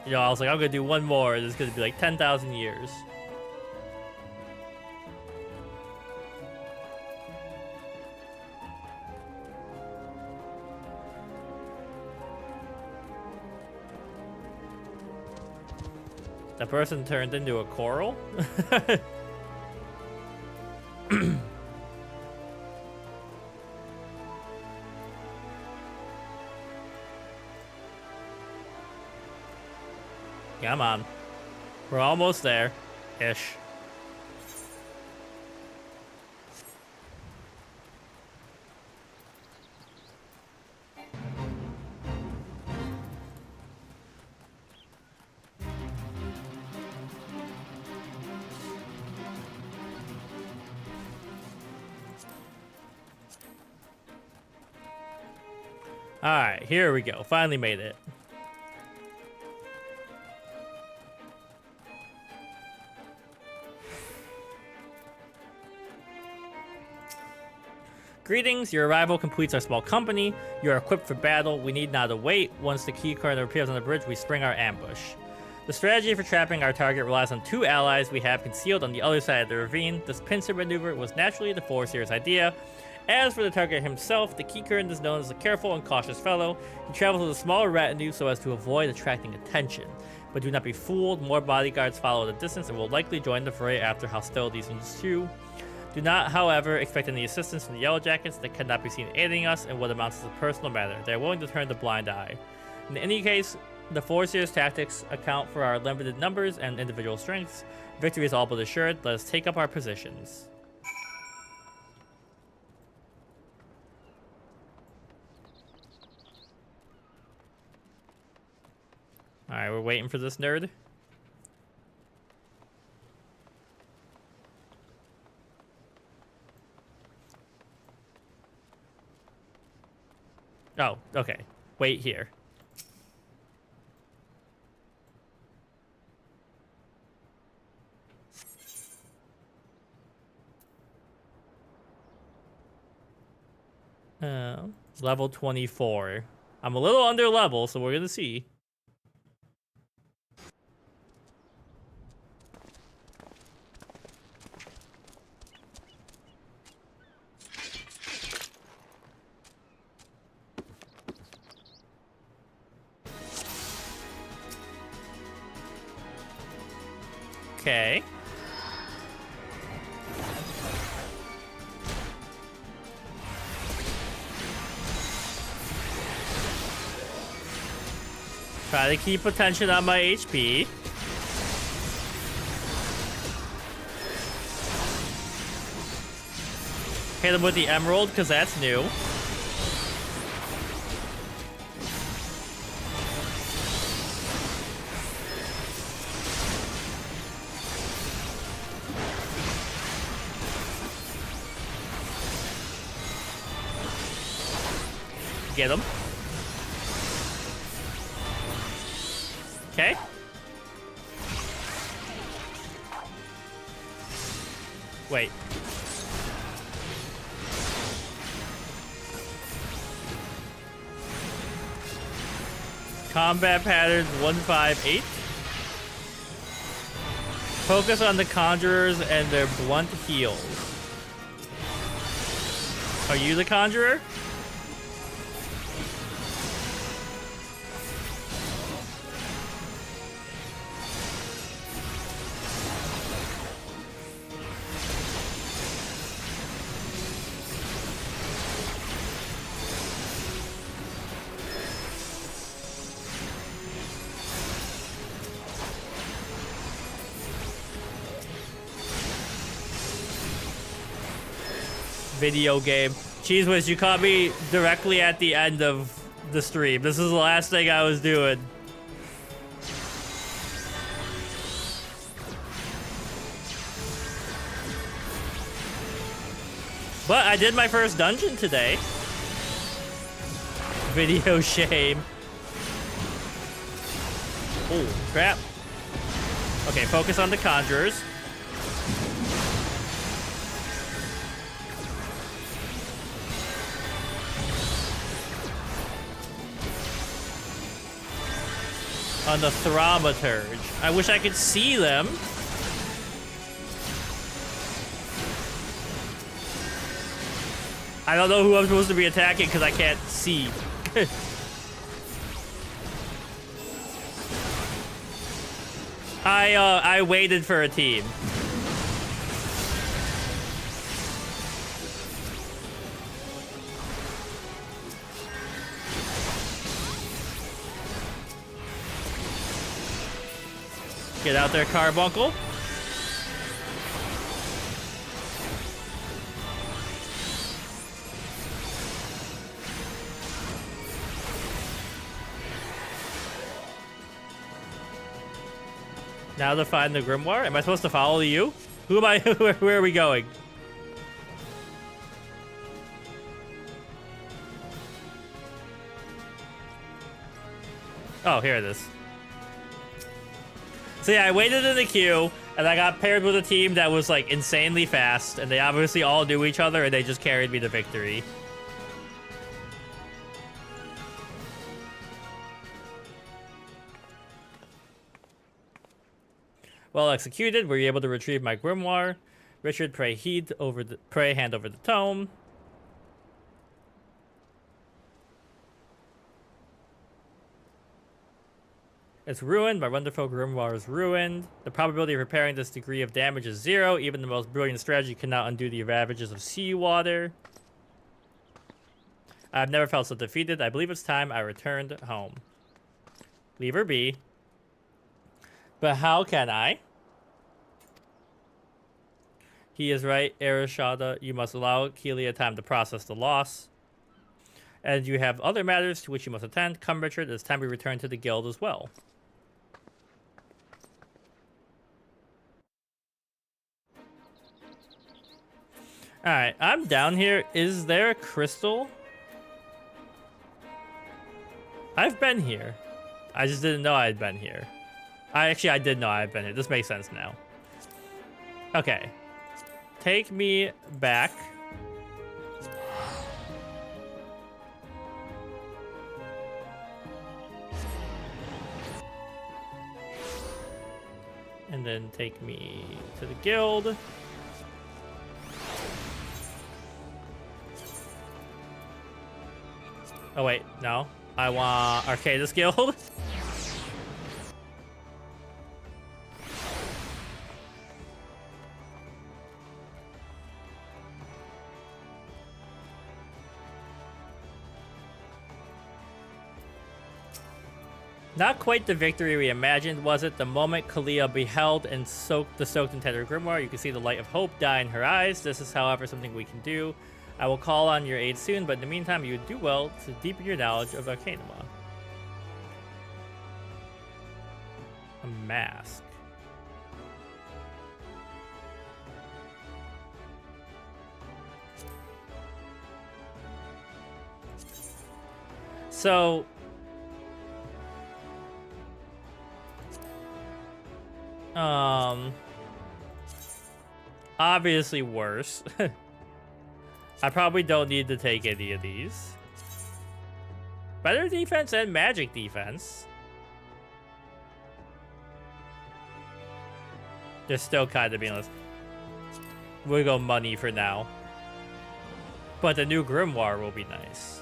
You know, I was like, I'm gonna do one more. It's gonna be like 10,000 years. The person turned into a coral? Come on. We're almost there. Ish. Alright, here we go. Finally made it. Greetings, your arrival completes our small company. You are equipped for battle. We need not await. Once the key card appears on the bridge, we spring our ambush. The strategy for trapping our target relies on two allies we have concealed on the other side of the ravine. This pincer maneuver was naturally the Foreseer's idea. As for the target himself, the key current is known as a careful and cautious fellow. He travels with a smaller retinue so as to avoid attracting attention. But do not be fooled, more bodyguards follow the distance and will likely join the fray after hostilities ensue. Do not, however, expect any assistance from the Yellow Jackets. They cannot be seen aiding us in what amounts to a personal matter. They are willing to turn the blind eye. In any case, the Foreseer's tactics account for our limited numbers and individual strengths. Victory is all but assured. Let us take up our positions. Alright, we're waiting for this nerd. Oh, okay. Wait here. Level 24. I'm a little under level, so we're gonna see. Okay. Try to keep attention on my HP. Hit him with the emerald, because that's new. Get him. Okay. Wait. Combat patterns 158. Focus on the conjurers and their blunt heals. Are you the conjurer? Video game. Cheese Whiz, you caught me directly at the end of the stream. This is the last thing I was doing. But I did my first dungeon today. Video shame. Oh, crap. Okay, focus on the conjurers. On the Thaumaturge. I wish I could see them. I don't know who I'm supposed to be attacking because I can't see. I waited for a team. Get out there, Carbuncle. Now to find the Grimoire. Am I supposed to follow you? Who am I? Where are we going? Oh, here it is. So yeah, I waited in the queue, and I got paired with a team that was like insanely fast, and they obviously all knew each other, and they just carried me to victory. Well executed, were you able to retrieve my grimoire? Richard, pray hand over the tome. It's ruined. My wonderful grimoire is ruined. The probability of repairing this degree of damage is 0. Even the most brilliant strategy cannot undo the ravages of seawater. I've never felt so defeated. I believe it's time I returned home. Leave her be. But how can I? He is right, Eorzea. You must allow Kelia time to process the loss. And you have other matters to which you must attend. Come, Richard. It's time we return to the guild as well. Alright, I'm down here. Is there a crystal? I've been here. I just didn't know I had been here. I did know I had been here. This makes sense now. Okay. Take me back. And then take me to the guild. Oh wait, no. I want Arcanist Guild. Not quite the victory we imagined, was it? The moment Kalia beheld and soaked the soaked and tender grimoire, you can see the light of hope die in her eyes. This is, however, something we can do. I will call on your aid soon, but in the meantime, you would do well to deepen your knowledge of Arcanima. A mask. So, obviously worse. I probably don't need to take any of these. Better defense and magic defense. They're still kind of meaningless. We'll go money for now. But the new grimoire will be nice.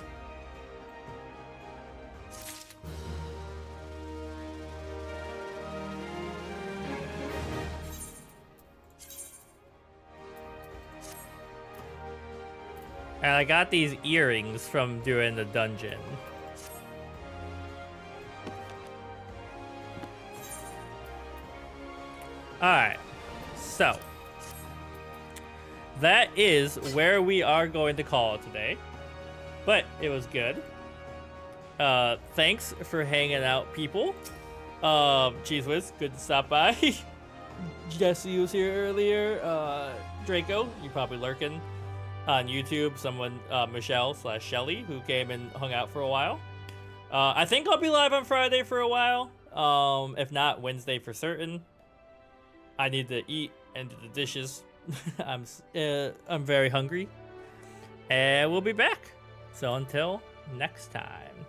And I got these earrings from doing the dungeon. Alright, so that is where we are going to call it today. But it was good. Thanks for hanging out, people. Cheese Whiz, good to stop by. Jesse was here earlier. Draco, you probably lurking. On YouTube, someone, Michelle/Shelly, who came and hung out for a while. I think I'll be live on Friday for a while. If not, Wednesday for certain. I need to eat and do the dishes. I'm very hungry. And we'll be back. So until next time.